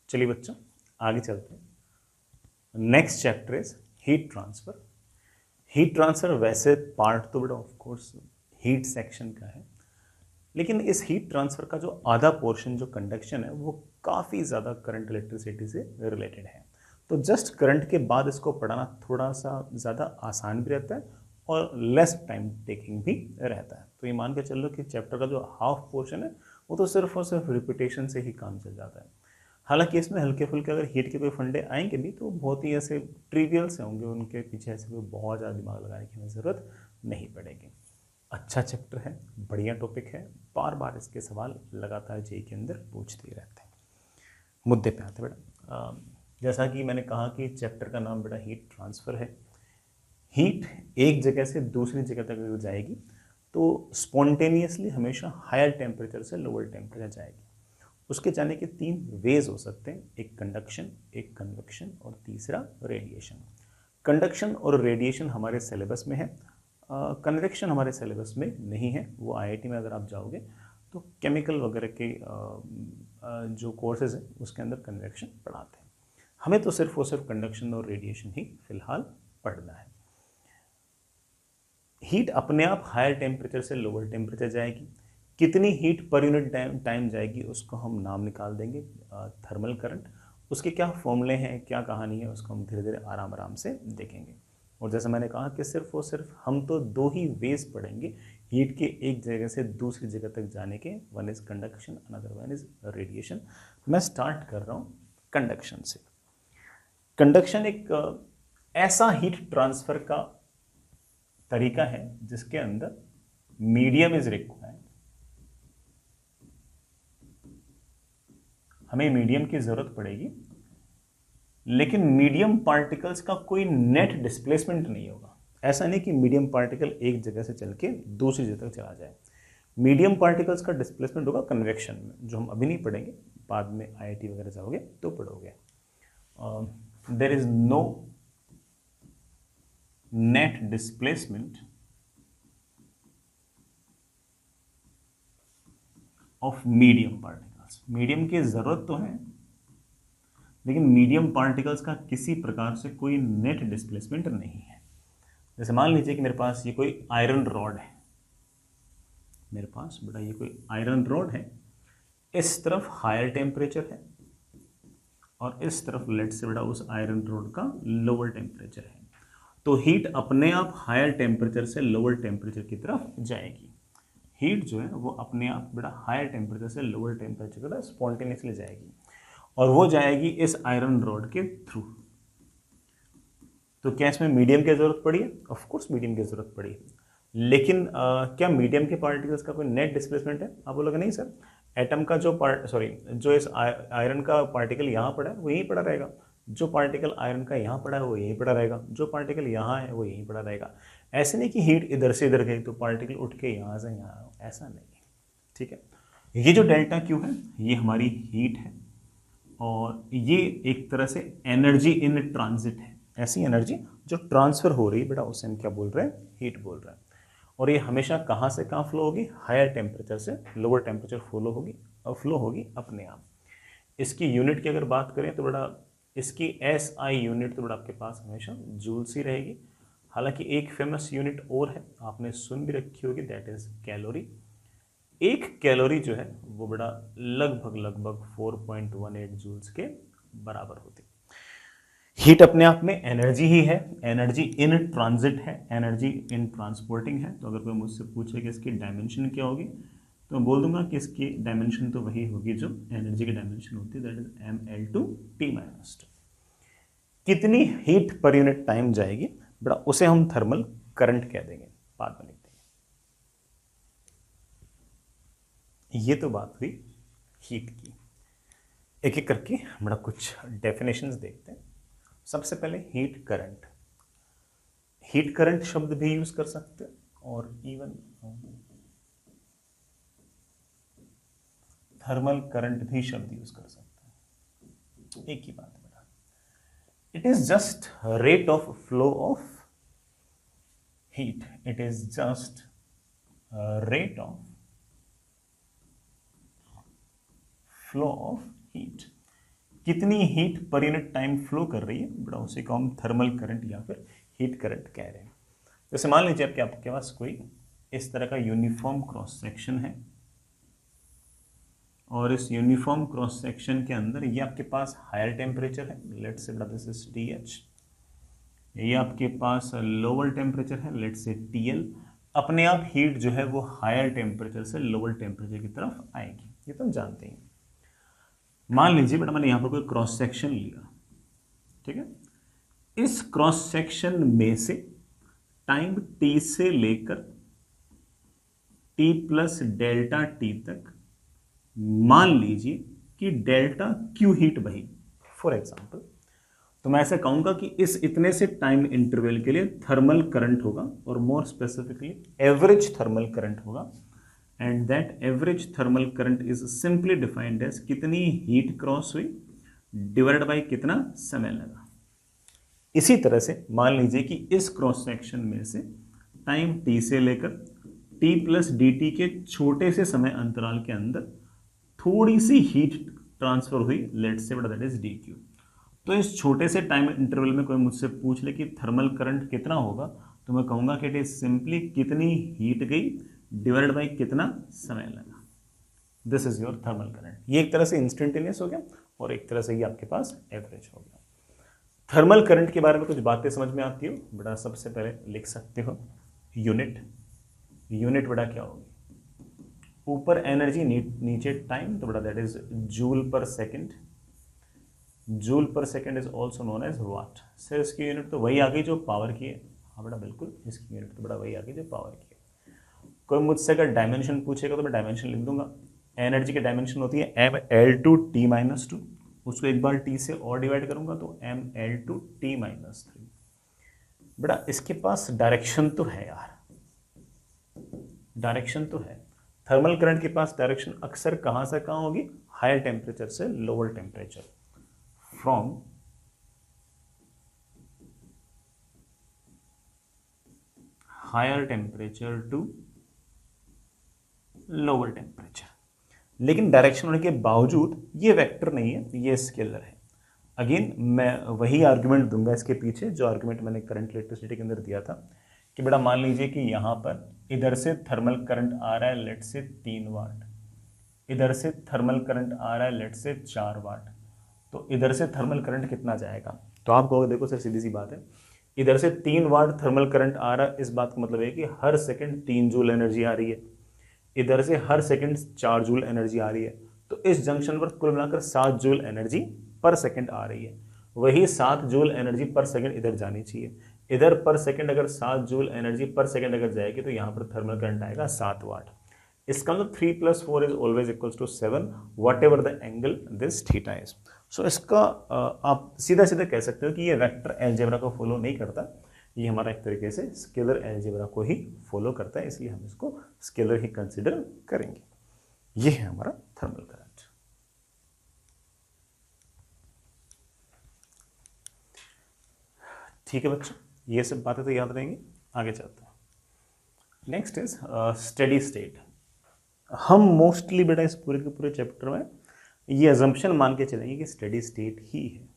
चलिए बच्चों आगे चलते हैं। Next chapter is heat transfer. Heat transfer वैसे पार्ट तो बड़ा ऑफ कोर्स हीट सेक्शन का है, लेकिन इस हीट ट्रांसफर का जो आधा पोर्शन जो कंडक्शन है वो काफ़ी ज़्यादा करंट इलेक्ट्रिसिटी से रिलेटेड है। तो जस्ट करंट के बाद इसको पढ़ाना थोड़ा सा ज़्यादा आसान भी रहता है और लेस टाइम टेकिंग भी रहता है। तो ये मान के चल लो कि चैप्टर का जो हाफ पोर्शन है वो तो सिर्फ और सिर्फ रिपीटेशन से ही काम चल जाता है। हालांकि इसमें हल्के फुल्के अगर हीट के कोई फंडे आएंगे भी तो बहुत ही ऐसे ट्रिवियल से होंगे, उनके पीछे ऐसे कोई बहुत ज़्यादा दिमाग लगाने की हमें ज़रूरत नहीं पड़ेगी। अच्छा चैप्टर है, बढ़िया टॉपिक है, बार बार इसके सवाल लगातार जेई के अंदर पूछते ही रहते हैं। मुद्दे पे आते बेटा, जैसा कि मैंने कहा कि चैप्टर का नाम बेटा हीट ट्रांसफ़र है। हीट एक जगह से दूसरी जगह तक अगर जाएगी तो स्पॉन्टेनियसली हमेशा हायर टेम्परेचर से लोअर टेम्परेचर जाएगी। उसके जाने के 3 वेज हो सकते हैं, एक कंडक्शन, एक कन्वेक्शन और तीसरा रेडिएशन। कंडक्शन और रेडिएशन हमारे सिलेबस में है, कन्वेक्शन हमारे सिलेबस में नहीं है। वो आईआईटी में अगर आप जाओगे तो केमिकल वगैरह के जो कोर्सेज हैं उसके अंदर कन्वेक्शन पढ़ाते हैं। हमें तो सिर्फ और सिर्फ कंडक्शन और रेडिएशन ही फिलहाल पढ़ना है। हीट अपने आप हायर टेम्परेचर से लोअर टेम्परेचर जाएगी। कितनी हीट पर यूनिट टाइम जाएगी उसको हम नाम निकाल देंगे, थर्मल करंट। उसके क्या फॉर्मूले हैं, क्या कहानी है, उसको हम धीरे धीरे आराम आराम से देखेंगे। और जैसे मैंने कहा कि सिर्फ और सिर्फ हम तो 2 ही वेज पढ़ेंगे हीट के एक जगह से दूसरी जगह तक जाने के, one is conduction, another one is radiation. मैं स्टार्ट कर रहा हूँ कंडक्शन से। कंडक्शन एक ऐसा हीट ट्रांसफर का तरीका है जिसके अंदर मीडियम इज रिक्वायर्ड। हमें मीडियम की जरूरत पड़ेगी, लेकिन मीडियम पार्टिकल्स का कोई नेट डिस्प्लेसमेंट नहीं होगा। ऐसा नहीं कि मीडियम पार्टिकल एक जगह से चल के दूसरी जगह तक चला जाए। मीडियम पार्टिकल्स का डिस्प्लेसमेंट होगा कन्वेक्शन में, जो हम अभी नहीं पढ़ेंगे, बाद में आईआईटी वगैरह जाओगे तो पढ़ोगे। There is no net displacement of medium particles. Medium की जरूरत तो है, लेकिन मीडियम पार्टिकल्स का किसी प्रकार से कोई नेट डिस्प्लेसमेंट नहीं है। जैसे मान लीजिए कि मेरे पास ये कोई आयरन रॉड है, मेरे पास बेटा ये कोई आयरन रॉड है, इस तरफ हायर टेम्परेचर है और इस तरफ लेट से बेटा उस आयरन रॉड का लोअर टेम्परेचर है। तो हीट अपने आप हायर टेम्परेचर से लोअर टेम्परेचर की तरफ जाएगी। हीट जो है वो अपने आप बेटा हायर टेम्परेचर से लोअर टेम्परेचर की तरफ स्पॉन्टेनियसली जाएगी, और वो जाएगी इस आयरन रॉड के थ्रू। तो क्या इसमें मीडियम की जरूरत पड़ी है? ऑफ कोर्स मीडियम की जरूरत पड़ी है, लेकिन क्या मीडियम के पार्टिकल्स का कोई नेट डिस्प्लेसमेंट है? आप बोलोगे नहीं सर, एटम का जो इस आयरन का पार्टिकल यहाँ पड़ा है वो यहीं पड़ा रहेगा, जो पार्टिकल आयरन का यहाँ पड़ा है वो यहीं पड़ा रहेगा, जो पार्टिकल यहाँ है वो यहीं पड़ा रहेगा। ऐसे नहीं कि हीट इधर से इधर गई तो पार्टिकल उठ के यहाँ से यहाँ, ऐसा नहीं। ठीक है, ये जो डेल्टा क्यू है ये हमारी हीट है, और ये एक तरह से एनर्जी इन ट्रांजिट है। ऐसी एनर्जी जो ट्रांसफर हो रही है बेटा उसे हम क्या बोल रहे हैं? हीट बोल रहे हैं। और ये हमेशा कहाँ से कहाँ फ्लो होगी? हायर टेम्परेचर से लोअर टेम्परेचर फ्लो होगी अपने आप। इसकी यूनिट की अगर बात करें तो बड़ा इसकी SI यूनिट तो बड़ा आपके पास हमेशा जूल्स ही रहेगी। हालांकि एक फेमस यूनिट और है, आपने सुन भी रखी होगी, दैट इज कैलोरी। एक कैलोरी जो है वो बड़ा लगभग 4.18 जूल्स के बराबर होती है। हीट अपने आप में एनर्जी ही है, एनर्जी इन ट्रांजिट है, एनर्जी इन ट्रांसपोर्टिंग है। तो अगर कोई मुझसे पूछे कि इसकी डायमेंशन क्या होगी तो मैं बोल दूंगा कि इसकी डायमेंशन तो वही होगी जो एनर्जी की डायमेंशन होती है, दैट इज mL/T-2। कितनी हीट पर यूनिट टाइम जाएगी बड़ा उसे हम थर्मल करंट कह देंगे, बाद में लिख देंगे। ये तो बात हुई हीट की। एक एक करके बड़ा कुछ डेफिनेशंस देखते हैं। सबसे पहले हीट करंट। हीट करंट शब्द भी यूज कर सकते हैं और इवन थर्मल करंट भी शब्द यूज कर सकते हैं, एक ही बात है बेटा। It is just rate of flow of heat, it is just rate of flow of heat. कितनी हीट पर यूनिट टाइम फ्लो कर रही है बड़ा, उसे को हम थर्मल करंट या फिर हीट करंट कह रहे हैं। जैसे मान लीजिए आपके आपके पास कोई इस तरह का यूनिफॉर्म क्रॉस सेक्शन है और इस यूनिफॉर्म क्रॉस सेक्शन के अंदर ये आपके पास हायर टेम्परेचर है, let's say this is TH, ये आपके पास लोअर टेम्परेचर है, लेट्स से TL। अपने आप हीट जो है वो हायर टेम्परेचर से लोअर टेम्परेचर की तरफ आएगी, ये तो हम जानते हैं। मान लीजिए बेटा मैंने यहां पर कोई क्रॉस सेक्शन लिया, ठीक है, इस क्रॉस सेक्शन में से टाइम T से लेकर T प्लस डेल्टा T तक मान लीजिए कि डेल्टा Q हीट बही फॉर एग्जांपल, तो मैं ऐसा कहूंगा कि इस इतने से टाइम इंटरवल के लिए थर्मल करंट होगा, और more specifically average thermal current होगा, and that average thermal current is simply defined as कितनी हीट क्रॉस हुई डिवाइडेड बाय कितना समय लगा। इसी तरह से मान लीजिए कि इस क्रॉस सेक्शन में से टाइम T से लेकर T प्लस dt के छोटे से समय अंतराल के अंदर थोड़ी सी हीट ट्रांसफर हुई, लेट्स से बड़ा दैट इज dq। तो इस छोटे से टाइम इंटरवल में कोई मुझसे पूछ ले कि थर्मल करंट कितना होगा, तो मैं कहूंगा कि इट इज सिंपली कितनी हीट गई डिवाइडेड बाय कितना समय लगा। This is your thermal current. ये एक तरह से इंस्टेंटेनियस हो गया और एक तरह से ये आपके पास एवरेज हो गया। थर्मल करंट के बारे में कुछ बातें समझ में आती हो बेटा, सबसे पहले लिख सकते हो यूनिट। यूनिट बेटा क्या होगी, ऊपर एनर्जी नीचे टाइम, तो बेटा that is joule per second. Joule per second is also known as watt. Sir इसकी यूनिट तो वही आ गई जो पावर की है। हाँ बेटा बिल्कुल, इसकी यूनिट तो बेटा वही आ गई जो पावर की है। कोई मुझसे अगर डायमेंशन पूछेगा तो मैं डायमेंशन लिख दूंगा। एनर्जी की डायमेंशन होती है mL/T-2, उसको एक बार T से और डिवाइड करूंगा तो mL/T-3। बेटा इसके पास डायरेक्शन तो है यार, डायरेक्शन तो है। थर्मल करंट के पास डायरेक्शन अक्सर कहां से कहां होगी, हायर टेम्परेचर से lower temperature, from higher temperature to lower temperature. लेकिन डायरेक्शन होने के बावजूद ये वेक्टर नहीं है, ये स्केलर है। अगेन मैं वही आर्गुमेंट दूंगा इसके पीछे जो आर्गुमेंट मैंने करंट इलेक्ट्रिसिटी के अंदर दिया था कि बेटा मान लीजिए कि यहां पर इधर से थर्मल करंट आ रहा है लेट से 3 वाट, इधर से थर्मल करंट आ रहा है लेट से 4 वाट, तो इधर से थर्मल करंट कितना जाएगा। तो आप कहोगे देखो सर सीधी सी बात है, इधर से 3 वाट थर्मल करंट आ रहा है, इस बात का मतलब है कि हर सेकंड 3 जूल एनर्जी आ रही है, इधर से हर सेकंड 4 जूल एनर्जी आ रही है, तो इस जंक्शन पर कुल मिलाकर 7 जूल एनर्जी पर सेकंड आ रही है। वही 7 जूल एनर्जी पर सेकंड इधर जानी चाहिए। इधर पर सेकंड अगर 7 जूल एनर्जी पर सेकंड अगर जाएगी तो यहाँ पर थर्मल करंट आएगा 7 वाट। इसका मतलब 3 + 4 is always equals to 7 whatever the angle this theta is. So इसका आप सीधा सीधा कह सकते हो कि ये वेक्टर अलजेब्रा को फॉलो नहीं करता, ये हमारा एक तरीके से स्केलर अलजेब्रा को ही फॉलो करता है, इसलिए हम इसको स्केलर ही कंसिडर करेंगे। ये है हमारा थर्मल करंट। ठीक है बच्चों, ये सब बातें तो याद रहेंगी। आगे चलते हैं। Next is steady state. हम मोस्टली बेटा इस पूरे के पूरे चैप्टर में ये अजम्पशन मान के चलेंगे कि स्टेडी स्टेट ही है।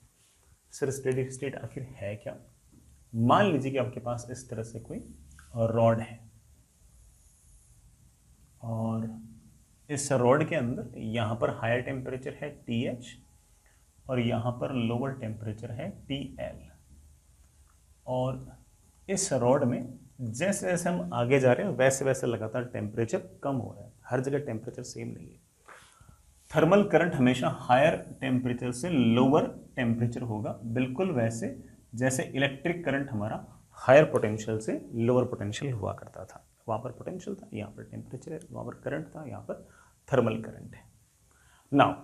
सर स्टेडी स्टेट आखिर है क्या। मान लीजिए कि आपके पास इस तरह से कोई रॉड है और इस रॉड के अंदर यहाँ पर हायर टेम्परेचर है TH और यहाँ पर लोअर टेम्परेचर है TL, और इस रॉड में जैसे जैसे हम आगे जा रहे हैं वैसे वैसे लगातार टेम्परेचर कम हो रहा है, हर जगह टेम्परेचर सेम नहीं है। थर्मल करंट हमेशा हायर टेम्परेचर से लोअर टेम्परेचर होगा, बिल्कुल वैसे जैसे इलेक्ट्रिक करंट हमारा हायर पोटेंशियल से लोअर पोटेंशियल हुआ करता था। वहाँ पर पोटेंशियल था, यहाँ पर टेम्परेचर है, वहाँ पर करंट था, यहाँ पर थर्मल करंट है। नाउ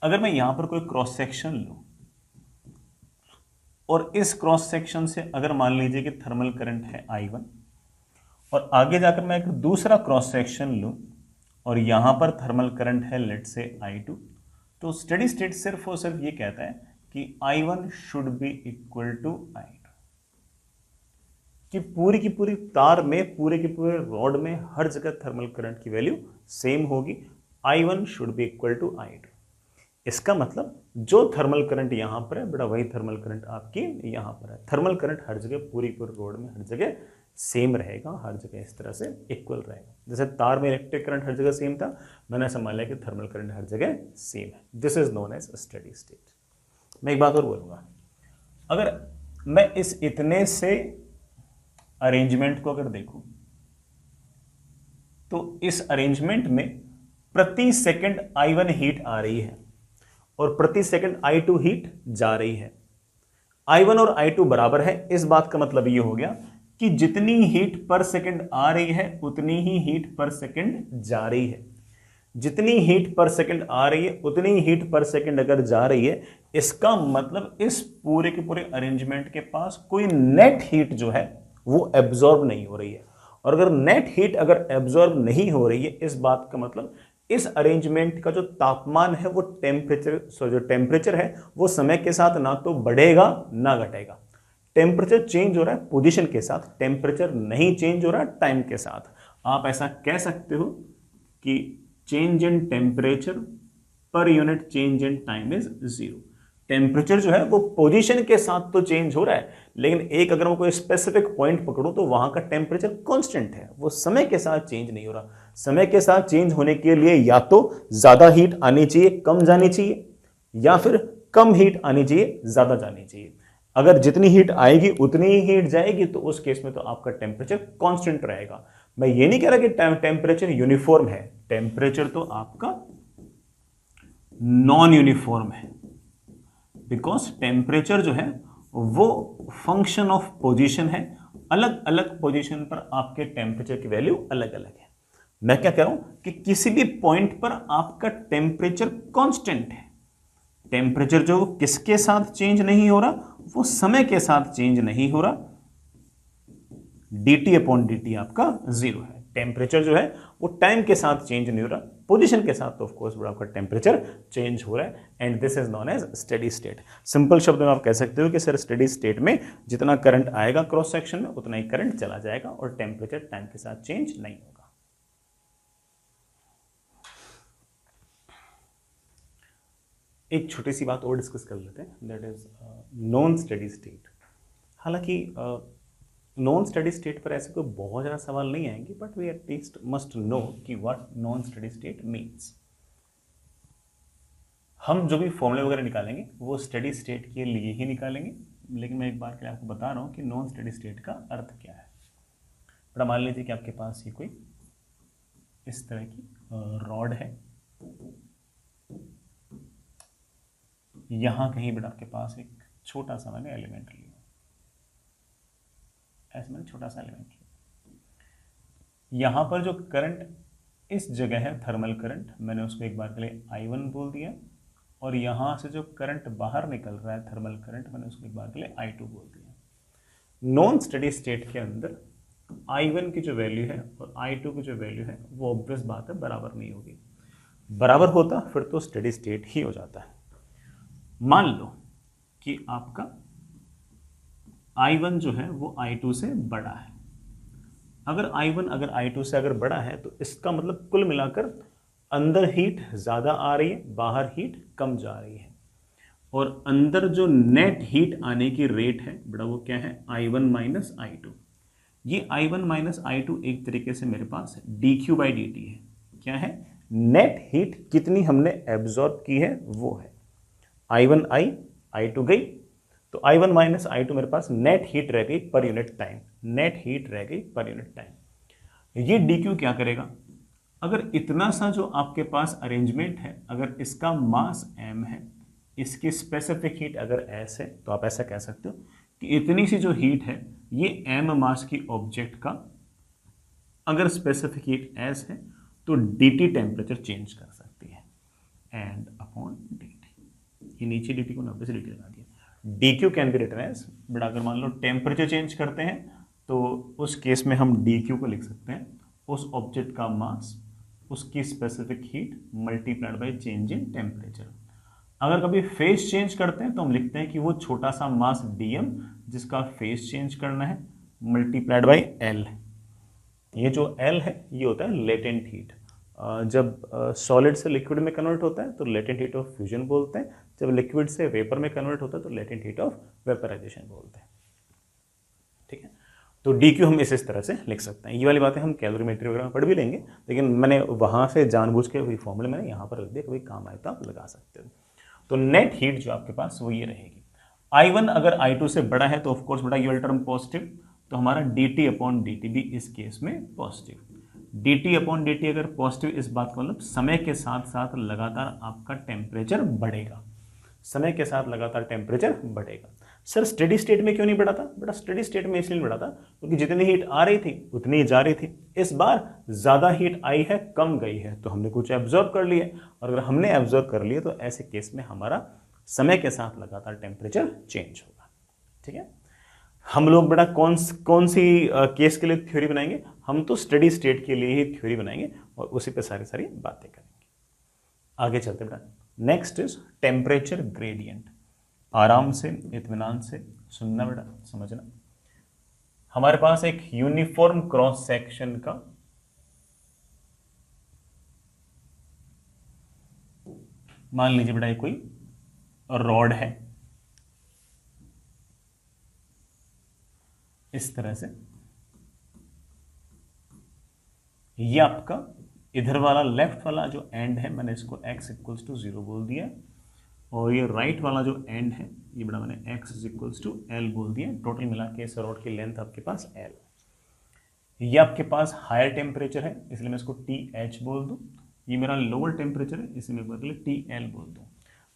अगर मैं यहाँ पर कोई क्रॉस सेक्शन लूँ और इस क्रॉस सेक्शन से अगर मान लीजिए कि थर्मल करंट है I1 और आगे जाकर मैं एक दूसरा क्रॉस सेक्शन लूँ और यहाँ पर थर्मल करंट है लेट से I2, तो स्टेडी स्टेट सिर्फ और सिर्फ ये कहता है कि I1 should be equal to I2, कि पूरी की पूरी तार में पूरे के पूरे रॉड में हर जगह थर्मल करंट की वैल्यू सेम होगी। I1 should be equal to I2। इसका मतलब जो थर्मल करंट यहां पर है बेटा वही थर्मल करंट आपकी यहां पर है। थर्मल करंट हर जगह पूरी रोड में हर जगह सेम रहेगा, हर जगह इस तरह से इक्वल रहेगा। जैसे तार में इलेक्ट्रिक करंट हर जगह सेम था, मैंने ऐसा मान लिया कि थर्मल करंट हर जगह सेम है। This is known as steady state. मैं एक बात और बोलूंगा, अगर मैं इस इतने से अरेंजमेंट को अगर देखूं तो इस अरेंजमेंट में प्रति सेकंड I1 हीट आ रही है और प्रति सेकंड I2 हीट जा रही है। I1 और I2 बराबर है, इस बात का मतलब ये हो गया कि जितनी हीट पर सेकंड आ रही है उतनी ही हीट पर सेकंड जा रही है। जितनी हीट पर सेकंड आ रही है उतनी हीट पर सेकंड अगर जा रही है, इसका मतलब इस पूरे के पूरे अरेंजमेंट के पास कोई नेट हीट जो है वो एब्जॉर्ब नहीं हो रही है। और अगर नेट हीट अगर एब्जॉर्ब नहीं हो रही है, इस बात का मतलब इस अरेंजमेंट का जो तापमान है वो जो टेम्परेचर है वो समय के साथ ना तो बढ़ेगा ना घटेगा। टेम्परेचर चेंज हो रहा है पोजीशन के साथ, टेम्परेचर नहीं चेंज हो रहा है टाइम के साथ। आप ऐसा कह सकते हो कि change in temperature per unit change in time is zero. Temperature जो है वो पोजीशन के साथ तो चेंज हो रहा है, लेकिन एक अगर मैं कोई स्पेसिफिक पॉइंट पकड़ूं तो वहां का टेम्परेचर कांस्टेंट है, वो समय के साथ चेंज नहीं हो रहा। समय के साथ चेंज होने के लिए या तो ज्यादा हीट आनी चाहिए कम जानी चाहिए, या फिर कम हीट आनी चाहिए ज्यादा जानी चाहिए। अगर जितनी हीट आएगी उतनी ही हीट जाएगी तो उस केस में तो आपका टेम्परेचर कांस्टेंट रहेगा। मैं ये नहीं कह रहा कि टेम्परेचर यूनिफॉर्म है, टेम्परेचर तो आपका नॉन यूनिफॉर्म है, बिकॉज टेम्परेचर जो है वो फंक्शन ऑफ पोजीशन है। अलग अलग पोजीशन पर आपके टेम्परेचर की वैल्यू अलग अलग है। मैं क्या कह रहा हूं कि किसी भी पॉइंट पर आपका टेम्परेचर कांस्टेंट है। टेम्परेचर जो किसके साथ चेंज नहीं हो रहा, वो समय के साथ चेंज नहीं हो रहा। dt अपॉन dt आपका जीरो है। टेम्परेचर जो है वो टाइम के साथ चेंज नहीं हो रहा, पोजीशन के साथ तो ऑफ कोर्स आपका टेम्परेचर चेंज हो रहा है। And this is known as steady state. Simple शब्द में आप कह सकते हो कि सर स्टेडी स्टेट में जितना करंट आएगा क्रॉस सेक्शन में उतना ही करंट चला जाएगा और टेम्परेचर टाइम के साथ चेंज नहीं होगा। एक छोटी सी बात और डिस्कस कर लेते हैं, that is non steady state. हालांकि नॉन स्टेडी स्टेट पर ऐसे कोई बहुत ज़्यादा सवाल नहीं आएंगे, but we at least must know कि what non steady state means. हम जो भी फॉर्मूले वगैरह निकालेंगे वो स्टेडी स्टेट के लिए ही निकालेंगे, लेकिन मैं एक बार के लिए आपको बता रहा हूँ कि नॉन स्टेडी स्टेट का अर्थ क्या है। बड़ा मान लीजिए कि आपके पास ये कोई इस तरह की रॉड है, यहाँ कहीं बेटा आपके पास एक छोटा सा मैंने एलिमेंट लिया, ऐसे मैंने छोटा सा एलिमेंट लिया। यहाँ पर जो करंट इस जगह है थर्मल करंट, मैंने उसको एक बार के लिए I1 बोल दिया, और यहाँ से जो करंट बाहर निकल रहा है थर्मल करंट, मैंने उसको एक बार के लिए I2 बोल दिया। नॉन स्टेडी स्टेट के अंदर I1 की जो वैल्यू है और I2 की जो वैल्यू है वो ऑब्वियस बात है बराबर नहीं होगी। बराबर होता फिर तो स्टेडी स्टेट ही हो जाता है। मान लो कि आपका I1 जो है वो I2 से बड़ा है। अगर I1 अगर I2 से अगर बड़ा है तो इसका मतलब कुल मिलाकर अंदर हीट ज़्यादा आ रही है, बाहर हीट कम जा रही है, और अंदर जो नेट हीट आने की रेट है बेटा वो क्या है, I1 माइनस I2। ये I1 माइनस I2 एक तरीके से मेरे पास dq/dt है। क्या है, नेट हीट कितनी हमने एब्जॉर्ब की है वो है I1 I2 गई, तो I1 माइनस I2 मेरे पास नेट हीट रह गई पर यूनिट टाइम, नेट हीट रह गई पर यूनिट टाइम। ये dq क्या करेगा, अगर इतना सा जो आपके पास अरेंजमेंट है, अगर इसका मास m है, इसकी स्पेसिफिक हीट अगर s है, तो आप ऐसा कह सकते हो कि इतनी सी जो हीट है ये m मास की ऑब्जेक्ट का अगर स्पेसिफिक हीट s है तो dt टेम्परेचर चेंज कर सकती है, एंड अपॉन dt। ये नीचे dt को 90 से dt लगा दिया। dq can be written as, but अगर मान लो टेम्परेचर चेंज करते हैं तो उस केस में हम dq को लिख सकते हैं उस ऑब्जेक्ट का मास, उसकी specific heat multiplied by change in temperature. अगर कभी फेज चेंज करते हैं तो हम लिखते हैं कि वो छोटा सा मास dm जिसका फेज चेंज करना है मल्टीप्लाइड बाय l। ये जो l है ये होता है लेटेंट हीट, जब सॉलिड से लिक्विड में कन्वर्ट होता है तो लेटेंट हीट ऑफ फ्यूजन बोलते हैं, जब लिक्विड से वेपर में कन्वर्ट होता है तो लेटेंट हीट ऑफ वेपराइजेशन बोलते हैं। ठीक है, तो DQ हम इस तरह से लिख सकते हैं। ये वाली बातें हम कैलोरीमेट्री वगैरह में पढ़ भी लेंगे, लेकिन मैंने वहाँ से जानबूझ के वही फॉर्मूले मैंने यहाँ पर रख दिया, कभी काम आए तो आप लगा सकते हो। तो नेट हीट जो आपके पास वो ये रहेगी, I1 अगर I2 से बड़ा है तो ऑफकोर्स बड़ा ये वाला टर्म पॉजिटिव, तो हमारा dt अपॉन dt भी इस केस में पॉजिटिव। dt अपॉन dt अगर पॉजिटिव, इस बात का मतलब समय के साथ साथ लगातार आपका टेम्परेचर बढ़ेगा, समय के साथ लगातार टेम्परेचर बढ़ेगा। सर स्टेडी स्टेट में क्यों नहीं बढ़ा था? बेटा स्टेडी स्टेट में इसलिए बढ़ा था क्योंकि जितनी हीट आ रही थी उतनी ही जा रही थी। इस बार ज़्यादा हीट आई है, कम गई है, तो हमने कुछ एब्जॉर्ब कर लिया, और अगर हमने एब्जॉर्ब कर लिया तो ऐसे केस में हमारा समय के साथ लगातार टेम्परेचर चेंज होगा। ठीक है, हम लोग बेटा कौन सी केस के लिए थ्योरी बनाएंगे? हम तो स्टेडी स्टेट के लिए ही थ्योरी बनाएंगे और उसी पे सारी बातें करेंगे। आगे चलते बेटा, नेक्स्ट इज टेम्परेचर ग्रेडियंट। आराम से इत्मीनान से सुनना बेटा, समझना। हमारे पास एक यूनिफॉर्म क्रॉस सेक्शन का मान लीजिए बेटा कोई रॉड है, इस तरह से, ये आपका इधर वाला लेफ्ट वाला जो एंड है मैंने इसको x इक्वल्स टू 0 बोल दिया, और ये राइट वाला जो एंड है ये बड़ा मैंने x इक्वल्स टू L बोल दिया। टोटल मिला के इस रॉड की लेंथ आपके पास L। ये आपके पास हायर टेम्परेचर है इसलिए मैं इसको TH बोल दूं, ये मेरा लोअर टेम्परेचर है इसलिए मैं बदले TL बोल दूं।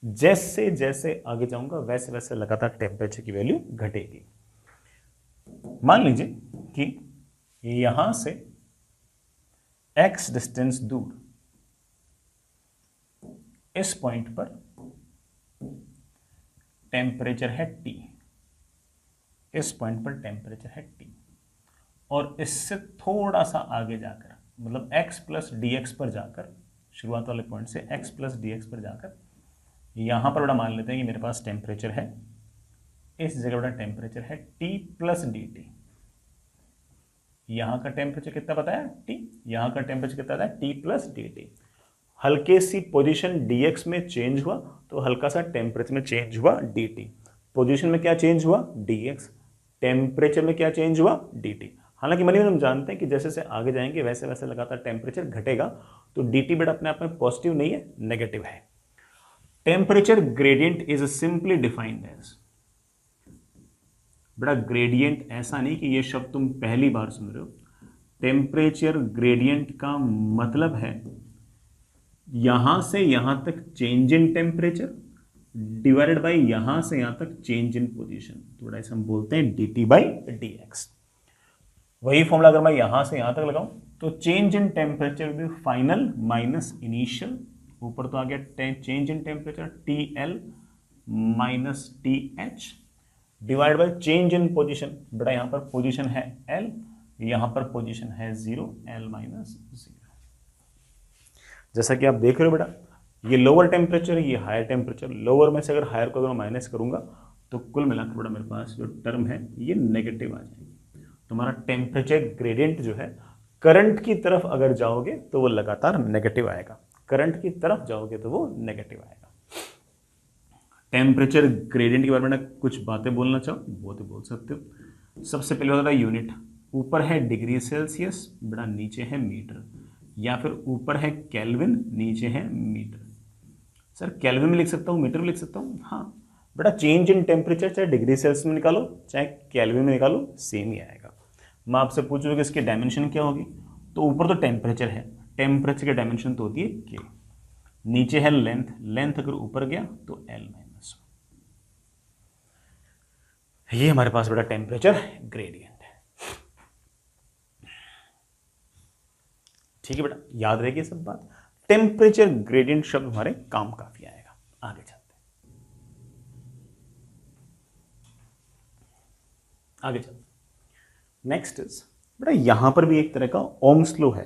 जैसे जैसे आगे जाऊंगा वैसे वैसे लगातार टेम्परेचर की वैल्यू घटेगी। मान लीजिए कि यहां से x डिस्टेंस दूर इस पॉइंट पर टेम्परेचर है T, इस पॉइंट पर टेम्परेचर है T, और इससे थोड़ा सा आगे जाकर मतलब x प्लस dx पर जाकर, शुरुआत वाले पॉइंट से x प्लस dx पर जाकर यहां पर बड़ा मान लेते हैं कि मेरे पास टेम्परेचर है, इस जगह बड़ा टेम्परेचर है T प्लस dt। यहां का टेम्परेचर कितना बताया? T। यहां का टेम्परेचर कितना बताया? T plus dt। हल्के सी पोजीशन dx में चेंज हुआ तो हल्का सा टेम्परेचर में चेंज हुआ dt। पोजीशन में क्या चेंज हुआ? dx। टेम्परेचर में क्या चेंज हुआ? dt। हालांकि मनी हम जानते हैं कि जैसे जैसे आगे जाएंगे वैसे वैसे लगातार टेम्परेचर घटेगा, तो dt बेटा अपने आप में पॉजिटिव नहीं है, नेगेटिव है। Temperature gradient is simply defined as, बेटा ग्रेडियंट ऐसा नहीं कि ये शब्द तुम पहली बार सुन रहे हो। टेम्परेचर ग्रेडियंट का मतलब है यहां से यहां तक change in temperature divided bye यहां से यहां तक चेंज इन पोजीशन, तो बड़ा इसे हम बोलते हैं dt बाई dx। वही फॉर्मूला अगर मैं यहां से यहां तक लगाऊं तो change in temperature will be final minus initial, ऊपर तो आ गया change in temperature TL minus TH divide by change in position. बेटा यहां पर पोजीशन है L, यहां पर पोजीशन है 0, L माइनस 0। जैसा कि आप देख रहे हो बेटा, ये लोअर टेम्परेचर है, ये हायर टेम्परेचर। लोअर में से अगर हायर को अगर माइनस करूंगा तो कुल मिलाकर बेटा मेरे पास जो टर्म है ये नेगेटिव आ जाएगी। तुम्हारा टेम्परेचर ग्रेडियंट जो है करंट की तरफ अगर जाओगे तो वो लगातार नेगेटिव आएगा, करंट की तरफ जाओगे तो वो नेगेटिव आएगा। टेम्परेचर ग्रेडियंट के बारे में कुछ बातें बोलना चाहो वो तो बोल सकते हो। सबसे पहले होता है यूनिट, ऊपर है डिग्री सेल्सियस, बेटा नीचे है मीटर, या फिर ऊपर है केल्विन नीचे है मीटर। सर केल्विन में लिख सकता हूँ, मीटर में लिख सकता हूँ? हाँ बेटा, चेंज इन टेम्परेचर चाहे डिग्री सेल्सियस में निकालो चाहे केल्विन में निकालो सेम ही आएगा। मैं आपसे पूछूंगा कि इसकी डायमेंशन क्या होगी, तो ऊपर तो टेम्परेचर है, टेम्परेचर की डायमेंशन तो होती है के, नीचे है लेंथ, लेंथ अगर ऊपर गया तो L माइनस। ये हमारे पास बेटा टेम्परेचर ग्रेडियंट है। ठीक है बेटा, याद रहेगी सब बात। टेम्परेचर ग्रेडियंट शब्द हमारे काम काफी आएगा। आगे चलते हैं, आगे चलते हैं। नेक्स्ट इज बेटा यहां पर भी एक तरह का ओम्स लॉ है।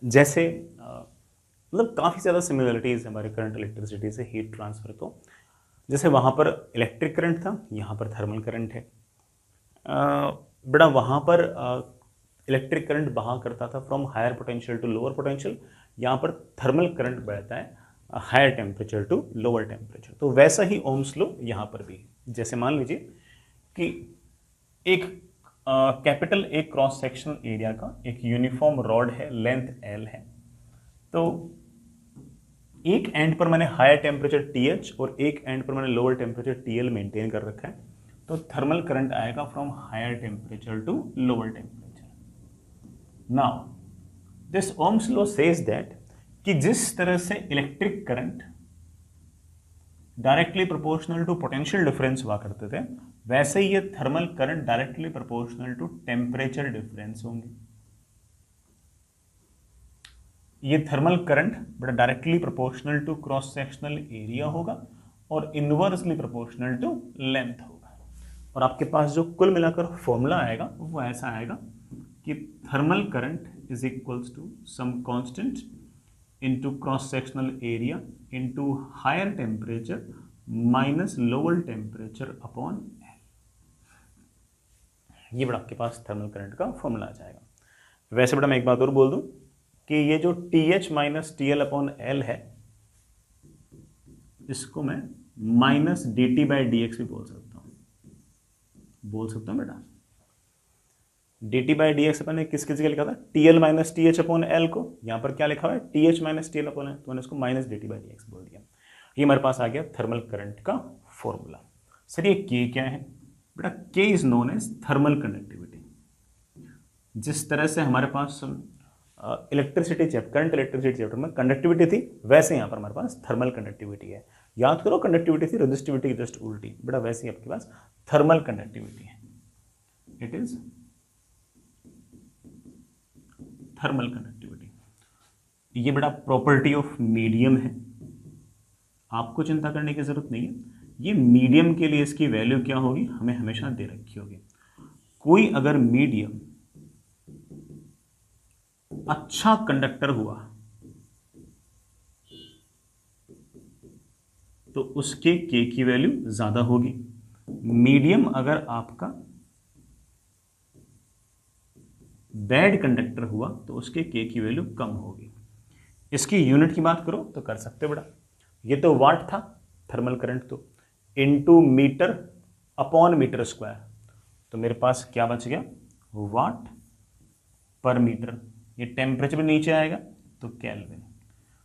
जैसे मतलब काफी ज्यादा सिमिलरिटीज हमारे करंट इलेक्ट्रिसिटी से हीट ट्रांसफर को। जैसे वहां पर इलेक्ट्रिक करंट था, यहां पर थर्मल करंट है। बेटा वहां पर इलेक्ट्रिक करंट बहा करता था from higher potential to lower potential, यहाँ पर थर्मल करंट बढ़ता है higher temperature to lower temperature. तो वैसा ही ओम्स लॉ यहाँ पर भी, जैसे मान लीजिए कि एक कैपिटल एक क्रॉस सेक्शनल एरिया का एक यूनिफॉर्म रॉड है, लेंथ L है, तो एक एंड पर मैंने हायर टेम्परेचर TH और एक एंड पर मैंने लोअर टेम्परेचर TL मेंटेन कर रखा है, तो थर्मल करंट आएगा from higher temperature to lower temperature. Now this Ohm's law says that कि जिस तरह से electric current directly proportional to potential difference हुआ करते थे, वैसे ही ये thermal current directly proportional to temperature difference होंगे। ये थर्मल करंट बड़ा directly proportional to cross sectional area होगा और इनवर्सली प्रोपोर्शनल टू लेंथ होगा। और आपके पास जो कुल मिलाकर फॉर्मूला आएगा वो ऐसा आएगा कि thermal current is equals to some constant into cross sectional area into higher temperature minus lower temperature upon L। ये बड़ा आपके पास थर्मल करंट का फॉर्मूला आ जाएगा। वैसे बड़ा मैं एक बात और बोल दूं कि ये जो TH minus TL upon L है, इसको मैं माइनस DT बाई DX भी बोल सकता हूं बेटा। dt बाई डी एक्स अपन ने किस जगह लिखा था, TL minus TH upon L को, यहाँ पर क्या लिखा हुआ है TH minus TL upon L, तो मैंने इसको minus dt by d x बोल दिया। ये हमारे पास आ गया थर्मल करंट का फॉर्मूला। सर ये K क्या है बेटा? K is known as thermal conductivity. जिस तरह से हमारे पास electricity chapter, current electricity chapter में कंडक्टिविटी थी, वैसे यहाँ पर हमारे पास थर्मल कंडक्टिविटी है। याद करो कंडक्टिविटी थी रेजिस्टिविटी की जस्ट उल्टी, बेटा वैसे ही आपके पास थर्मल कंडक्टिविटी है। It is thermal conductivity. ये बड़ा प्रॉपर्टी ऑफ मीडियम है, आपको चिंता करने की जरूरत नहीं है। ये मीडियम के लिए इसकी वैल्यू क्या होगी हमें हमेशा दे रखी होगी। कोई अगर मीडियम अच्छा कंडक्टर हुआ तो उसके K की वैल्यू ज्यादा होगी। मीडियम अगर आपका बैड कंडक्टर हुआ तो उसके K की वैल्यू कम होगी। इसकी यूनिट की बात करो तो कर सकते हो बेटा, ये तो वाट था थर्मल करंट, तो into metre upon metre square, तो मेरे पास क्या बच गया वाट पर मीटर। ये टेम्परेचर भी नीचे आएगा तो केल्विन,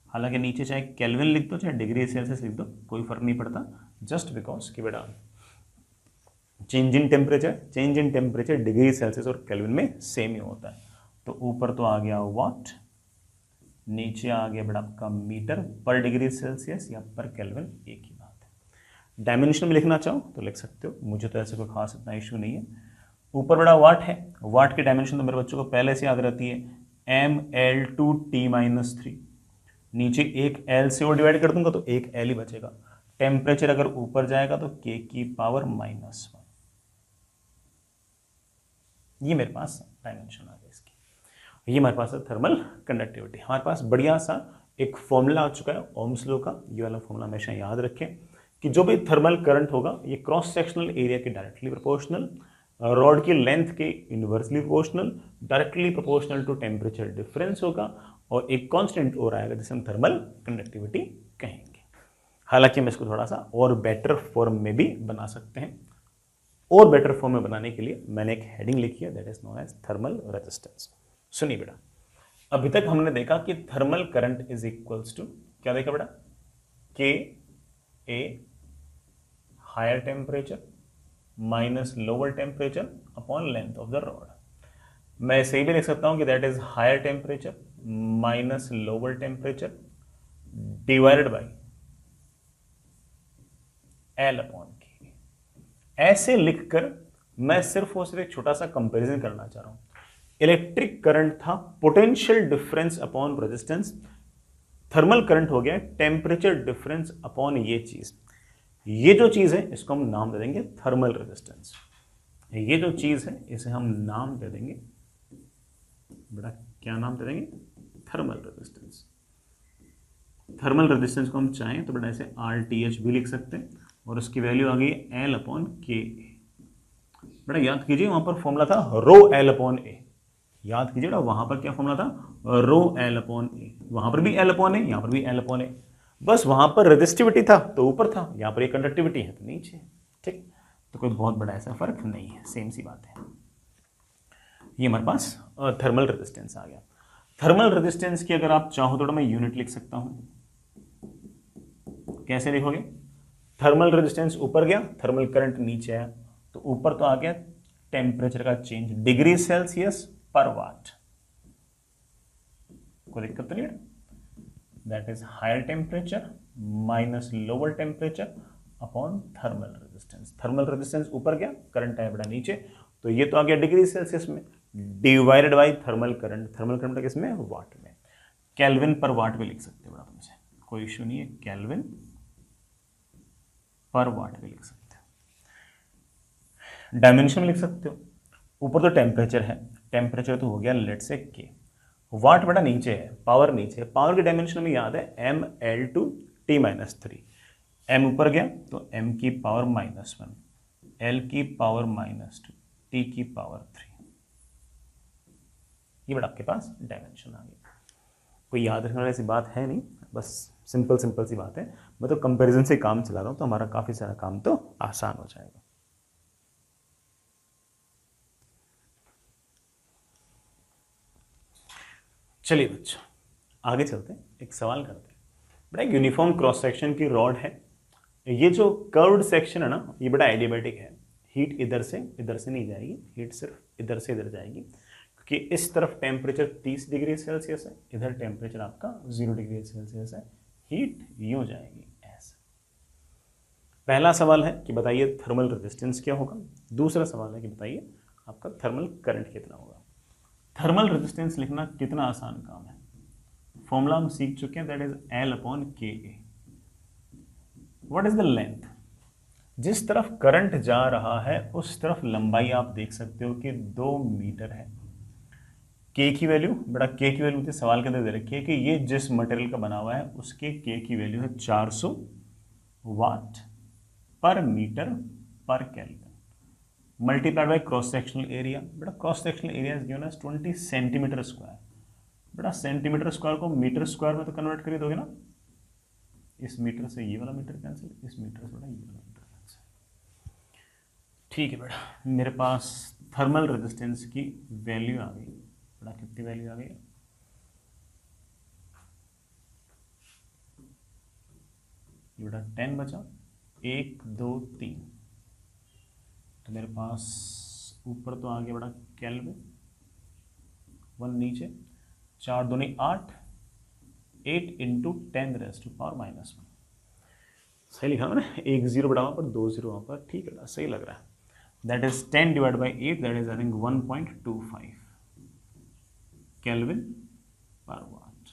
हालांकि नीचे चाहे केल्विन लिख दो चाहे डिग्री सेल्सियस लिख दो कोई फर्क नहीं पड़ता, जस्ट बिकॉज कि बेटा change in temperature degree Celsius और केल्विन में सेम ही होता है। तो ऊपर तो आ गया वाट, नीचे आ गया बेटा आपका मीटर पर डिग्री सेल्सियस या पर केल्विन, एक ही बात है। डायमेंशन में लिखना चाहो तो लिख सकते हो, मुझे तो ऐसे कोई खास इतना इशू नहीं है। ऊपर बड़ा वाट है, वाट की डायमेंशन तो मेरे बच्चों को पहले से याद रहती है mL/T-3। नीचे एक L से और डिवाइड कर दूंगा तो एक L ही बचेगा। टेम्परेचर अगर ऊपर जाएगा तो K की पावर -1। ये मेरे पास डायमेंशन आ गया इसकी। ये हमारे पास है थर्मल कंडक्टिविटी। हमारे पास बढ़िया सा एक फॉर्मूला आ चुका है ओम्स लॉ का। ये वाला फॉर्मूला हमेशा याद रखें कि जो भी थर्मल करंट होगा ये क्रॉस सेक्शनल एरिया के डायरेक्टली प्रोपोर्शनल, रॉड की लेंथ के inversely proportional, directly proportional to temperature difference होगा और एक कांस्टेंट और आएगा जिसे हम थर्मल कंडक्टिविटी कहेंगे। हालांकि हम इसको थोड़ा सा और बेटर फॉर्म में भी बना सकते हैं। और बेटर फॉर्म में बनाने के लिए मैंने एक हेडिंग लिखी है, that is known as thermal resistance. सुनिए बेटा, अभी तक हमने देखा कि thermal current is equals to क्या देखा बेटा, K A higher temperature minus lower temperature upon length of the rod. मैं इसे भी लिख सकता हूं कि that is higher temperature minus lower temperature divided by L upon K. ऐसे लिखकर मैं सिर्फ और सिर्फ एक छोटा सा कंपैरिजन करना चाह रहा हूं। इलेक्ट्रिक करंट था potential difference upon resistance, thermal current हो गया टेम्परेचर डिफरेंस अपॉन ये चीज। ये जो चीज है इसको हम नाम दे देंगे थर्मल रेजिस्टेंस। ये जो चीज है इसे हम नाम दे देंगे बेटा, क्या नाम दे देंगे, थर्मल रेजिस्टेंस। थर्मल रेजिस्टेंस को हम चाहें तो बेटा ऐसे RTH भी लिख सकते हैं और उसकी वैल्यू आ गई L अपॉन के। बेटा याद कीजिए वहां पर फॉर्मूला था रो L अपॉन ए, याद कीजिए बेटा, वहां पर क्या फॉर्मूला था, रो एल अपॉन ए, वहां पर भी एल अपॉन ए, यहां पर भी एल अपॉन ए, बस वहां पर रेजिस्टिविटी था तो ऊपर था, यहां पर ये कंडक्टिविटी है तो नीचे। ठीक, तो कोई बहुत बड़ा ऐसा फर्क नहीं है, सेम सी बात है। ये हमारे पास थर्मल रेजिस्टेंस आ गया। थर्मल रेजिस्टेंस की अगर आप चाहो तो मैं यूनिट लिख सकता हूं। कैसे लिखोगे, थर्मल रेजिस्टेंस ऊपर गया, थर्मल करंट नीचे आया, तो ऊपर तो आ गया टेम्परेचर का चेंज, डिग्री सेल्सियस पर वाट। कोई दिक्कत तो नहीं है, that is higher temperature minus lower temperature upon thermal resistance. Thermal resistance ऊपर गया, करंट आया बड़ा नीचे, तो ये तो आ गया डिग्री सेल्सियस में, divided by thermal current. Thermal current किसमें, वाट में। केल्विन पर वाट में लिख सकते हो बड़ा तुमसे, कोई इश्यू नहीं है, केल्विन पर वाट में लिख सकते हो। डायमेंशन में लिख सकते हो, ऊपर तो टेम्परेचर है, टेम्परेचर तो हो गया लेट से के, वाट बड़ा नीचे है, पावर नीचे है, पावर के डायमेंशन में याद है M L two T minus three, M ऊपर गया तो एम की पावर -1, एल की पावर -2, टी की पावर 3, ये बड़ा आपके पास डायमेंशन आ गया। कोई याद रखने वाली ऐसी बात है नहीं, बस सिंपल सिंपल सी बात है। मैं तो कंपैरिजन से काम चला रहा हूं तो हमारा काफी सारा काम तो आसान हो जाएगा। चलिए बच्चों आगे चलते हैं, एक सवाल करते हैं। बड़ा एक यूनिफॉर्म क्रॉस सेक्शन की रॉड है, ये जो कर्व्ड सेक्शन है ना ये बड़ा एडियाबैटिक है, हीट इधर से नहीं जाएगी, हीट सिर्फ इधर से इधर जाएगी, क्योंकि इस तरफ टेम्परेचर 30 डिग्री सेल्सियस है, इधर टेम्परेचर आपका 0 डिग्री सेल्सियस है, हीट यूं जाएगी ऐसे। पहला सवाल है कि बताइए थर्मल रेजिस्टेंस क्या होगा, दूसरा सवाल है कि बताइए आपका थर्मल करंट कितना होगा। थर्मल रेजिस्टेंस लिखना कितना आसान काम है, फॉर्मूला हम सीख चुके हैं, दैट इज एल अपॉन के ए। व्हाट इज द लेंथ, जिस तरफ करंट जा रहा है उस तरफ लंबाई आप देख सकते हो कि 2 मीटर है। के की वैल्यू, बड़ा के की वैल्यू सवाल के अंदर दे रखी है कि ये जिस मटेरियल का बना हुआ है उसके के की वैल्यू है 400 वाट पर metre per kelvin, multiplied by cross sectional area. बेटा cross sectional area is given as 20 centimetre square. बेटा सेंटीमीटर स्क्वायर को मीटर स्क्वायर में तो कन्वर्ट कर दोगे ना, इस मीटर से ये वाला मीटर कैंसिल, इस मीटर से बेटा ये वाला मीटर कैंसिल। ठीक है बेटा, मेरे पास थर्मल रेजिस्टेंस की वैल्यू आ गई, बेटा कितनी वैल्यू आ गई, बेटा 10 बचा, 1 2 3, तो मेरे पास ऊपर तो आ गया बड़ा केल्विन, 1 नीचे, 4 दूनी 8, 8 इंटू 10 रेज़ टू पावर -1। सही लिखा मैंने, 1 0 बड़ा वहाँ पर, 2 0 वहाँ पर, ठीक है सही लग रहा है। That is 10 divide by 8, that is I think 1.25 kelvin पर वाट,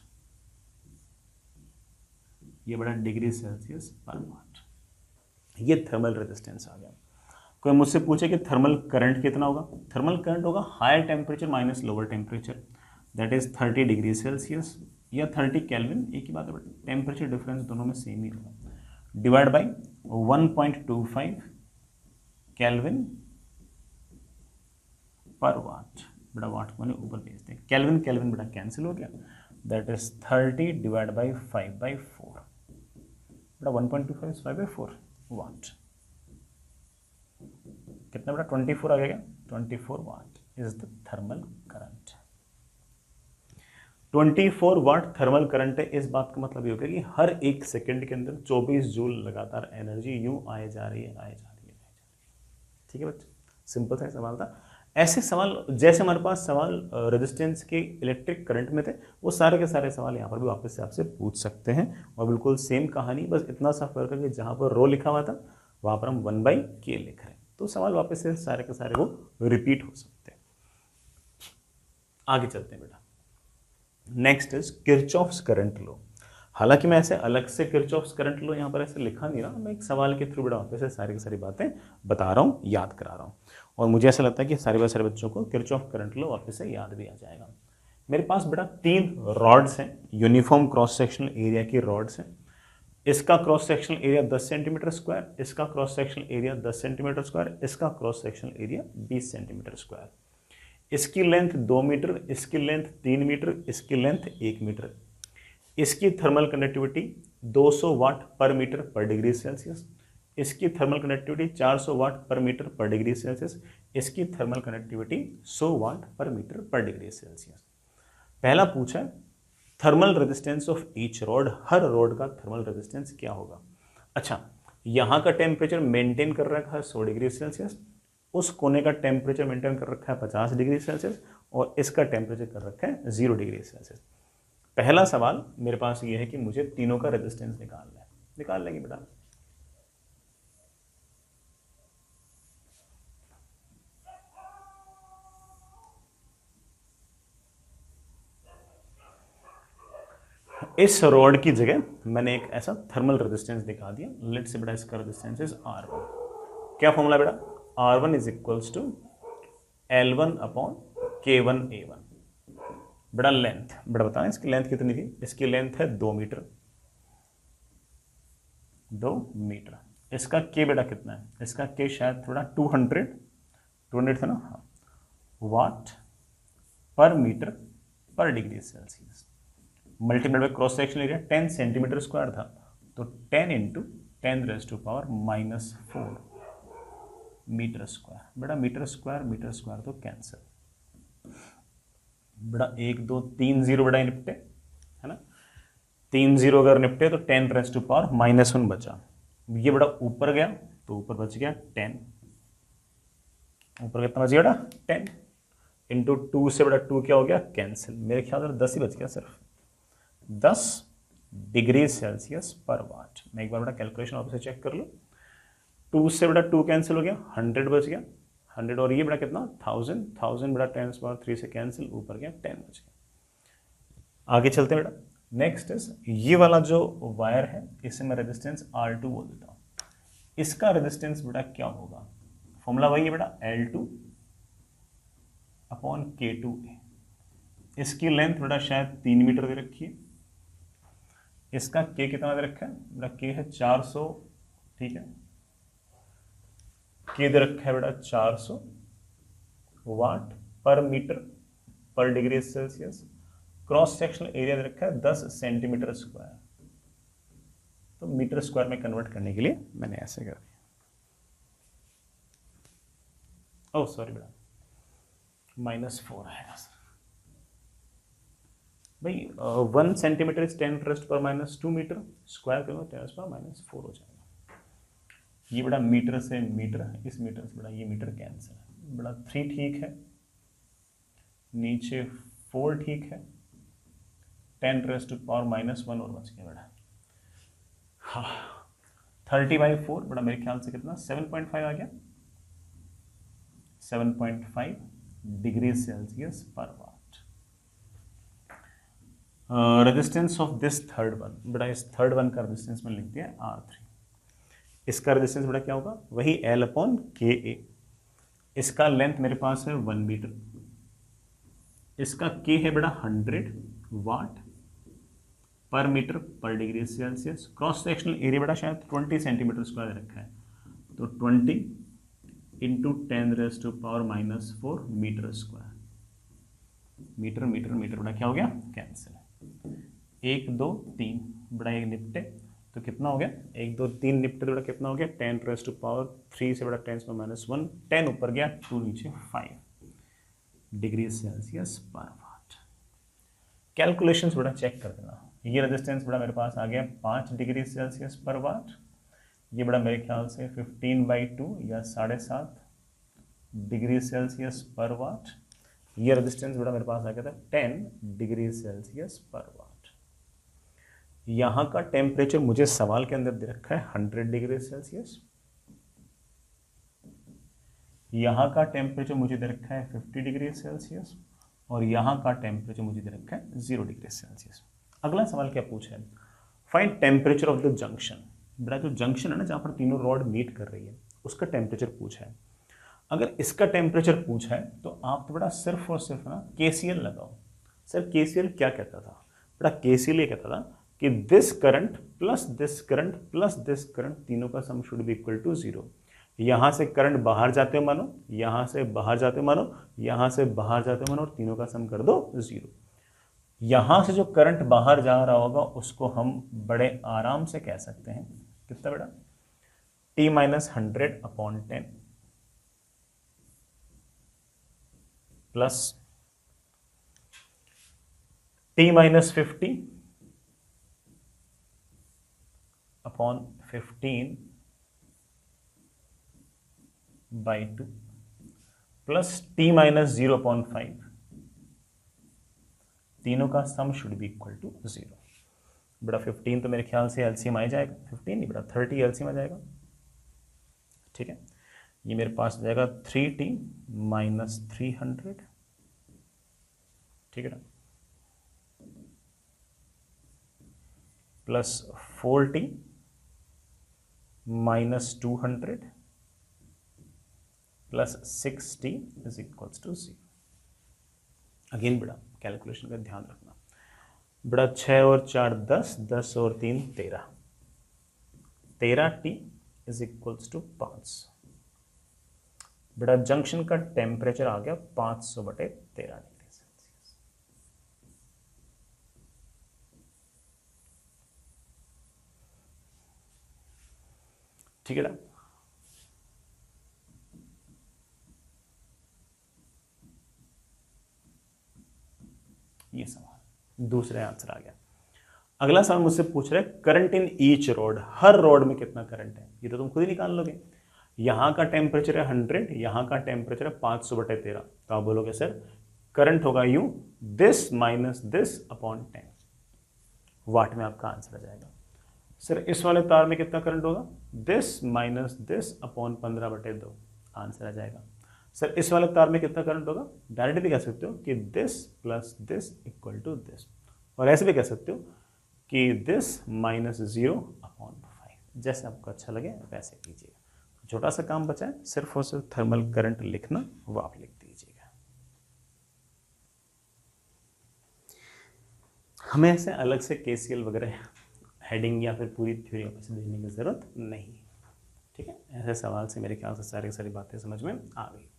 ये बड़ा डिग्री सेल्सियस पर वाट। ये थर्मल रेजिस्टेंस आ गया। कोई मुझसे पूछे कि थर्मल करंट कितना होगा, थर्मल करंट होगा higher temperature minus lower temperature, that is 30 degree Celsius या 30 केल्विन, एक ही बात है, बट टेम्परेचर डिफरेंस दोनों में सेम ही होगा, डिवाइड बाई 1.25 केल्विन पर वाट। बड़ा वाट को मैंने ऊपर भेज दिया, केल्विन केल्विन बड़ा कैंसिल हो गया, दैट इज 30 डिवाइड बाई 5/4, बड़ा 1.25 इज 5/4 वाट, कितना बड़ा 24 आ गया, 24 watt is the thermal current. 24 watt thermal current है, इस बात का मतलब ये होगा कि हर एक सेकंड के अंदर 24 जूल लगातार एनर्जी यूं आए जा रही है, आए जा रही है। ठीक है बच्चे, सिंपल सा सवाल था। ऐसे सवाल जैसे हमारे पास सवाल रेजिस्टेंस के इलेक्ट्रिक करंट में थे, वो सारे के सारे सवाल यहाँ पर भी वापस से आपसे पूछ सकते हैं, और बिल्कुल सेम कहानी, बस इतना सा फर्क है कि जहाँ पर रो लिखा हुआ था वहाँ पर हम 1/k लिख रहे हैं, तो सवाल वापस से सारे के सारे वो रिपीट हो सकते हैं। आगे चलते हैं बेटा, next is Kirchhoff's current law. हालांकि मैं ऐसे अलग से किरचॉफ्स करंट लॉ यहाँ पर ऐसे लिखा नहीं रहा, मैं एक सवाल के थ्रू बड़ा वापस से सारी की सारी बातें बता रहा हूँ, याद करा रहा हूँ, और मुझे ऐसा लगता है कि सारे बच्चों को किरचॉफ करंट लॉ वापस से याद भी आ जाएगा। मेरे पास बेटा 3 रॉड्स हैं, यूनिफॉर्म क्रॉस सेक्शनल एरिया की रॉड्स हैं। इसका cross sectional area 10 centimetre square, इसका cross sectional area 10 centimetre square, इसका cross sectional area 20 centimetre square. इसकी लेंथ 2 मीटर, इसकी लेंथ 3 मीटर, इसकी लेंथ 1 मीटर। इसकी थर्मल कंडक्टिविटी 200 वाट पर मीटर पर डिग्री सेल्सियस। इसकी थर्मल कंडक्टिविटी 400 वाट पर मीटर पर डिग्री सेल्सियस। इसकी थर्मल कंडक्टिविटी 100 वाट पर मीटर पर डिग्री सेल्सियस। पहला पूछा है thermal resistance of each rod, her rod का थर्मल रेजिस्टेंस क्या होगा। अच्छा, यहाँ का टेम्परेचर मेंटेन कर रखा है 100 डिग्री सेल्सियस, उस कोने का टेम्परेचर मेंटेन कर रखा है 50 डिग्री सेल्सियस, और इसका टेम्परेचर कर रखा है 0 डिग्री सेल्सियस। पहला सवाल मेरे पास ये है कि मुझे तीनों का रेजिस्टेंस निकालना है। निकाल लेंगे बेटा। इस रॉड की जगह मैंने एक ऐसा थर्मल रेजिस्टेंस दिखा दिया। लेट्स से बेटा इसका रेजिस्टेंस इज R1। क्या फॉर्मूला बेटा? R1 is equals to L1 upon K1A1। बेटा लेंथ, बेटा बताएं इसकी लेंथ कितनी थी? इसकी लेंथ है 2 मीटर। 2 मीटर। इसका K बेटा कितना है? इसका K शायद थोड़ा 200 था ना, हाँ, वाट पर मीटर पर degree Celsius. Multiplied by cross section area 10 centimetre square था, तो 10 इंटू 10⁻⁻⁴ मीटर स्क्वायर। बेटा मीटर स्क्वायर तो कैंसिल। बेटा 1 2 3 0 बेटा निपटे, है ना। 3 0 अगर निपटे तो 10⁻⁻1 बचा। ये बेटा ऊपर गया तो ऊपर बच गया 10। ऊपर कितना बच गया बेटा? 10 इंटू 2 से बेटा 2 क्या हो गया? कैंसिल। मेरे ख्याल से 10 ही बच गया सिर्फ। 10 डिग्री सेल्सियस पर वाट। मैं एक बार बेटा कैलकुलेशन ऑफिस से चेक कर लो। 2 से बेटा 2 कैंसिल हो गया, 100 बच गया। 100 और ये बेटा कितना? 1000 बेटा 10⁻³ से कैंसिल, ऊपर गया 10 बच गया। आगे चलते हैं बेटा। नेक्स्ट इज ये वाला जो वायर है, इसे मैं रेजिस्टेंस R2 बोल देता हूँ। इसका रेजिस्टेंस बेटा क्या होगा? फॉर्मूला वही है बेटा, L2 अपॉन K2A। इसकी लेंथ बेटा शायद 3 मीटर दे रखी है। इसका K कितना दे रखा है? बेटा K है 400, ठीक है। K दे रखा है बेटा 400 वाट पर मीटर पर degree Celsius. Cross sectional area दे रखा है 10 सेंटीमीटर स्क्वायर। तो मीटर स्क्वायर में कन्वर्ट करने के लिए मैंने ऐसे कर दिया। ओह सॉरी बेटा, -4 आएगा सर। भाई 1 सेंटीमीटर इज 10⁻⁻² मीटर, स्क्वायर करूँगा 10⁻⁻4 हो जाएगा। ये बड़ा मीटर से मीटर है, इस मीटर से बड़ा ये मीटर कैंसिल है। बड़ा 3 ठीक है, नीचे 4 ठीक है, 10⁻⁻1 और बच गया बेटा। हाँ 30/4 बड़ा मेरे ख्याल से कितना? 7.5 आ गया। 7.5 डिग्री सेल्सियस पर watt. Resistance of this third one, बेटा इस थर्ड वन का रेजिस्टेंस में लिख दिया R3। इसका रेजिस्टेंस बेटा क्या होगा? वही L/KA। इसका लेंथ मेरे पास है 1 मीटर। इसका K है बेटा 100 वाट पर मीटर पर degree Celsius. Cross sectional area बेटा शायद 20 सेंटीमीटर स्क्वायर रखा है, तो 20 into 10⁻⁻4 metre square. Metre metre metre बेटा क्या हो गया? कैंसिल। 1 2 3 बड़ा एक निपटे तो कितना हो गया? 1 2 3 निपटे तो बड़ा कितना हो गया? 10⁻³ से बड़ा 10⁻⁻1, 10 ऊपर गया 2 नीचे 5 डिग्री सेल्सियस पर वाट। कैलकुलेशंस बड़ा चेक कर देना। ये रेजिस्टेंस बड़ा मेरे पास आ गया 5 डिग्री सेल्सियस पर वाट। ये बड़ा मेरे ख्याल से 15/2 या 7.5 डिग्री सेल्सियस पर वाट। ये रेजिस्टेंस बड़ा मेरे पास आ गया था 10 डिग्री सेल्सियस पर वाट। यहाँ का टेम्परेचर मुझे सवाल के अंदर दे रखा है 100 डिग्री सेल्सियस। यहाँ का टेम्परेचर मुझे दे रखा है 50 डिग्री सेल्सियस, और यहाँ का टेम्परेचर मुझे दे रखा है 0 डिग्री सेल्सियस। अगला सवाल क्या पूछा है? Find temperature of the junction. बेटा जो जंक्शन है ना, जहाँ पर तीनों रॉड मीट कर रही है, उसका टेम्परेचर पूछा है। अगर इसका टेम्परेचर पूछा है तो आप तो बेटा सिर्फ और सिर्फ ना KCL लगाओ। सर KCL क्या कहता था? बेटा KCL ये कहता था कि this current plus this current plus this current, तीनों का sum should be equal to 0। यहां से करंट बाहर जाते हो मानो, यहां से बाहर जाते हो मानो, यहां से बाहर जाते हो मानो, और तीनों का सम कर दो 0। यहां से जो करंट बाहर जा रहा होगा उसको हम बड़े आराम से कह सकते हैं कितना बेटा, t minus 100/10 plus t minus 50/15/2 plus t minus 0/5, तीनों का sum should be equal to 0। बेटा 15 तो मेरे ख्याल से एलसीएम आ जाएगा, 15 नहीं बेटा 30 एलसीएम आ जाएगा, ठीक है। ये मेरे पास आ जाएगा 3t माइनस 300, ठीक है ना, plus 4t minus 200 plus 6t is equals to 0। Again बेटा कैलकुलेशन का ध्यान रखना, बेटा 6 और 4 10, 10 और 3 13, 13t इज इक्वल्स टू 5। बेटा जंक्शन का टेम्परेचर आ गया 500/13 डिग्री सेल्सियस। ठीक है ना, ये सवाल दूसरा आंसर आ गया। अगला सवाल मुझसे पूछ रहे current in each road, her road में कितना करंट है, ये तो तुम खुद ही निकाल लोगे। यहां का टेम्परेचर है 100, यहां का टेम्परेचर है 500/13, तो आप बोलोगे सर करंट होगा यूं, दिस माइनस दिस अपॉन 10, वाट में आपका आंसर आ जाएगा। सर इस वाले तार में कितना करंट होगा, this minus this upon 15/2, answer आ जाएगा। सर इस वाले तार में कितना करंट होगा, डायरेक्ट भी कह सकते हो कि this plus this equal to this, और ऐसे भी कह सकते हो कि दिस माइनस 0/5, जैसे आपको अच्छा लगे वैसे कीजिएगा। छोटा सा काम बचा है, सिर्फ और सिर्फ थर्मल करंट लिखना, वो आप लिख दीजिएगा। हमें ऐसे अलग से केसीएल वगैरह हेडिंग या फिर पूरी थ्योरी वापस देने की जरूरत नहीं, ठीक है। ऐसे सवाल से मेरे ख्याल से सारी बातें समझ में आ गई।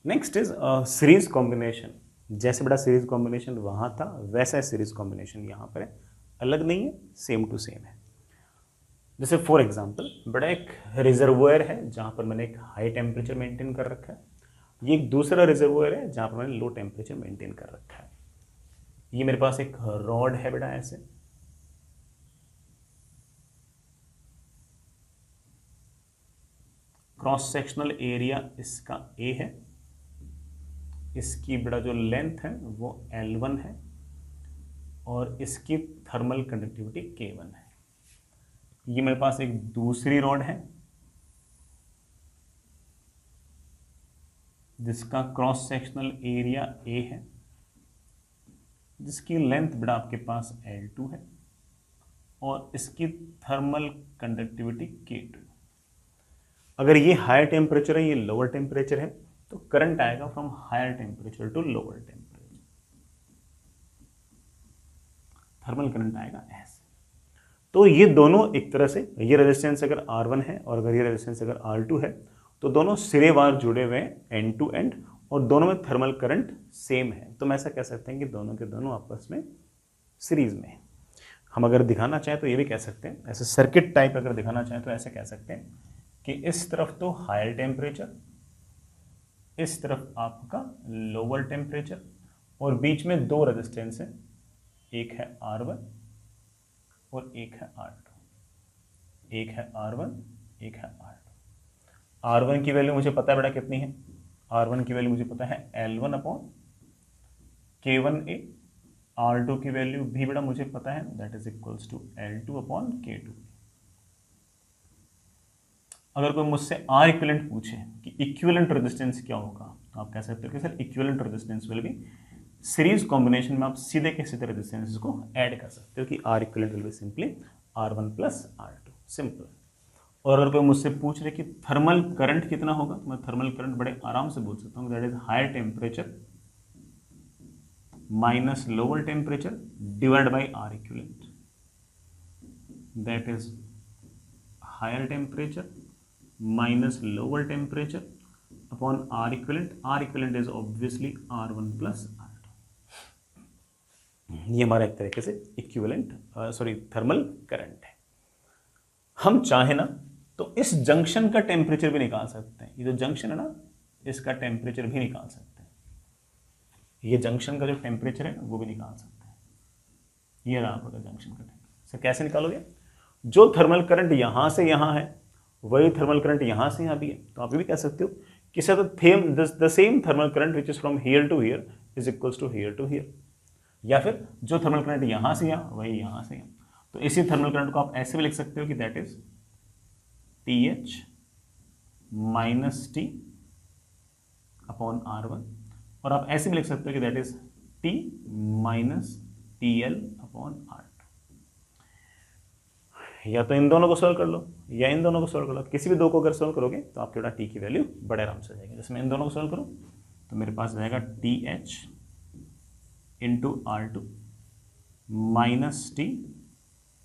Next is series combination. जैसे बड़ा सीरीज कॉम्बिनेशन वहां था वैसा सीरीज कॉम्बिनेशन यहाँ पर है, अलग नहीं है, सेम टू सेम है। जैसे फॉर एग्जांपल बड़ा एक रिजर्वोयर है जहां पर मैंने एक हाई टेम्परेचर मेंटेन कर रखा है, ये एक दूसरा रिजर्वोयर है जहां पर मैंने लो टेम्परेचर मेंटेन कर रखा है। ये मेरे पास एक रॉड है बेटा, ऐसे क्रॉस सेक्शनल एरिया इसका A है, इसकी बेटा जो लेंथ है वो L1 है, और इसकी थर्मल कंडक्टिविटी K1 है। ये मेरे पास एक दूसरी रॉड है जिसका क्रॉस सेक्शनल एरिया A है, जिसकी लेंथ बेटा आपके पास L2 है, और इसकी थर्मल कंडक्टिविटी K2। अगर ये हायर टेम्परेचर है, ये लोअर टेम्परेचर है, तो करंट आएगा from higher temperature to lower temperature, thermal current आएगा ऐसे। तो ये दोनों एक तरह से, ये रेजिस्टेंस अगर R1 है और अगर ये रेजिस्टेंस अगर R2 है, तो दोनों सिरेवार जुड़े हुए हैं एंड टू एंड, और दोनों में थर्मल करंट सेम है। तो हम ऐसा कह सकते हैं कि दोनों के दोनों आपस में सीरीज में है। हम अगर दिखाना चाहें तो ये भी कह सकते हैं, ऐसे सर्किट टाइप अगर दिखाना चाहें तो ऐसे कह सकते हैं कि इस तरफ तो हायर टेम्परेचर, इस तरफ आपका लोअर टेम्परेचर, और बीच में दो रेजिस्टेंस है, एक है R1 और एक है R2, एक है R1 एक है R2। R1 की वैल्यू मुझे पता है बेटा कितनी है, R1 की वैल्यू मुझे पता है L1/K1A, R2 की वैल्यू भी बेटा मुझे पता है, that is equals to L2/K2। अगर कोई मुझसे R इक्विवेलेंट पूछे कि इक्विवेलेंट रेजिस्टेंस क्या होगा, तो आप कह सकते हो कि sir equivalent resistance will be, series combination में आप सीधे के सीधे रेजिस्टेंस को ऐड कर सकते हो कि R equivalent will be simply R1 plus R2, simple. और अगर कोई मुझसे पूछ रहे कि थर्मल करंट कितना होगा, तो मैं थर्मल करंट बड़े आराम से बोल सकता हूँ, that is higher temperature minus lower temperature divide by R equivalent, that is higher temperature minus lower temperature upon R equivalent is obviously R1 plus R2। ये हमारा एक तरीके से इक्विवेलेंट थर्मल करंट है। हम चाहे ना तो इस जंक्शन का टेम्परेचर भी निकाल सकते हैं। ये जो जंक्शन है ना, इसका टेम्परेचर भी निकाल सकते हैं। ये जंक्शन का जो टेम्परेचर है वो भी निकाल सकते हैं। ये रहा आपका जंक्शन का टेम्परेचर। कैसे निकालोगे? जो थर्मल करंट यहां से यहां है वही थर्मल करंट यहां से यहां भी है। तो आप ये भी कह सकते हो कि sir the same thermal current which is from here to here is equals to here to here, या फिर जो थर्मल करंट यहां से यहां वही यहां से यहां। तो इसी थर्मल करंट को आप ऐसे भी लिख सकते हो कि that is TH minus T upon R1, और आप ऐसे भी लिख सकते हो कि that is T minus TL upon R2। या तो इन दोनों को सोल्व कर लो या इन दोनों को सोल्व कर लो। किसी भी दो को अगर सोल्व करोगे तो आपके बेटा T की वैल्यू बड़े आराम से जाएगी। जैसे मैं इन दोनों को सोल्व करूं तो मेरे पास जाएगा TH into R2 minus T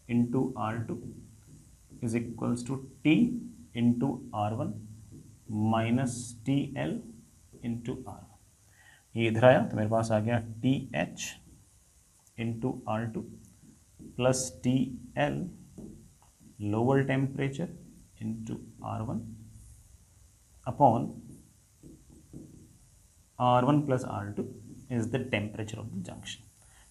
into R2 is equals to T into R1 minus TL into R1। ये इधर आया तो मेरे पास आ गया TH into R2 plus TL lower temperature into R1 upon R1 plus R2 is the temperature of the junction.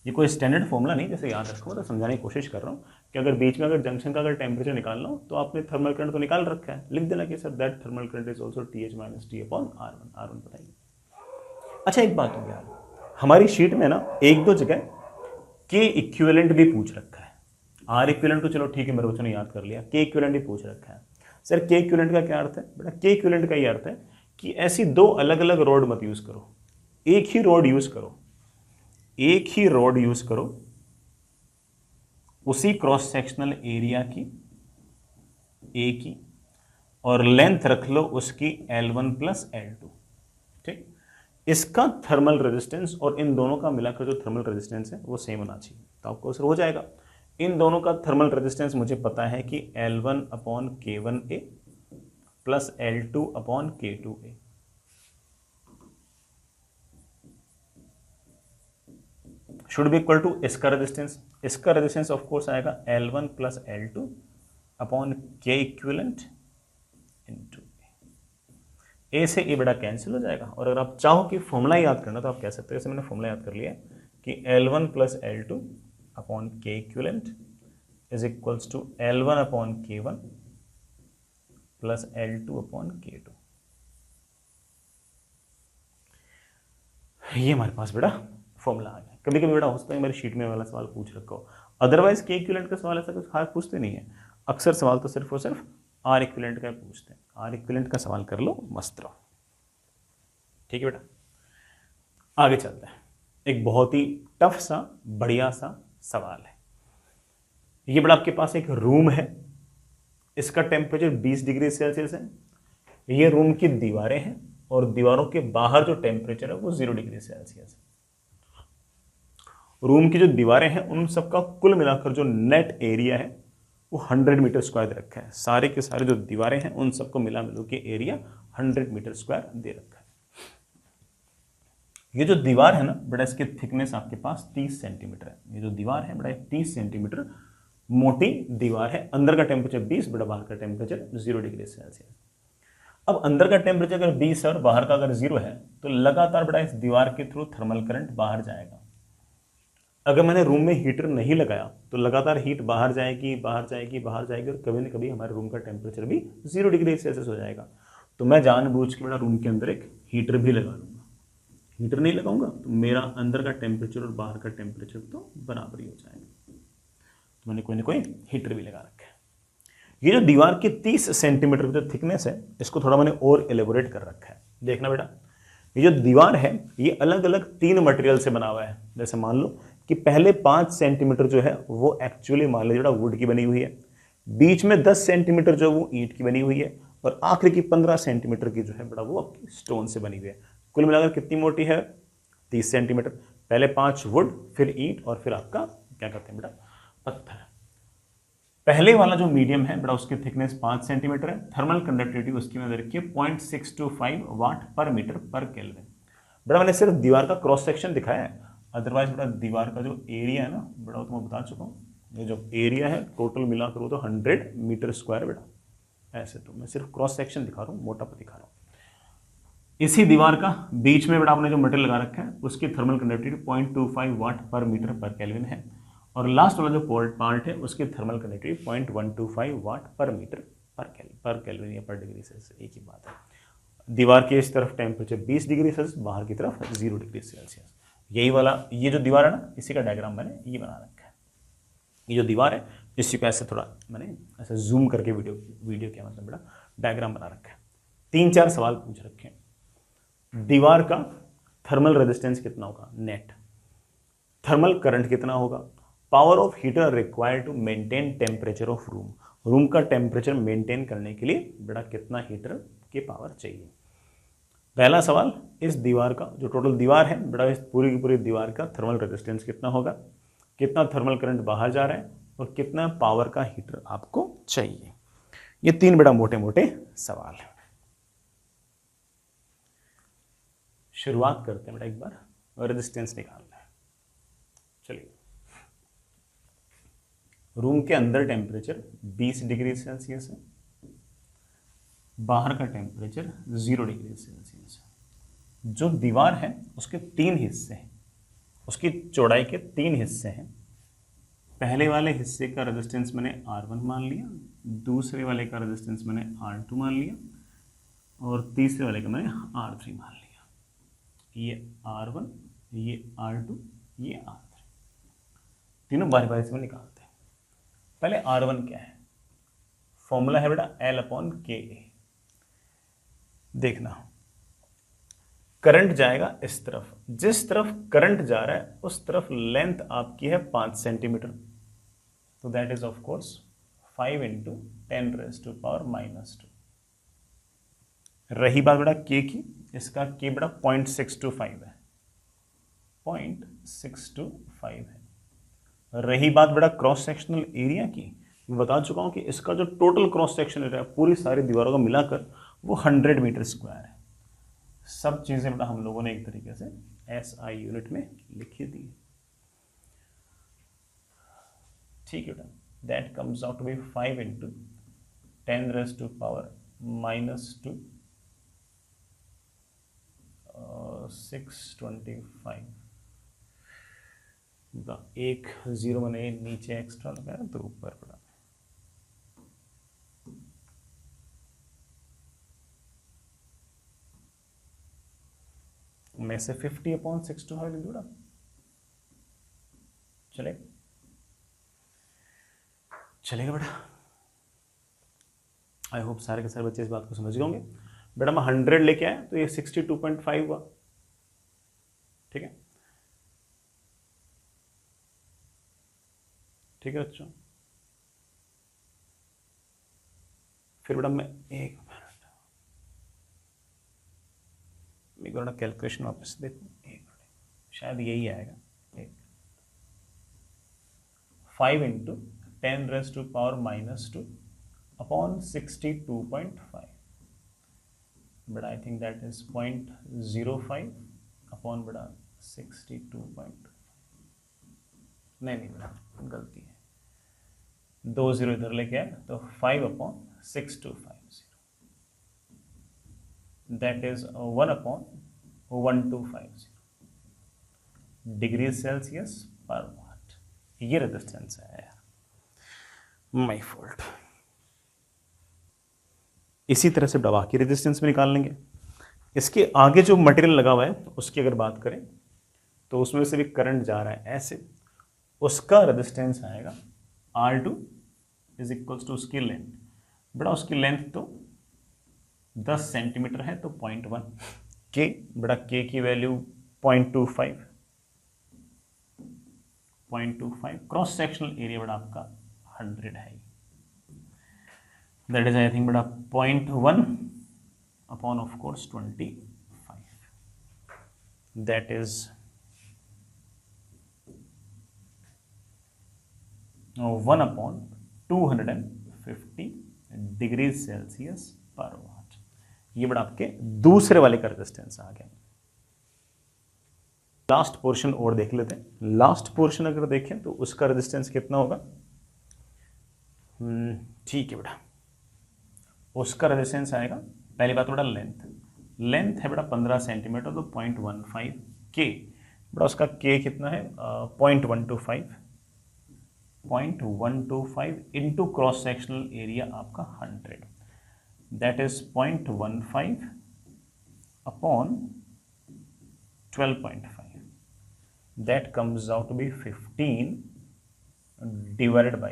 ये कोई standard formula नहीं जैसे याद रखो, तो समझाने की कोशिश कर रहा हूँ कि अगर बीच में अगर जंक्शन का अगर टेम्परेचर निकालना हो तो आपने थर्मल करंट तो निकाल रखा है, लिख देना कि sir that thermal current is also TH minus T upon R1 बताइए। अच्छा एक बात हो गया, हमारी शीट में ना एक दो जगह के इक्विवेलेंट भी पूछ रखा है। आर इक्विवेलेंट तो चलो ठीक है, मेरे बच्चों ने याद कर लिया। के इक्विवेलेंट भी पूछ रखा है। सर के इक्विवेलेंट का क्या अर्थ है बेटा? के इक्विवेलेंट का ये अर्थ है कि ऐसी दो अलग अलग रोड मत यूज करो, एक ही रोड यूज करो। एक ही रोड यूज करो उसी क्रॉस सेक्शनल एरिया की एक ही, और लेंथ रख लो उसकी L1 प्लस L2। ठीक, इसका थर्मल रेजिस्टेंस और इन दोनों का मिलाकर जो थर्मल रेजिस्टेंस है वो सेम होना चाहिए, तो आपको असर हो जाएगा। इन दोनों का थर्मल रेजिस्टेंस मुझे पता है कि L1 upon K1A plus L2 upon K2A। Should be equal to इसका रेजिस्टेंस ऑफ कोर्स आएगा L1 plus L2 upon K equivalent into A से ए बड़ा कैंसिल हो जाएगा। और अगर आप चाहो कि फॉर्मूला याद करना तो आप कह सकते हो, जैसे मैंने फॉर्मूला याद कर लिया कि L1 plus L2 upon K equivalent is equals to L1 upon K1 plus L2 upon K2। ये हमारे पास बेटा फॉर्मूला आ गया। कभी कभी बेटा हो सकता है मेरी शीट में वाला सवाल पूछ रखा हो, अदरवाइज के इक्विवेलेंट का सवाल ऐसा कुछ खास पूछते नहीं है। अक्सर सवाल तो सिर्फ और सिर्फ आर इक्विवेलेंट का पूछते हैं। आर इक्विवेलेंट का सवाल कर लो, मस्त रहो। ठीक है बेटा, आगे चलते हैं। एक बहुत ही टफ सा बढ़िया सा सवाल है। ये बड़ा आपके पास एक रूम है, इसका टेम्परेचर 20 डिग्री सेल्सियस है। ये रूम की दीवारें हैं और दीवारों के बाहर जो टेम्परेचर है वो 0 डिग्री सेल्सियस है। रूम की जो दीवारें हैं उन सबका कुल मिलाकर जो नेट एरिया है वो 100 मीटर स्क्वायर दे रखा है। सारे के सारे जो दीवारें हैं उन सबको मिला के एरिया 100 मीटर स्क्वायर दे रखा है। ये जो दीवार है ना बेटा, इसकी थिकनेस आपके पास 30 सेंटीमीटर है। ये जो दीवार है बेटा 30 सेंटीमीटर मोटी दीवार है। अंदर का टेम्परेचर 20, बेटा बाहर का टेम्परेचर 0 डिग्री सेल्सियस। अब अंदर का टेम्परेचर अगर 20 है और बाहर का अगर 0 है तो लगातार बेटा इस दीवार के थ्रू थर्मल करंट बाहर जाएगा। अगर मैंने रूम में हीटर नहीं लगाया तो लगातार हीट बाहर जाएगी बाहर जाएगी बाहर जाएगी, और कभी ना कभी हमारे रूम का टेम्परेचर भी 0 डिग्री सेल्सियस हो जाएगा। तो मैं जानबूझ के बेटा रूम के अंदर एक हीटर भी लगा लूंगा। हीटर नहीं लगाऊंगा तो मेरा अंदर का टेम्परेचर और बाहर का टेम्परेचर तो बराबर ही हो जाएगा। तो मैंने कोई ना कोई हीटर भी लगा रखा है। ये जो दीवार की 30 सेंटीमीटर की जो थिकनेस है इसको थोड़ा मैंने और एलेबोरेट कर रखा है। देखना बेटा, ये जो दीवार है ये अलग अलग 3 मटेरियल से बना हुआ है। जैसे मान लो कि पहले 5 सेंटीमीटर जो है वो एक्चुअली मान लो वुड की बनी हुई है, बीच में 10 सेंटीमीटर जो वो ईंट की बनी हुई है, और आखिरी की 15 सेंटीमीटर की जो है बड़ा वो आपकी स्टोन से बनी हुई है। कुल मिलाकर कितनी मोटी है? 30 सेंटीमीटर। पहले 5 वुड, फिर ईंट, और फिर आपका क्या कहते हैं बेटा, पत्थर। पहले वाला जो मीडियम है बड़ा उसकी थिकनेस 5 सेंटीमीटर है, थर्मल कंडक्टिविटी उसकी मैंने रखी है 0.625 वाट पर मीटर पर केल्विन। बड़ा मैंने सिर्फ दीवार का क्रॉस सेक्शन दिखाया है, अदरवाइज बड़ा दीवार का जो एरिया है ना बड़ा तो मैं बता चुका हूँ, ये जो एरिया है टोटल मिला करो तो 100 मीटर स्क्वायर बेटा, ऐसे तो मैं सिर्फ क्रॉस सेक्शन दिखा रहा हूँ, मोटा पर दिखा रहा हूँ। इसी दीवार का बीच में बेटा आपने जो मटेरियल लगा रखा है उसकी थर्मल कंडक्टिविटी 0.25 वाट पर मीटर पर केल्विन है, और लास्ट वाला जो पार्ट है उसकी थर्मल कंडक्टिविटी 0.125 वाट पर मीटर पर केल्विन या पर डिग्री सेल्सियस, एक ही बात है। दीवार के इस तरफ टेम्परेचर 20 डिग्री सेल्सियस, बाहर की तरफ 0 डिग्री सेल्सियस। यही वाला ये जो दीवार है ना इसी का डायग्राम मैंने ये बना रखा है। ये जो दीवार है इसी को ऐसे थोड़ा मैंने ऐसे जूम करके वीडियो क्या मतलब बेटा डायग्राम बना रखा है। 3-4 सवाल पूछ रखे हैं। दीवार का थर्मल रेजिस्टेंस कितना होगा नेट, थर्मल करंट कितना होगा, power of heater required to maintain temperature of room का टेम्परेचर मेंटेन करने के लिए बेटा कितना हीटर की पावर चाहिए। पहला सवाल, इस दीवार का जो टोटल दीवार है बेटा इस पूरी की पूरी दीवार का थर्मल रेजिस्टेंस कितना होगा, कितना थर्मल करंट बाहर जा रहा है और कितना पावर का हीटर आपको चाहिए। ये 3 बेटा मोटे मोटे सवाल है। शुरुआत करते हैं बेटा एक बार रेजिस्टेंस निकालना है। चलिए, रूम के अंदर टेम्परेचर 20 डिग्री सेल्सियस है, बाहर का टेम्परेचर 0 डिग्री सेल्सियस है। जो दीवार है उसके 3 हिस्से हैं, उसकी चौड़ाई के 3 हिस्से हैं। पहले वाले हिस्से का रेजिस्टेंस मैंने R1 मान लिया, दूसरे वाले का रेजिस्टेंस मैंने R2 मान लिया और तीसरे वाले का मैंने R3 मान लिया। ये R1, ये R2, ये R3, तीनों बारी बारी से निकालते हैं। पहले R1 क्या है, फॉर्मूला है बेटा L/Ka। देखना, करंट जाएगा इस तरफ, जिस तरफ करंट जा रहा है उस तरफ लेंथ आपकी है 5 सेंटीमीटर, तो दैट इज ऑफ कोर्स 5 × 10⁻⁻²। रही बात बेटा के की, इसका के बेटा 0.625 है, 0.625 है। रही बात बेटा क्रॉस सेक्शनल एरिया की, मैं बता चुका हूं कि इसका जो टोटल क्रॉस सेक्शनल एरिया पूरी सारी दीवारों का मिलाकर वो 100 मीटर स्क्वायर है। सब चीजें बेटा हम लोगों ने एक तरीके से SI यूनिट में लिखी दी। ठीक है बेटा, that comes out to be 5 × 10⁻⁻², 625। एक 0 मैंने नीचे एक्स्ट्रा लगाया तो ऊपर पड़ा। मैं से 50/625 लिख दूँ, चलेगा बेटा। आई होप सारे के सारे बच्चे इस बात को समझ गए होंगे। बेटा मैं 100 लेके आया तो ये 62.5 हुआ, ठीक है, ठीक है बच्चों। फिर बेटा मैं एक मिनट कैलकुलेशन वापस देखो, एक मिनट, शायद यही आएगा। 5 × 10⁻⁻² upon 62.5, but I think that is 0.05 upon बड़ा 62.5। नहीं बेटा गलती है, 2 0 इधर लेके आए तो 5/6250, दैट इज 1/1250 डिग्री सेल्सियस पर वाट। ये रेजिस्टेंस है यार, माय फॉल्ट। इसी तरह से दवा की रेजिस्टेंस में निकाल लेंगे। इसके आगे जो मटेरियल लगा हुआ है उसकी अगर बात करें तो उसमें से भी करंट जा रहा है ऐसे, उसका रेजिस्टेंस आएगा R2 इज इक्वल्स टू उसकी लेंथ। बड़ा उसकी लेंथ तो 10 सेंटीमीटर है तो 0.1 के, बड़ा के की वैल्यू 0.25, क्रॉस सेक्शनल एरिया बड़ा आपका 100 है, दैट इज आई थिंक बड़ा 0.1 upon of course 25, that is 1/2 250 degree Celsius पर वाट। ये बड़ा आपके दूसरे वाले का रेजिस्टेंस आ गया। लास्ट पोर्शन और देख लेते हैं। लास्ट पोर्शन अगर देखें तो उसका रेजिस्टेंस कितना होगा? ठीक है बेटा, उसका रेजिस्टेंस आएगा, पहली बात बेटा लेंथ है बेटा 15 सेंटीमीटर, तो 0.15 के बेटा, उसका के कितना है? 0.125 इंटू क्रॉस सेक्शनल एरिया आपका 100, that is 0.15 upon 12.5, that comes out to be 15 divided by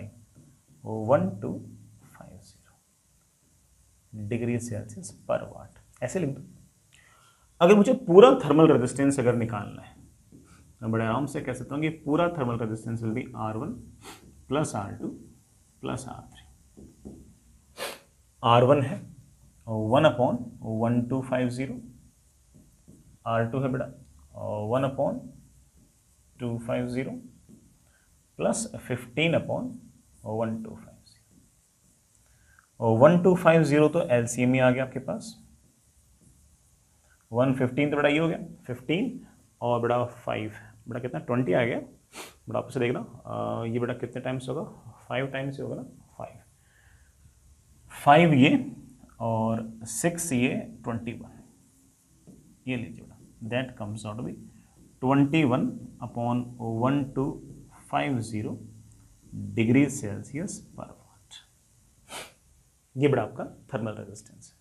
1250 degree Celsius पर वाट। ऐसे लिख दो। अगर मुझे पूरा थर्मल रेजिस्टेंस अगर निकालना है, मैं बड़े आराम से कह सकता हूँ कि पूरा thermal resistance will be R1 plus R2 plus R3। R1 है 1 अपॉन 1250, R2 है बेटा 1 अपॉन 250 प्लस 15 अपॉन 1250। 1250 तो एलसीएम ही आ गया आपके पास। 115 तो बड़ा ये हो गया 15 और बड़ा 5 बड़ा कितना 20 आ गया। बड़ा आपसे देखना ये बड़ा कितने टाइम्स होगा? 5 टाइम्स होगा ना। 5 ये और 6 ये 21, ये लीजिए बेटा, that comes out be 21 upon 1250 degree Celsius पर वाट। ये बड़ा आपका थर्मल रेजिस्टेंस है।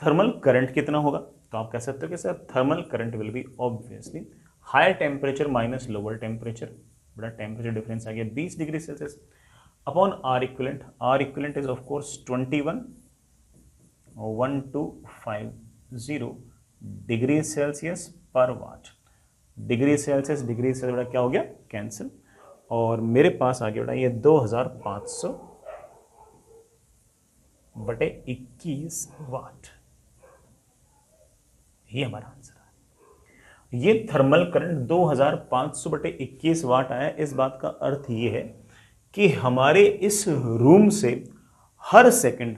थर्मल करंट कितना होगा? तो आप कह सकते हो कि sir thermal current will be obviously higher temperature minus lower temperature, बड़ा टेम्परेचर डिफरेंस आ गया 20 degree Celsius, upon R equivalent. R equivalent is of course 1250 degree Celsius पर वाट। डिग्री सेल्सियस बड़ा क्या हो गया? कैंसिल, और मेरे पास आ गया बेटा ये 2500 बटे 21 वाट। ये हमारा आंसर है। ये थर्मल करंट 2500 बटे 21 वाट आया। इस बात का अर्थ ये है कि हमारे इस रूम से हर सेकंड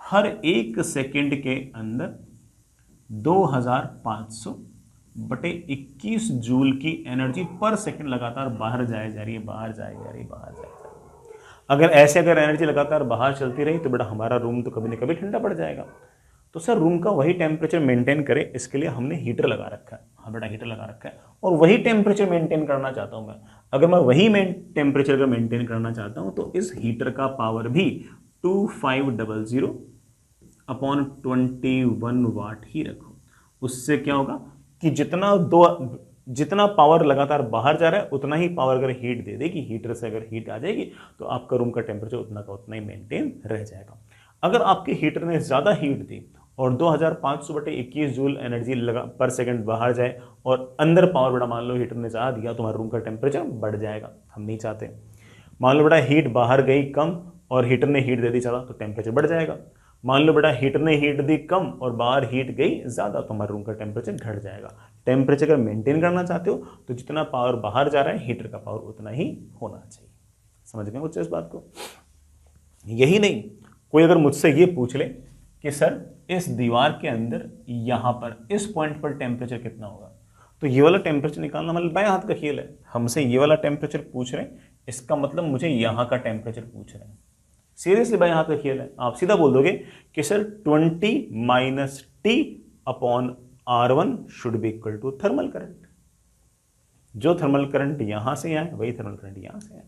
हर एक सेकंड के अंदर 2500 बटे 21 जूल की एनर्जी पर सेकंड लगातार बाहर जाए जा रही है, बाहर जाए जा रही है। अगर एनर्जी लगातार बाहर चलती रही तो बेटा हमारा रूम तो कभी न कभी ठंडा पड़ जाएगा। तो सर रूम का वही टेम्परेचर मेंटेन करे, इसके लिए हमने हीटर लगा रखा है। हाँ बेटा हीटर लगा रखा है, और वही टेम्परेचर मेंटेन करना चाहता हूं मैं। अगर मैं वही टेम्परेचर का मेंटेन करना चाहता हूं तो इस हीटर का पावर भी 2500 अपॉन 21 वाट ही रखो। उससे क्या होगा कि जितना पावर लगातार बाहर जा रहा है उतना ही पावर अगर हीट दे देगी, हीटर से अगर हीट आ जाएगी तो आपका रूम का टेम्परेचर उतना का उतना ही मेंटेन रह जाएगा। अगर आपके हीटर ने ज़्यादा हीट दी और 2500 बटे 21 जूल एनर्जी पर सेकंड बाहर जाए और अंदर पावर बेटा मान लो हीटर ने ज़्यादा दिया तो हमारे रूम का टेम्परेचर बढ़ जाएगा, हम नहीं चाहते। मान लो बेटा हीट बाहर गई कम और हीटर ने हीट दे दी ज़्यादा तो टेम्परेचर बढ़ जाएगा। मान लो बेटा हीटर ने हीट दी कम और बाहर हीट गई ज़्यादा तो हमारे रूम का टेम्परेचर घट जाएगा। टेम्परेचर अगर मेंटेन करना चाहते हो तो जितना पावर बाहर जा रहा है हीटर का पावर उतना ही होना चाहिए। समझ गए कुछ इस बात को? यही नहीं, कोई अगर मुझसे ये पूछ ले कि सर इस दीवार के अंदर यहाँ पर इस पॉइंट पर टेम्परेचर कितना होगा, तो ये वाला टेम्परेचर निकालना मतलब बाएं हाथ का खेल है। हमसे ये वाला टेम्परेचर पूछ रहे हैं, इसका मतलब मुझे यहाँ का टेम्परेचर पूछ रहे हैं। सीरियसली बाएं हाथ का खेल है। आप सीधा बोल दोगे कि sir 20 minus T upon R1 should be equal to thermal current. जो थर्मल करंट यहां से आए वही थर्मल करंट यहां से आए।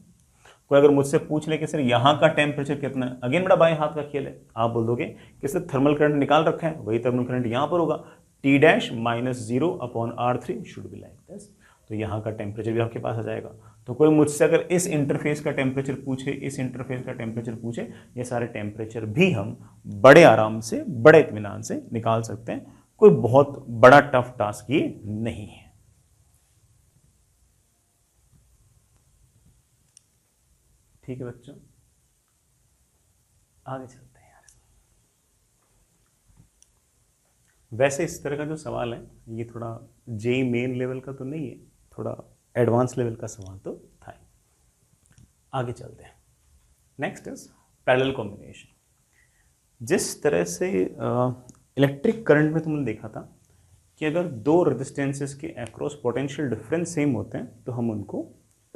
कोई अगर मुझसे पूछ ले कि सर यहाँ का टेम्परेचर कितना है, अगेन बड़ा बाएं हाथ का खेल है। आप बोल दोगे कि सर थर्मल करंट निकाल रखा है, वही थर्मल करंट यहाँ पर होगा, T dash minus 0 upon R3 should be like this. तो यहाँ का टेम्परेचर भी आपके पास आ जाएगा। तो कोई मुझसे अगर इस इंटरफेस का टेम्परेचर पूछे, इस इंटरफेस का टेम्परेचर पूछे, ये सारे टेम्परेचर भी हम बड़े आराम से, बड़े इत्मीनान से निकाल सकते हैं। कोई बहुत बड़ा टफ टास्क ये नहीं है। ठीक है बच्चों, आगे चलते हैं यार। वैसे इस तरह का जो सवाल है ये थोड़ा जेई मेन लेवल का तो नहीं है, थोड़ा एडवांस लेवल का सवाल तो था। आगे चलते हैं। Next is parallel combination. जिस तरह से इलेक्ट्रिक करंट में तुमने देखा था कि अगर दो रेजिस्टेंसेस के अक्रॉस पोटेंशियल डिफरेंस सेम होते हैं तो हम उनको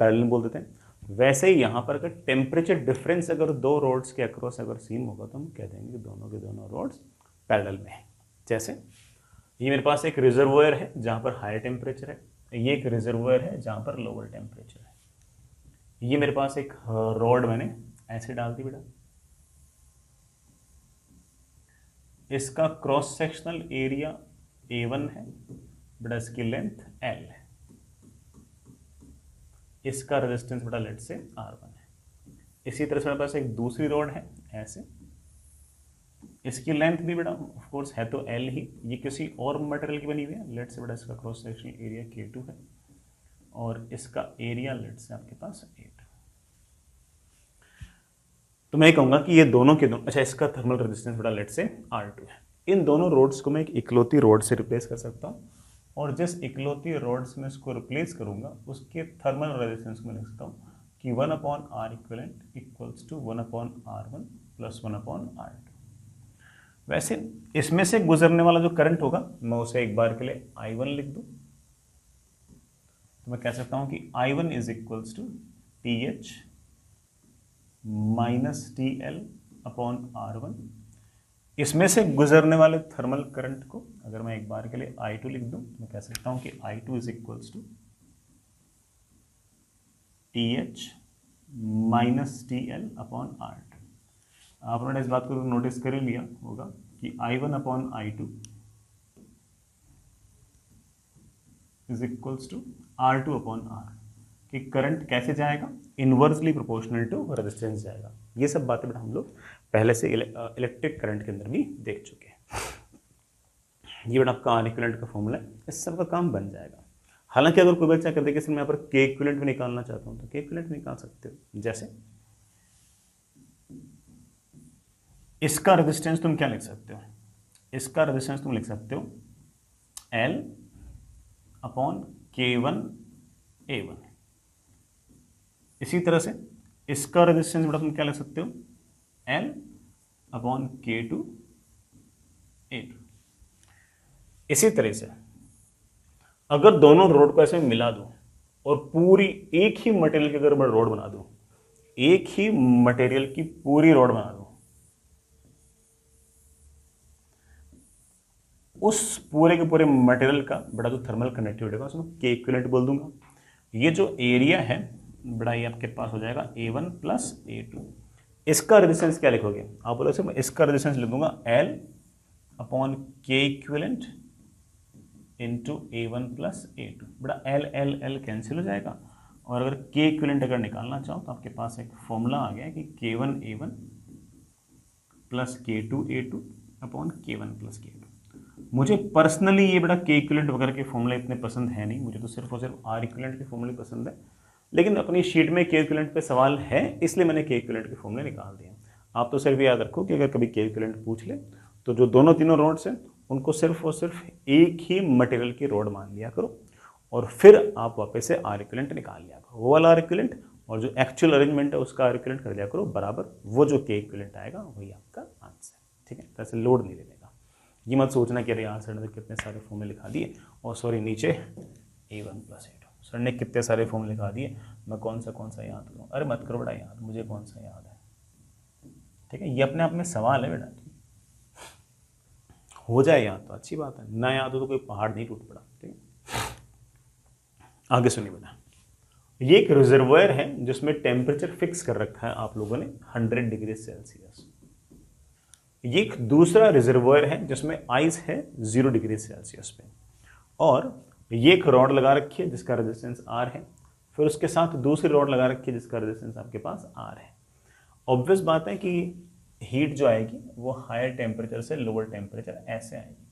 पैरेलल बोल देते हैं, वैसे ही यहाँ पर अगर टेम्परेचर डिफरेंस अगर दो रोड्स के अक्रॉस अगर सेम होगा तो हम कह देंगे कि दोनों के दोनों रोड्स पैरेलल में है। जैसे ये मेरे पास एक रिजर्वोयर है जहाँ पर हायर टेम्परेचर है, ये एक रिजर्वोयर है जहाँ पर लोअर टेम्परेचर है। ये मेरे पास एक रॉड मैंने ऐसे डाल दी बेटा, इसका क्रॉस सेक्शनल एरिया A1 है बेटा, इसकी लेंथ L है, इसका रेजिस्टेंस बेटा लेट से R1 है। इसी तरह से मेरे पास एक दूसरी रॉड है ऐसे, इसकी लेंथ भी बेटा ऑफ कोर्स है तो L ही, ये किसी और मटेरियल की बनी हुई है, लेट से बेटा इसका क्रॉस सेक्शनल एरिया K2 है और इसका एरिया लेट से आपके पास 8। तो मैं कहूंगा कि ये दोनों के दोनों, अच्छा इसका थर्मल रेजिस्टेंस बेटा लेट से R2 है। इन दोनों रोड्स को मैं एक इकलौती रोड से रिप्लेस कर सकता हूँ और जिस इकलौती रोड से मैं इसको रिप्लेस करूंगा उसके थर्मल रेजिस्टेंस को मैं लिख सकता हूँ कि 1/R equivalent equals to 1/R1 plus 1/R2। वैसे इसमें से गुजरने वाला जो करंट होगा मैं उसे एक बार के लिए I1 लिख दूं, तो मैं कह सकता हूं कि I1 is equals to TH minus TL upon R1। इसमें से गुजरने वाले थर्मल करंट को अगर मैं एक बार के लिए I2 लिख दूं तो मैं कह सकता हूं कि I2 is equals to TH minus TL upon R2। आपने इस बात को नोटिस कर ही लिया होगा कि I1 upon I2 is equals to R2 upon R, कि करंट कैसे जाएगा, इनवर्सली प्रोपोर्शनल टू रेजिस्टेंस जाएगा। ये सब बातें हम लोग पहले से इलेक्ट्रिक करंट के अंदर भी देख चुके हैं। ये बेटा आपका R इक्विवेलेंट का फॉर्मूला है, इस सब का काम बन जाएगा। हालांकि अगर कोई बच्चा कहते हैं कि मैं यहाँ पर K इक्विवेलेंट भी निकालना चाहता हूँ तो K इक्विवेलेंट निकाल सकते हो। जैसे इसका रेजिस्टेंस तुम क्या लिख सकते हो, इसका रेजिस्टेंस तुम लिख सकते हो L अपॉन K1 A1। इसी तरह से इसका रेजिस्टेंस बेटा तुम क्या लिख सकते हो L अपॉन K2 A2। इसी तरह से अगर दोनों रोड को ऐसे मिला दो और पूरी एक ही मटेरियल की अगर मैं रोड बना दूं, एक ही मटेरियल की पूरी रोड बना दूं, उस पूरे के पूरे मटेरियल का बड़ा जो थर्मल कंडक्टिविटी होगा उसमें K इक्विवेलेंट बोल दूंगा। ये जो एरिया है बड़ा ये आपके पास हो जाएगा A1 प्लस A2। इसका रेजिस्टेंस क्या लिखोगे आप बोलो, मैं इसका रेजिस्टेंस लिख दूंगा L upon K equivalent into A1 plus A2। बड़ा L कैंसिल हो जाएगा और अगर K इक्विवेलेंट अगर निकालना चाहो तो आपके पास एक फॉर्मूला आ गया कि K1 A1 plus K2 A2 upon K1 plus K2। मुझे पर्सनली ये बड़ा K इक्विवेलेंट वगैरह के फॉर्मूले इतने पसंद है नहीं, मुझे तो सिर्फ और सिर्फ R इक्विवेलेंट के फॉर्मूले पसंद है, लेकिन अपनी शीट में K इक्विवेलेंट पे सवाल है इसलिए मैंने K इक्विवेलेंट के फॉर्मूले निकाल दिए। आप तो सिर्फ याद रखो कि अगर कभी K इक्विवेलेंट पूछ ले तो जो दोनों तीनों रोड्स हैं उनको सिर्फ और सिर्फ एक ही मटेरियल की रोड मान लिया करो और फिर आप वापस से R इक्विवेलेंट निकाल लिया करो। वो वाला R इक्विवेलेंट और जो एक्चुअल अरेंजमेंट है उसका R इक्विवेलेंट कर लिया करो बराबर, वो जो K इक्विवेलेंट आएगा वही आपका आंसर। ठीक है, वैसे लोड नहीं देने का, ये मत सोचना कि अरे यार सर ने कितने सारे फॉर्मूले लिखा दिए और सॉरी नीचे A1 प्लस A2 सर ने कितने सारे फॉर्मूले लिखा दिए, मैं कौन सा याद करूँ। अरे मत करो बेटा याद, मुझे कौन सा याद है। ठीक है, ये अपने आप में सवाल है बेटा, हो जाए याद तो अच्छी बात है, ना याद हो तो कोई पहाड़ नहीं टूट पड़ा। ठीक है, आगे सुनिए बेटा, ये एक रिजर्वायर है जिसमें टेम्परेचर फिक्स कर रखा है आप लोगों ने 100 डिग्री सेल्सियस। ये एक दूसरा रिजर्वायर है जिसमें आइस है 0 डिग्री सेल्सियस पे, और ये एक रॉड लगा रखी है जिसका रेजिस्टेंस R है, फिर उसके साथ दूसरी रॉड लगा रखी है जिसका रेजिस्टेंस आपके पास R है। ऑब्वियस बात है कि हीट जो आएगी वो हायर टेम्परेचर से लोअर टेम्परेचर ऐसे आएगी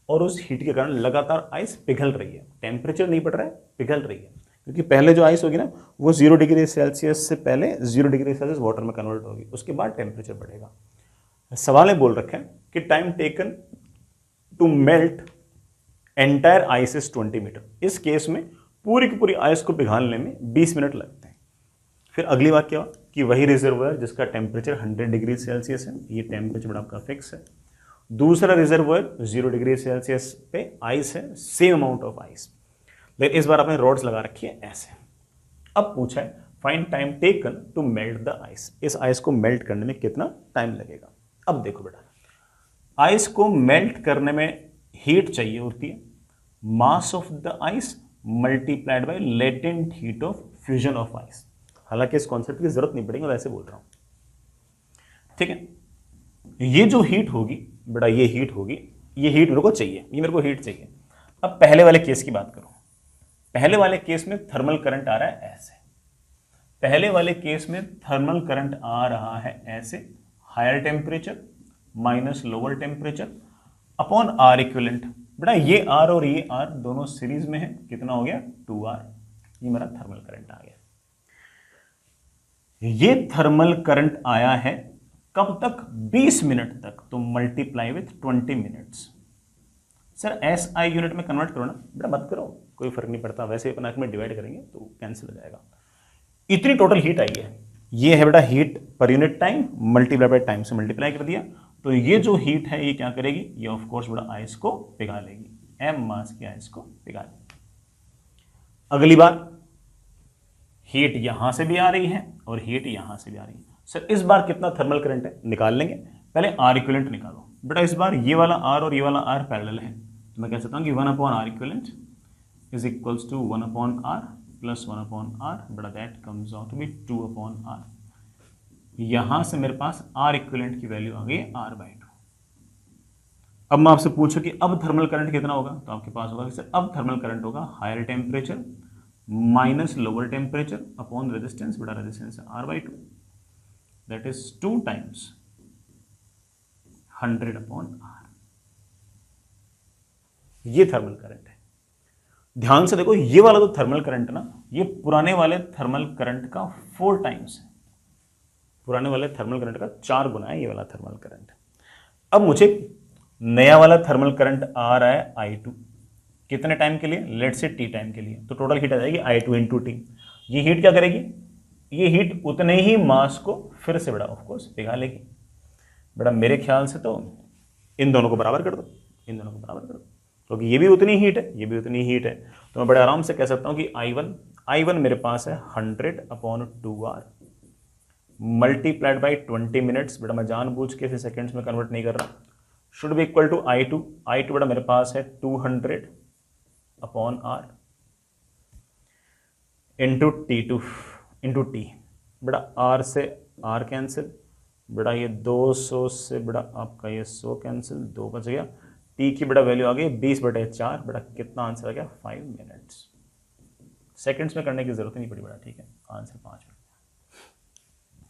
और उस हीट के कारण लगातार आइस पिघल रही है, टेम्परेचर नहीं बढ़ रहा है, पिघल रही है, क्योंकि पहले जो आइस होगी ना वो 0 डिग्री सेल्सियस से पहले 0 डिग्री सेल्सियस वाटर में कन्वर्ट होगी, उसके बाद टेम्परेचर बढ़ेगा। सवाल में बोल रखा है कि time taken to melt entire ice is 20 metre. इस केस में पूरी की पूरी आइस को पिघालने में 20 मिनट लगते हैं। फिर अगली बात क्या हुआ कि वही रिजर्वायर जिसका टेम्परेचर 100 डिग्री सेल्सियस है, ये टेम्परेचर बड़ा आपका फिक्स है। दूसरा रिजर्वायर 0 डिग्री सेल्सियस पे आइस है, सेम अमाउंट ऑफ आइस, लेकिन इस बार आपने रॉड्स लगा रखी है ऐसे। अब पूछा है find time taken to melt the ice, इस आइस को मेल्ट करने में कितना टाइम लगेगा। अब देखो बेटा, आइस को मेल्ट करने में हीट चाहिए होती है mass of the ice multiplied by latent heat of fusion of ice. हालांकि इस कॉन्सेप्ट की जरूरत नहीं पड़ेगी, मैं वैसे बोल रहा हूं, ठीक है। ये जो हीट होगी बेटा, ये हीट होगी, ये हीट मेरे को चाहिए, ये मेरे को हीट चाहिए। अब पहले वाले केस की बात करूं, पहले वाले केस में थर्मल करंट आ रहा है ऐसे, पहले वाले केस में थर्मल करंट आ रहा है ऐसे, higher temperature minus lower temperature upon R equivalent. बेटा ये आर और ये आर दोनों सीरीज में है, कितना हो गया 2R, ये मेरा थर्मल करंट आ गया। ये थर्मल करंट आया है कब तक, 20 मिनट तक, तो multiply with 20 minutes. Sir SI unit में कन्वर्ट करो ना, बेटा मत करो, कोई फर्क नहीं पड़ता, वैसे अपन में डिवाइड करेंगे तो कैंसिल हो जाएगा। इतनी टोटल हीट आई है, ये है बेटा हीट पर unit time, multiply by time से मल्टीप्लाई कर दिया, तो ये जो हीट है ये क्या करेगी, ये ऑफ कोर्स बेटा आइस को पिघालेगी, m मास की आइस को पिघालेगी। अगली बात, हीट यहां से भी आ रही है और हीट यहां से भी आ रही है। सर इस बार कितना थर्मल करंट है निकाल लेंगे, पहले आर इक्विवेलेंट निकालो। बेटा इस बार ये वाला आर और ये वाला आर पैरेलल है, तो मैं कह सकता हूं कि 1/r equivalent is equals to 1/r plus 1/r, बेटा that comes out to be 2/r। यहां से मेरे पास आर इक्विवेलेंट की वैल्यू आ गई r/2। अब मैं आपसे पूछूं कि अब थर्मल करंट कितना होगा, तो आपके पास होगा कि सर अब थर्मल करंट होगा higher temperature minus lower temperature upon resistance, बेटा रेजिस्टेंस है r/2, that is 2 times 100/r। ये थर्मल करंट है। ध्यान से देखो, ये वाला जो थर्मल करंट ना, ये पुराने वाले थर्मल करंट का 4 टाइम्स है, पुराने वाले थर्मल करंट का 4 गुना है ये वाला थर्मल करंट। अब मुझे नया वाला थर्मल करंट आ रहा है I2, कितने टाइम के लिए, लेट्स से T टाइम के लिए, तो टोटल हीट आ जाएगी I2 इंटू T। ये हीट क्या करेगी, ये हीट उतने ही मास को फिर से बेटा ऑफ कोर्स पिघा लेगी। बेटा मेरे ख्याल से तो इन दोनों को बराबर कर दो, इन दोनों को बराबर कर दो, क्योंकि ये भी उतनी हीट है, ये भी उतनी हीट है, तो मैं बड़े आराम से कह सकता हूं कि I1 मेरे पास है 100/2R मल्टीप्लाइड बाई 20 मिनट्स। बेटा मैं जानबूझ के इसे सेकेंड्स में कन्वर्ट नहीं कर रहा, should be equal to I2 बेटा मेरे पास है 200/R into T2 into T। बेटा R से R कैंसिल, बेटा ये 200 से बेटा आपका ये 100 कैंसिल, 2 बच गया, T की बेटा वैल्यू आ गई 20/4, बेटा कितना आंसर आ गया 5 मिनट्स। सेकेंड्स में करने की जरूरत नहीं पड़ी बेटा, ठीक है, आंसर 5 मिनट।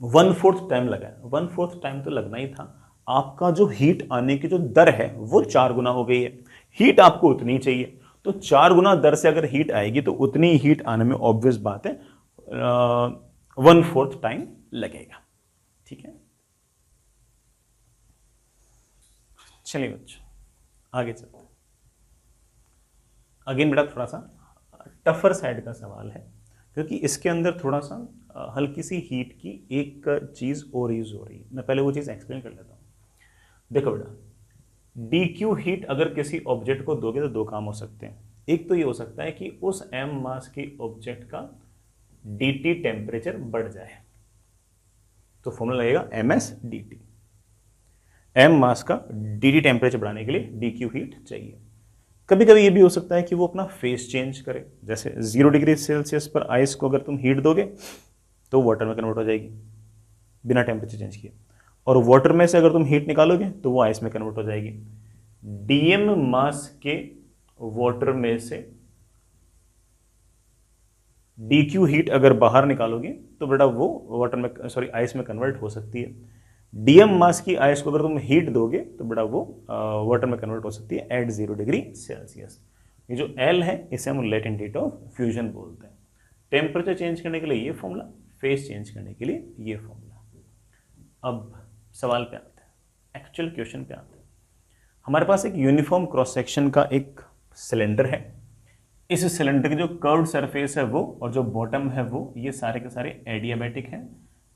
1/4 टाइम लगा है, 1/4 टाइम तो लगना ही था। आपका जो हीट आने की जो दर है वो 4 गुना हो गई है, हीट आपको उतनी चाहिए, तो 4 गुना दर से अगर हीट आएगी तो उतनी हीट आने में ऑब्वियस बात है 1/4 टाइम लगेगा, ठीक है। चलिए बच्चों आगे चलते हैं। अगेन बेटा थोड़ा सा टफर साइड का सवाल है, क्योंकि इसके अंदर थोड़ा सा हल्की सी हीट की एक चीज और यूज हो रही है। मैं पहले वो चीज एक्सप्लेन कर लेता हूं। देखो बेटा, dq हीट अगर किसी ऑब्जेक्ट को दोगे तो 2 काम हो सकते हैं। एक तो ये हो सकता है कि उस m मास के ऑब्जेक्ट का dt टेम्परेचर बढ़ जाए, तो फॉर्मूला लगेगा ms dt। m मास का dt टेम्परेचर बढ़ाने के लिए dq हीट चाहिए। कभी कभी ये भी हो सकता है कि वो अपना फेस चेंज करे, जैसे 0 डिग्री सेल्सियस पर आइस को अगर तुम हीट दोगे तो वाटर में कन्वर्ट हो जाएगी बिना टेम्परेचर चेंज किए, और वाटर में से अगर तुम हीट निकालोगे तो वो आइस में कन्वर्ट हो जाएगी। dm मास के वाटर में से dq हीट अगर बाहर निकालोगे तो बेटा वो वाटर में आइस में कन्वर्ट हो सकती है। dm मास की आइस को अगर तुम हीट दोगे तो बेटा वो वाटर में कन्वर्ट हो सकती है एट 0 डिग्री सेल्सियस। ये जो L है इसे हम लेटेंट हीट ऑफ फ्यूजन बोलते हैं। टेम्परेचर चेंज करने के लिए ये फॉर्मूला, फेस चेंज करने के लिए ये फॉर्मूला। अब सवाल पे आते हैं, एक्चुअल क्वेश्चन पे आते हैं। हमारे पास एक यूनिफॉर्म क्रॉस सेक्शन का एक सिलेंडर है। इस सिलेंडर की जो कर्व्ड सरफेस है वो और जो बॉटम है वो, ये सारे के सारे एडियाबैटिक हैं।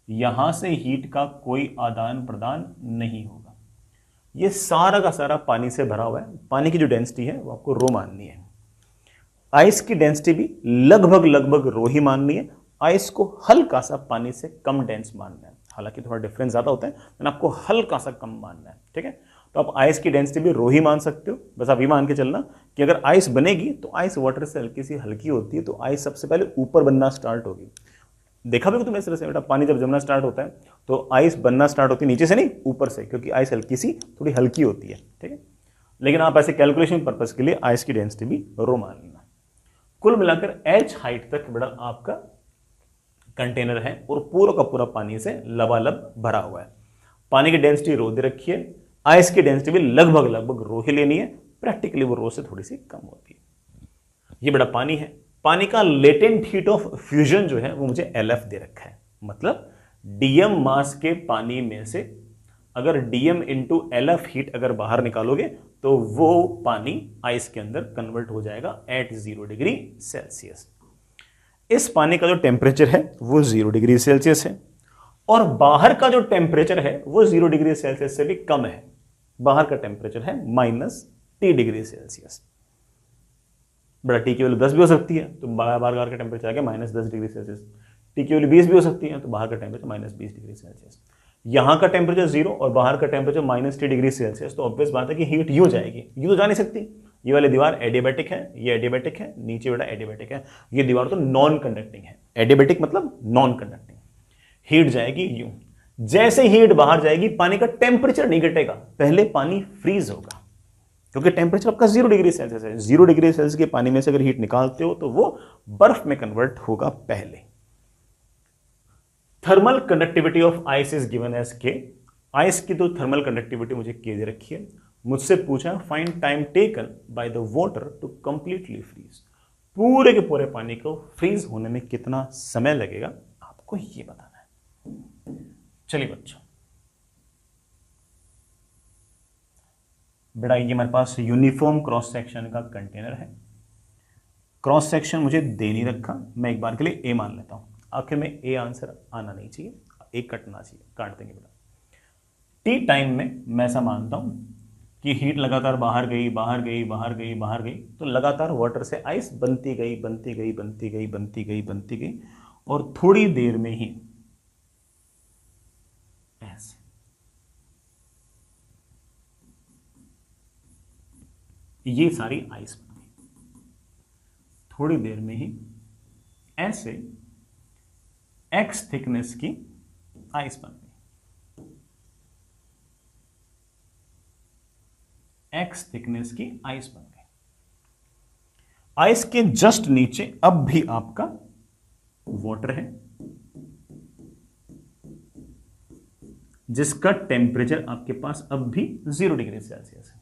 यहां से हीट का कोई आदान प्रदान नहीं होगा। ये सारा का सारा पानी से भरा हुआ है। पानी की जो डेंसिटी है वो आपको रो माननी है। आइस की डेंसिटी भी लगभग लगभग रो ही माननी है। आइस को हल्का सा पानी से कम डेंस मानना है, हालांकि थोड़ा डिफरेंस ज्यादा होता है, लेकिन आपको हल्का सा कम मानना है। ठीक है, तो आप आइस की डेंसिटी भी रो ही मान सकते हो। बस आप ये मान के चलना कि अगर आइस बनेगी तो आइस वाटर से हल्की सी हल्की होती है, तो आइस सबसे पहले ऊपर बनना स्टार्ट होगी। देखा भी तुम इस तरह से बेटा, पानी जब जमना स्टार्ट होता है तो आइस बनना स्टार्ट होती है नीचे से नहीं ऊपर से, क्योंकि आइस हल्की सी थोड़ी हल्की होती है। ठीक है, लेकिन आप ऐसे कैलकुलेशन पर्पज के लिए आइस की डेंसिटी भी रो मान लेना। कुल मिलाकर एच हाइट तक बड़ा आपका कंटेनर है और पूरा का पूरा पानी से लबालब भरा हुआ है। पानी की डेंसिटी रो दे रखी है, आइस की डेंसिटी भी लगभग लगभग रो ही लेनी है, प्रैक्टिकली वो रो से थोड़ी सी कम होती है। ये बड़ा पानी है, पानी का लेटेंट हीट ऑफ फ्यूजन जो है वो मुझे LF दे रखा है। मतलब DM मास के पानी में से अगर DM इंटू LF हीट अगर बाहर निकालोगे तो वो पानी आइस के अंदर कन्वर्ट हो जाएगा एट 0 डिग्री सेल्सियस। इस पानी का जो टेम्परेचर है वो 0 डिग्री सेल्सियस है और बाहर का जो टेम्परेचर है वो 0 डिग्री सेल्सियस से भी कम है। बाहर का टेम्परेचर है -T डिग्री सेल्सियस। बड़ा टी की वैल्यू 10 भी हो सकती है, तो बाहर का टेम्परेचर आ गया -10 डिग्री सेल्सियस। टी की वैल्यू 20 भी हो सकती है, तो बाहर का टेम्परेचर -20 डिग्री सेल्सियस। यहां का टेम्परेचर 0 और बाहर का टेम्परेचर -T डिग्री सेल्सियस, तो ऑब्वियस बात है कि हीट यूं जाएगी, यूं तो जा नहीं सकती। ये वाली दीवार एडियाबैटिक है, ये एडियाबैटिक है, नीचे बेटा एडियाबैटिक है, ये दीवार तो नॉन कंडक्टिंग है। एडियाबैटिक मतलब नॉन कंडक्टिंग। हीट जाएगी यूं, जैसे हीट बाहर जाएगी पानी का टेम्परेचर नहीं घटेगा, पहले पानी फ्रीज होगा, क्योंकि टेम्परेचर आपका 0 डिग्री सेल्सियस है। 0 डिग्री सेल्सियस के पानी में से अगर हीट निकालते हो तो वो बर्फ में कन्वर्ट होगा पहले। Thermal conductivity of ice is given as K. Ice की तो थर्मल कंडक्टिविटी मुझे के दे रखी है। मुझसे पूछा find time taken by the water to completely freeze. पूरे के पूरे पानी को फ्रीज होने में कितना समय लगेगा आपको ये बताना है। चलिए बच्चों, बेटा ये हमारे पास यूनिफॉर्म क्रॉस सेक्शन का कंटेनर है। क्रॉस सेक्शन मुझे दे नहीं रखा, मैं एक बार के लिए ए मान लेता हूं। आखिर में ए आंसर आना नहीं चाहिए, ए कटना चाहिए, काट देंगे बेटा। टी टाइम में मैं ऐसा मानता हूं कि हीट लगातार बाहर गई बाहर गई बाहर गई बाहर गई, तो लगातार वाटर से आइस बनती गई बनती गई बनती गई बनती गई बनती गई, और थोड़ी देर में ही ऐसे ये सारी आइस बन गई। थोड़ी देर में ही ऐसे X थिकनेस की आइस बन गई। X थिकनेस की आइस बन गई। आइस के जस्ट नीचे अब भी आपका वाटर है, जिसका टेम्परेचर आपके पास अब भी 0 डिग्री सेल्सियस है।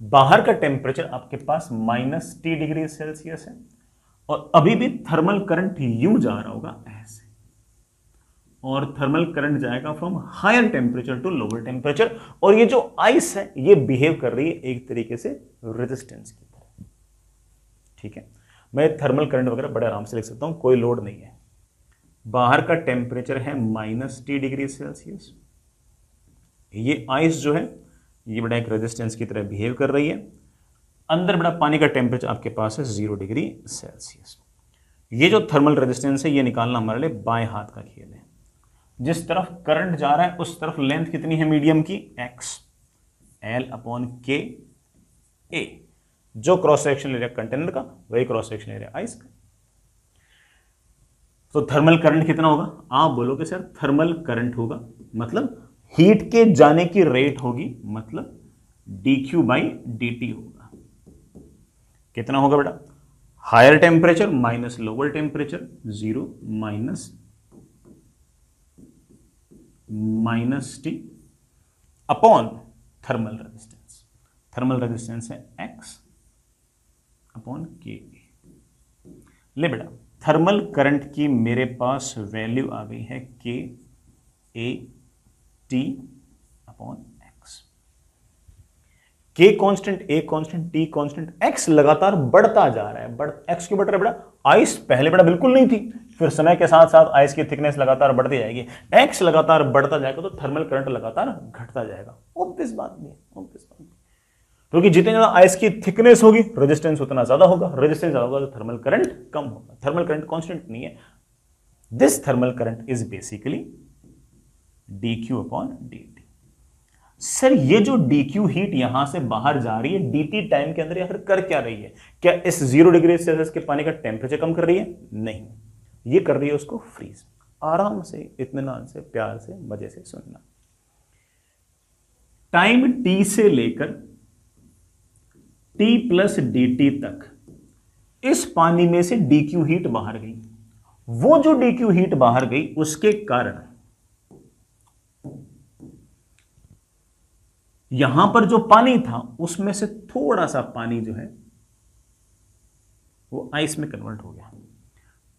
बाहर का टेम्परेचर आपके पास -T डिग्री सेल्सियस है, और अभी भी थर्मल करंट यूं जा रहा होगा ऐसे, और थर्मल करंट जाएगा from higher temperature to lower temperature, और ये जो आइस है ये बिहेव कर रही है एक तरीके से रेजिस्टेंस की तरह। ठीक है, मैं थर्मल करंट वगैरह बड़े आराम से लिख सकता हूं, कोई लोड नहीं है। बाहर का टेम्परेचर है -T डिग्री सेल्सियस, ये आइस जो है ये बड़ा एक रेजिस्टेंस की तरह बिहेव कर रही है। अंदर बड़ा पानी का टेम्परेचर आपके पास है 0 डिग्री सेल्सियस। ये जो थर्मल रेजिस्टेंस है ये निकालना हमारे लिए बाएं हाथ का खेल है। जिस तरफ करंट जा रहा है उस तरफ लेंथ कितनी है मीडियम की, x L/K A। जो क्रॉस सेक्शन एरिया कंटेनर का वही क्रॉस सेक्शन एरिया आइस का। तो थर्मल करंट कितना होगा, आप बोलोगे सर थर्मल करंट होगा मतलब हीट के जाने की रेट होगी, मतलब dQ/dt होगा। कितना होगा बेटा, higher temperature minus lower temperature, 0 minus T upon thermal resistance. Thermal resistance है X/K। ले बेटा, थर्मल करंट की मेरे पास वैल्यू आ गई है KA T/X। के constant, a constant, T constant, x लगातार बढ़ता जा रहा है। एक्स क्यों बढ़ रहा है बेटा? आइस पहले बेटा बिल्कुल नहीं थी, फिर समय के साथ साथ आइस की थिकनेस लगातार बढ़ती जाएगी, एक्स लगातार बढ़ता जाएगा तो थर्मल करंट लगातार घटता जाएगा। ऑब्वियस बात नहीं है, ऑब्वियस बात नहीं, क्योंकि जितनी ज्यादा आइस की थिकनेस होगी रेजिस्टेंस उतना ज्यादा होगा, रेजिस्टेंस ज्यादा होगा तो थर्मल करंट कम होगा। थर्मल करंट कांस्टेंट नहीं है। This thermal current is basically dq upon dt। Sir ये जो dq हीट यहां से बाहर जा रही है dt टाइम के अंदर, या फिर कर क्या रही है? क्या इस 0 डिग्री सेल्सियस के पानी का टेम्परेचर कम कर रही है? नहीं, ये कर रही है उसको फ्रीज। आराम से, इत्मीनान से, प्यार से, मजे से सुनना। टाइम t से लेकर t प्लस dt तक इस पानी में से dq हीट बाहर गई। वो जो dq हीट बाहर गई उसके कारण यहां पर जो पानी था उसमें से थोड़ा सा पानी जो है वो आइस में कन्वर्ट हो गया।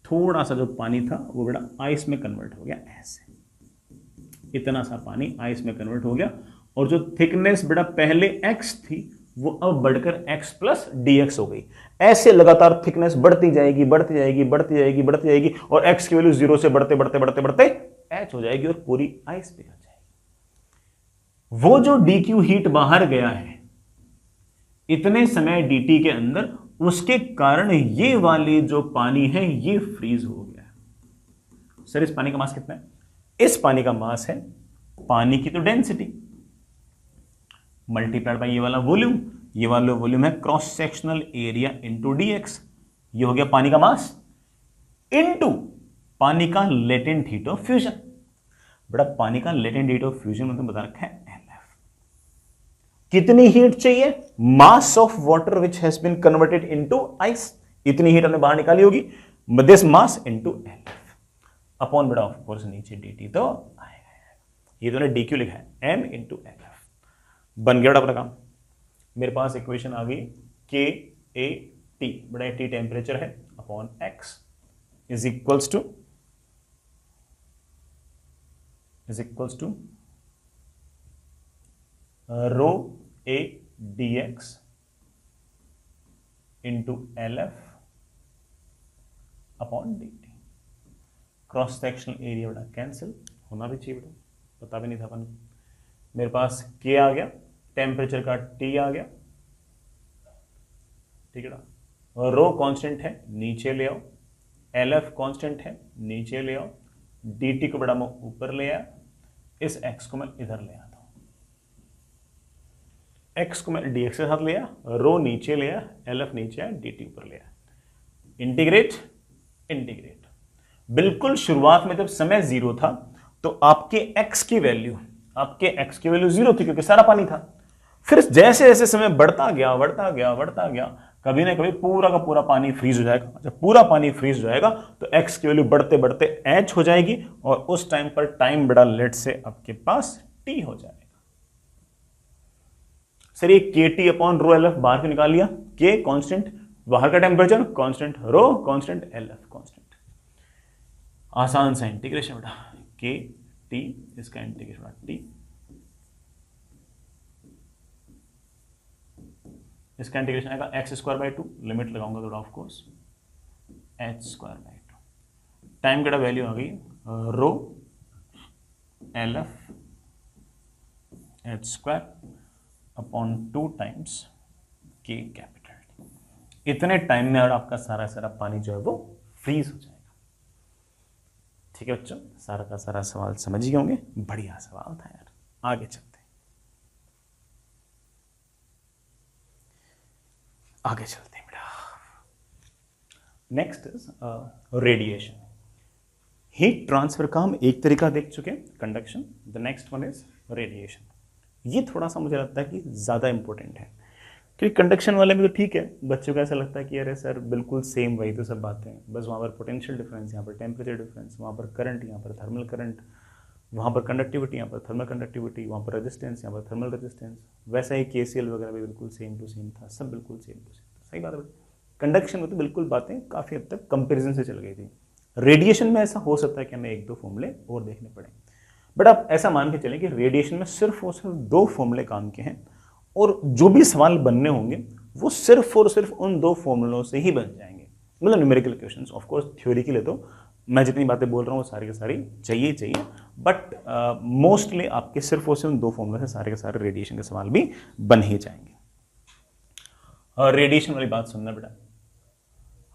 थोड़ा सा जो पानी था वो बेटा आइस में कन्वर्ट हो गया, ऐसे इतना सा पानी आइस में कन्वर्ट हो गया। और जो थिकनेस बेटा पहले x थी वो अब बढ़कर x प्लस dx हो गई। ऐसे लगातार थिकनेस बढ़ती जाएगी, बढ़ती जाएगी, बढ़ती जाएगी, बढ़ती जाएगी, और x की वैल्यू 0 से बढ़ते बढ़ते बढ़ते बढ़ते h हो जाएगी और पूरी आइस पिघल जाएगी। वो जो dq हीट बाहर गया है इतने समय dt के अंदर, उसके कारण ये वाली जो पानी है ये फ्रीज हो गया है। सर इस पानी का मास कितना है? इस पानी का मास है पानी की तो डेंसिटी मल्टीप्लाइड बाय ये वाला वॉल्यूम। ये वाला वॉल्यूम है cross sectional area into dx। ये हो गया पानी का मास इंटू पानी का लेटेंट हीट ऑफ फ्यूजन। बड़ा पानी का लेटेंट हीट ऑफ फ्यूजन मतलब बता रखा है LF। कितनी हीट चाहिए? Mass of water which has been converted into ice. इतनी हीट हमने बाहर निकाली होगी, this mass into LF upon बेटा ऑफ कोर्स नीचे dt तो आएगा। ये तो ने dq लिखा है m इंटू LF। बन गया बेटा अपना काम। मेरे पास इक्वेशन आ गई k a t, बड़ा t टेम्परेचर है, upon x is equals to rho a dx into LF upon dt। Cross sectional area बेटा कैंसिल होना भी चाहिए बेटा, पता भी नहीं था अपन। मेरे पास k आ गया, टेम्परेचर का t आ गया, ठीक है ना। और रो कांस्टेंट है नीचे ले आओ, LF कांस्टेंट है नीचे ले आओ, dt को बड़ा मैं ऊपर ले आया, इस x को मैं इधर ले आता हूं, x को मैं dx के साथ ले आया, रो नीचे ले आया, LF नीचे आया, dt ऊपर ले आया। Integrate integrate. बिल्कुल शुरुआत में जब समय 0 था तो आपके x की वैल्यू 0 थी क्योंकि सारा पानी था। फिर जैसे जैसे समय बढ़ता गया बढ़ता गया बढ़ता गया, कभी ना कभी पूरा का पूरा पानी फ्रीज हो जाएगा। जब पूरा पानी फ्रीज हो जाएगा तो x की वैल्यू बढ़ते बढ़ते h हो जाएगी, और उस टाइम पर टाइम बड़ा लेट से आपके पास t हो जाएगा। सर ये KT अपॉन रो LF बाहर क्यों निकाल लिया? K कांस्टेंट, बाहर का टेम्परेचर कांस्टेंट, रो कांस्टेंट, LF कांस्टेंट। आसान सा इंटीग्रेशन बेटा, KT इसका इंटीग्रेशन बेटा t, इसका इंटीग्रेशन आएगा x स्क्वायर बाई 2, लिमिट लगाऊंगा तो of course h square by 2। Time का वैल्यू आ गई रो LF h square upon 2 times K capital T। इतने टाइम में और आपका सारा सारा पानी जो है वो फ्रीज हो जाएगा। ठीक है बच्चों, सारा का सारा सवाल समझ गए होंगे। बढ़िया सवाल था यार। आगे चलते हैं बेटा। Next is radiation. Heat transfer का हम एक तरीका देख चुके हैं, conduction. The next one is radiation. ये थोड़ा सा मुझे लगता है कि ज़्यादा इंपॉर्टेंट है, क्योंकि कंडक्शन वाले में तो ठीक है, बच्चों को ऐसा लगता है कि अरे सर बिल्कुल सेम वही तो सब बातें हैं, बस वहाँ पर पोटेंशियल डिफरेंस, यहाँ पर टेम्परेचर डिफरेंस, वहाँ पर करंट, यहाँ पर थर्मल करंट, वहाँ पर कंडक्टिविटी, यहाँ पर थर्मल कंडक्टिविटी, वहाँ पर रेजिस्टेंस, यहाँ पर थर्मल रेजिस्टेंस। वैसा ही KCL वगैरह भी बिल्कुल सेम टू सेम था, सब बिल्कुल सेम टू सेम था। सही बात है। कंडक्शन में तो बिल्कुल बातें काफ़ी हद तक कंपेरिजन से चल गई थी। रेडिएशन में ऐसा हो सकता है कि हमें 1-2 फॉर्मूले और देखने पड़े, बट आप ऐसा मान के चलें कि रेडिएशन में सिर्फ और सिर्फ 2 फॉर्मूले काम के हैं, और जो भी सवाल बनने होंगे वो सिर्फ और सिर्फ उन दो फॉर्मूलों से ही बन जाएंगे, मतलब numerical questions. Of course theory के लिए तो मैं जितनी बातें बोल रहा हूँ वो सारी की सारी चाहिए, बट मोस्टली आपके सिर्फ और सिर्फ दो फॉर्मूले से सारे के सारे रेडिएशन के सवाल भी बन ही जाएंगे। रेडिएशन वाली बात सुनना बेटा,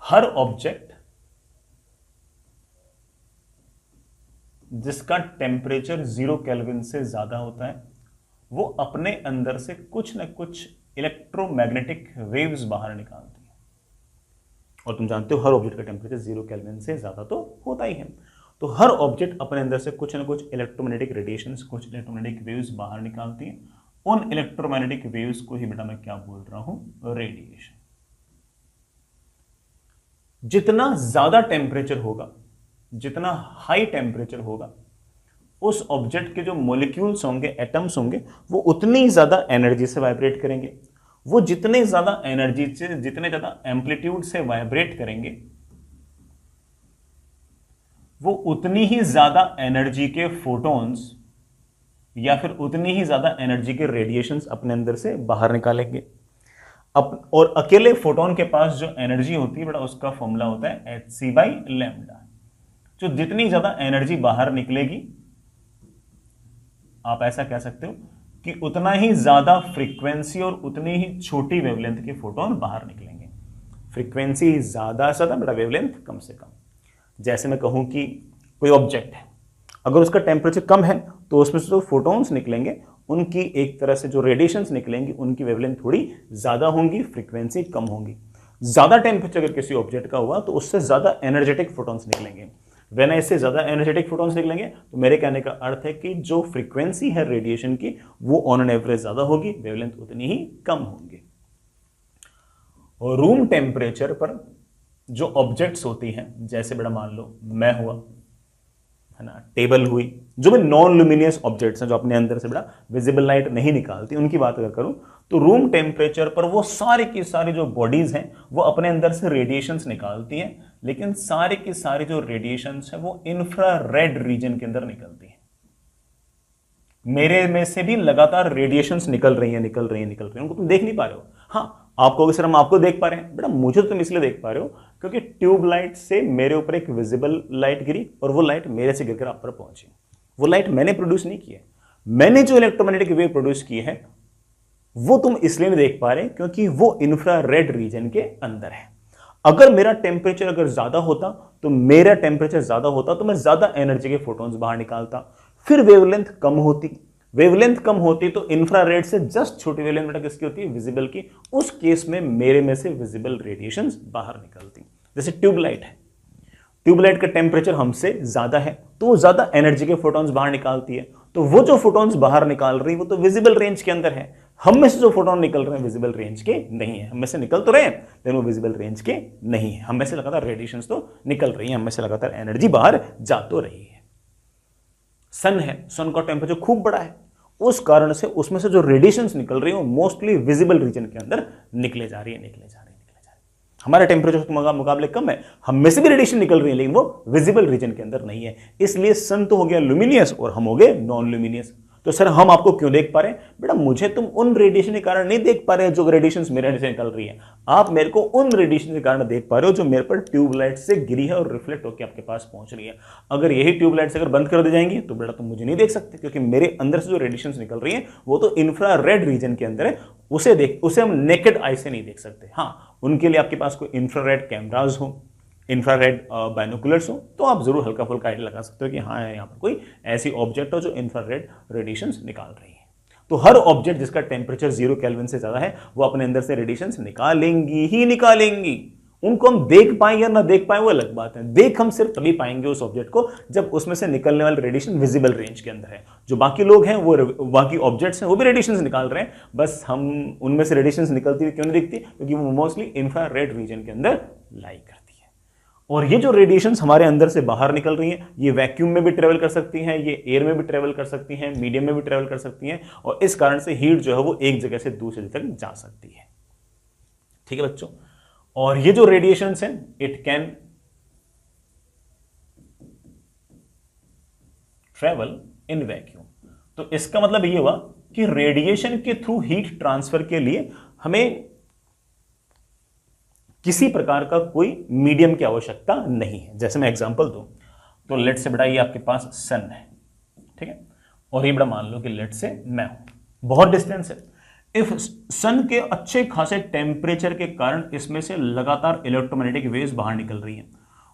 हर ऑब्जेक्ट जिसका टेम्परेचर 0 केल्विन से ज्यादा होता है वो अपने अंदर से कुछ न कुछ इलेक्ट्रोमैग्नेटिक वेव्स बाहर निकालती है। और तुम जानते हो हर ऑब्जेक्ट का टेम्परेचर 0 केल्विन से ज्यादा तो होता ही है। तो हर ऑब्जेक्ट अपने अंदर से कुछ न कुछ इलेक्ट्रोमैग्नेटिक रेडिएशंस, कुछ इलेक्ट्रोमैग्नेटिक वेव्स बाहर निकालती है। उन इलेक्ट्रोमैग्नेटिक वेव्स को ही बेटा मैं क्या बोल रहा हूं, रेडिएशन। जितना ज्यादा टेम्परेचर होगा, जितना हाई टेम्परेचर होगा, उस ऑब्जेक्ट के जो मॉलिक्यूल्स होंगे, एटम्स होंगे, वो उतनी ज्यादा एनर्जी से वाइब्रेट करेंगे। वो जितने ज्यादा एनर्जी से, जितने ज्यादा एम्पलीट्यूड से वाइब्रेट करेंगे, वो उतनी ही ज्यादा एनर्जी के फोटॉन्स या फिर उतनी ही ज्यादा एनर्जी के रेडिएशंस अपने अंदर से बाहर निकालेंगे। और अकेले फोटोन के पास जो एनर्जी होती है बेटा उसका फॉर्मूला होता है hc/λ। जो जितनी ज्यादा एनर्जी बाहर निकलेगी, आप ऐसा कह सकते हो कि उतना ही ज्यादा फ्रीक्वेंसी और उतनी ही छोटी वेवलेंथ के फोटोन बाहर निकलेंगे। फ्रीक्वेंसी ज्यादा से ज्यादा बेटा, वेवलेंथ कम से कम। जैसे मैं कहूं कि कोई ऑब्जेक्ट है, अगर उसका टेम्परेचर कम है तो उसमें से जो फोटोन्स निकलेंगे उनकी एक तरह से जो रेडिएशंस निकलेंगी उनकी वेवलेंथ थोड़ी ज्यादा होंगी, फ्रीक्वेंसी कम होंगी। ज्यादा टेम्परेचर अगर किसी ऑब्जेक्ट का हुआ तो उससे ज्यादा एनर्जेटिक फोटोन्स निकलेंगे। वेन इससे ज्यादा एनर्जेटिक फोटोन्स निकलेंगे तो मेरे कहने का अर्थ है कि जो फ्रीक्वेंसी है रेडिएशन की वो ऑन एन एवरेज ज्यादा होगी, वेवलेंथ उतनी ही कम होंगी। और रूम टेम्परेचर पर जो ऑब्जेक्ट्स होती हैं, जैसे बेटा मान लो मैं हुआ, है ना, टेबल हुई, जो भी नॉन ल्यूमिनियस ऑब्जेक्ट्स हैं जो अपने अंदर से बेटा विजिबल लाइट नहीं निकालती, उनकी बात अगर करूं तो रूम टेम्परेचर पर वो सारी की सारी जो बॉडीज हैं वो अपने अंदर से रेडिएशंस निकालती हैं, लेकिन सारी की सारी जो रेडिएशंस है वो इंफ्रारेड रीजन के अंदर निकलती है। मेरे में से भी लगातार रेडिएशंस निकल रही हैं, उनको तुम देख नहीं पा रहे हो। हाँ, आपको सर हम आपको देख पा रहे हैं बेटा, मुझे तो तुम इसलिए देख पा रहे हो क्योंकि ट्यूबलाइट से मेरे ऊपर एक विजिबल लाइट गिरी और वो लाइट मेरे से गिरकर आप पर पहुंची। वो लाइट मैंने प्रोड्यूस नहीं की है, मैंने जो इलेक्ट्रोमैग्नेटिक वेव प्रोड्यूस की है वो तुम इसलिए नहीं देख पा रहे क्योंकि वो इंफ्रारेड रीजन के अंदर है। अगर मेरा टेम्परेचर अगर ज्यादा होता तो मैं ज्यादा एनर्जी के फोटॉन्स बाहर निकालता, फिर वेवलेंथ कम होती तो इंफ्रारेड से जस्ट छोटी वेवलेंथ बेटा किसकी होती है, विजिबल की। उस केस में मेरे में से विजिबल रेडिएशंस बाहर निकलती। जैसे ट्यूबलाइट है, ट्यूबलाइट का टेम्परेचर हमसे ज्यादा है तो वो ज्यादा एनर्जी के फोटॉन्स बाहर निकालती है, तो वो जो फोटॉन्स बाहर निकाल रही है वो तो विजिबल रेंज के अंदर है। हम में से जो फोटोन निकल रहे हैं विजिबल रेंज के नहीं है, हम में से निकल तो रहे हैं लेकिन वो विजिबल रेंज के नहीं है। हम में से लगातार रेडिएशंस तो निकल रही है, हम में से लगातार एनर्जी बाहर जा तो रही है। सन है, सन का टेम्परेचर खूब बड़ा है, उस कारण से उसमें से जो रेडिएशंस निकल रही है वो मोस्टली विजिबल रीजन के अंदर निकले जा रही है। हमारा टेम्परेचर के मुकाबले कम है, हम में से भी रेडिएशन निकल रही है लेकिन वो विजिबल रीजन के अंदर नहीं है। इसलिए सन तो हो गया ल्यूमिनियस और हम हो गए नॉन ल्यूमिनियस। तो सर हम आपको क्यों देख पा रहे हैं बेटा, मुझे तुम उन रेडिएशन के कारण नहीं देख पा रहे जो रेडिएशंस मेरे से निकल रही है, आप मेरे को उन रेडिएशन के कारण देख पा रहे हो जो मेरे पर ट्यूबलाइट से गिरी है और रिफ्लेक्ट होकर आपके पास पहुंच रही है। अगर यही ट्यूबलाइट से अगर बंद कर दी जाएंगी तो बेटा तुम मुझे नहीं देख सकते, क्योंकि मेरे अंदर से जो रेडिएशंस निकल रही है वो तो इंफ्रारेड रीजन के अंदर है, उसे हम नेकेड आई से नहीं देख सकते। हाँ, उनके लिए आपके पास कोई इंफ्रारेड कैमराज हो, इंफ्रारेड बाइनोकुलर्स हो तो आप जरूर हल्का फुल्का आइडिया लगा सकते हो कि हाँ यहाँ पर कोई ऐसी ऑब्जेक्ट हो जो इंफ्रारेड रेडिएशंस निकाल रही है। तो हर ऑब्जेक्ट जिसका टेम्परेचर 0 केल्विन से ज्यादा है वो अपने अंदर से रेडिएशंस निकालेंगी। उनको हम देख पाए या ना देख पाए वो अलग बात है। देख हम सिर्फ तभी पाएंगे उस ऑब्जेक्ट को जब उसमें से निकलने वाले रेडिएशन विजिबल रेंज के अंदर है। जो बाकी लोग हैं, वो बाकी ऑब्जेक्ट्स हैं, वो भी रेडिएशंस निकाल रहे हैं, बस हम उनमें से रेडिएशंस निकलती हुई क्यों नहीं दिखती, क्योंकि वो मोस्टली इंफ्रारेड रीजन के अंदर लाई करती है। और ये जो रेडिएशंस हमारे अंदर से बाहर निकल रही हैं, ये वैक्यूम में भी ट्रेवल कर सकती हैं, ये एयर में भी ट्रेवल कर सकती हैं, मीडियम में भी ट्रेवल कर सकती हैं, और इस कारण से हीट जो है वो एक जगह से दूसरी जगह तक जा सकती है। ठीक है बच्चों, और ये जो रेडिएशंस हैं it can travel in vacuum. तो इसका मतलब ये हुआ कि रेडिएशन के थ्रू हीट ट्रांसफर के लिए हमें किसी प्रकार का कोई मीडियम की आवश्यकता नहीं है। जैसे मैं एग्जांपल दूं तो लेट से बेटा ये आपके पास सन है, ठीक है, और ये बेटा मान लो कि लेट से मैं हूं, बहुत डिस्टेंस है। इफ सन के अच्छे खासे टेम्परेचर के कारण इसमें से लगातार इलेक्ट्रोमैग्नेटिक वेव्स बाहर निकल रही हैं,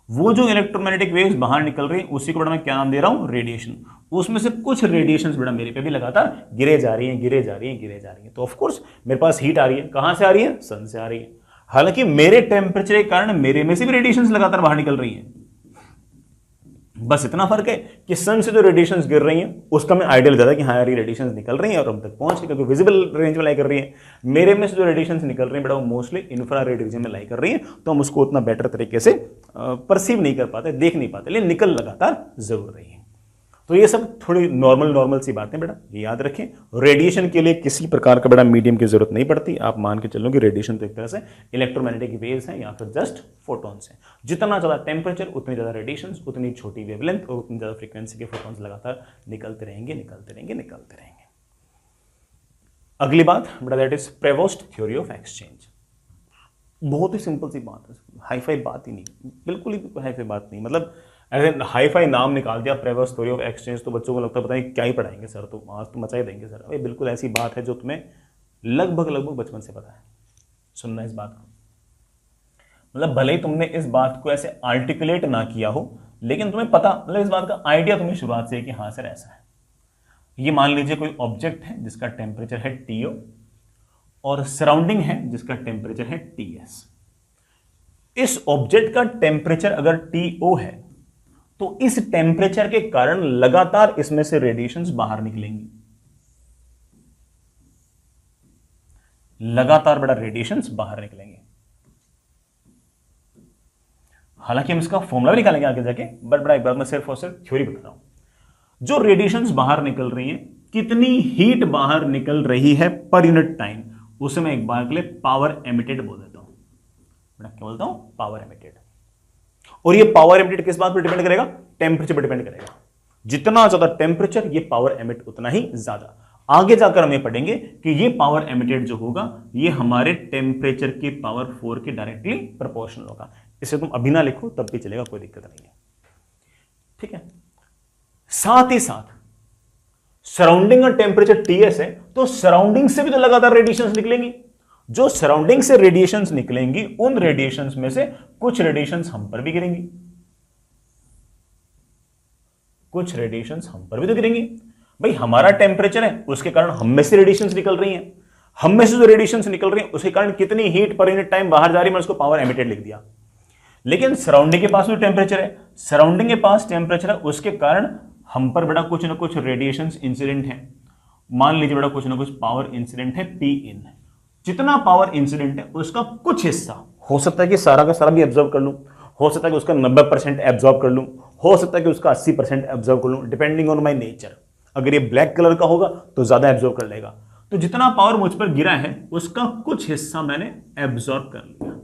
वो जो इलेक्ट्रोमैग्नेटिक वेव्स बाहर निकल रही हैं उसी को बेटा मैं क्या नाम दे रहा हूं, रेडिएशन। उसमें से कुछ रेडिएशंस बेटा मेरे पे भी लगातार गिरे जा रही हैं, गिरे जा रही हैं, गिरे जा रही हैं। तो ऑफकोर्स मेरे पास हीट आ रही है, कहां से आ रही है, सन से आ रही है। हालांकि मेरे टेम्परेचर के कारण मेरे में से भी रेडिएशंस लगातार बाहर निकल रही हैं। बस इतना फर्क है कि सन से जो रेडिएशंस गिर रही हैं उसका मैं आइडियल ज्यादा कि हाँ यार ये रेडिएशंस निकल रही हैं और हम तक पहुंच गई, क्योंकि विजिबल रेंज में लाई कर रही हैं। मेरे में से जो रेडिएशंस निकल रही हैं बेटा वो मोस्टली इंफ्रारेड रीजन में लाई कर रही हैं, तो हम उसको उतना बेटर तरीके से परसीव नहीं कर पाते, देख नहीं पाते, लेकिन निकल लगातार जरूर रही है। तो ये सब थोड़ी नॉर्मल सी बातें बेटा, ये याद रखें। रेडिएशन के लिए किसी प्रकार का बड़ा मीडियम की जरूरत नहीं पड़ती। आप मान के चलो कि रेडिएशन तो एक तरह से इलेक्ट्रोमैग्नेटिक वेव्स हैं या फिर जस्ट फोटॉन्स हैं। जितना ज़्यादा टेम्परेचर उतनी ज़्यादा रेडिएशन, उतनी छोटी वेवलेंथ और उतनी ज़्यादा फ्रीक्वेंसी के फोटॉन्स लगातार निकलते रहेंगे, निकलते रहेंगे, निकलते रहेंगे। अगली बात बेटा that is Prevost theory of exchange. बहुत ही सिंपल सी बात है, हाईफाई बात ही नहीं, बिल्कुल ही हाईफाई बात नहीं। मतलब ऐसे हाईफाई नाम निकाल दिया प्रेवोस्ट थ्योरी ऑफ एक्सचेंज तो बच्चों को लगता है पता नहीं क्या ही पढ़ाएंगे सर, तो आज तो मचा ही देंगे सर। अरे बिल्कुल ऐसी बात है जो तुम्हें लगभग बचपन से पता है। सुनना इस बात को, मतलब भले ही तुमने इस बात को ऐसे आर्टिकुलेट ना किया हो, लेकिन तुम्हें पता, मतलब इस बात का आइडिया तुम्हें शुरुआत से है कि हाँ सर ऐसा है। ये मान लीजिए कोई ऑब्जेक्ट है जिसका टेम्परेचर है TO और सराउंडिंग है जिसका टेम्परेचर है TS। इस ऑब्जेक्ट का टेम्परेचर अगर TO है तो इस टेम्परेचर के कारण लगातार इसमें से रेडिएशंस बाहर निकलेंगी, लगातार बड़ा रेडिएशंस बाहर निकलेंगे। हालांकि हम इसका फॉर्मूला भी निकालेंगे आगे जाके, बट बड़ा एक बार मैं सिर्फ और सिर्फ थ्योरी बता रहा हूं। जो रेडिएशंस बाहर निकल रही हैं, कितनी हीट बाहर निकल रही है पर यूनिट टाइम, उसे मैं एक बार के लिए पावर एमिटेड बोल देता हूं। मैं क्या बोलता हूं, पावर एमिटेड। और ये पावर एमिटेड किस बात पर डिपेंड करेगा, टेम्परेचर पर डिपेंड करेगा। जितना ज्यादा टेम्परेचर ये पावर एमिट उतना ही ज्यादा। आगे जाकर हम ये पढ़ेंगे कि ये पावर एमिटेड जो होगा ये हमारे टेम्परेचर के पावर 4 के डायरेक्टली प्रोपोर्शनल होगा। इसे तुम अभी ना लिखो तब भी चलेगा, कोई दिक्कत नहीं है, ठीक है। साथ ही साथ सराउंडिंग का टेम्परेचर TS है तो सराउंडिंग से भी तो लगातार रेडिएशंस निकलेंगी। जो सराउंडिंग से रेडिएशंस निकलेंगी उन रेडिएशंस में से कुछ रेडिएशंस हम पर भी गिरेंगी, कुछ रेडिएशंस हम पर भी तो गिरेंगी। भाई हमारा टेम्परेचर है उसके कारण हम में से रेडिएशंस निकल रही हैं, हम में से जो रेडिएशंस निकल रही हैं उसके कारण कितनी हीट पर यूनिट टाइम बाहर जा रही है, मैं उसको पावर एमिटेड लिख दिया। लेकिन सराउंडिंग के पास भी टेम्परेचर है, सराउंडिंग के पास टेम्परेचर है उसके कारण हम पर बड़ा कुछ ना कुछ रेडिएशंस इंसिडेंट है। मान लीजिए बड़ा कुछ ना कुछ पावर इंसिडेंट है P इन। जितना पावर इंसिडेंट है उसका कुछ हिस्सा, हो सकता है कि सारा का सारा भी एब्जॉर्ब कर लूं, हो सकता है कि उसका 90% एब्जॉर्ब कर लूं, हो सकता है कि उसका 80% एब्जॉर्ब कर लूं, डिपेंडिंग ऑन माय नेचर। अगर ये ब्लैक कलर का होगा तो ज्यादा एब्जॉर्ब कर लेगा। तो जितना पावर मुझ पर गिरा है उसका कुछ हिस्सा मैंने एब्जॉर्ब कर लिया।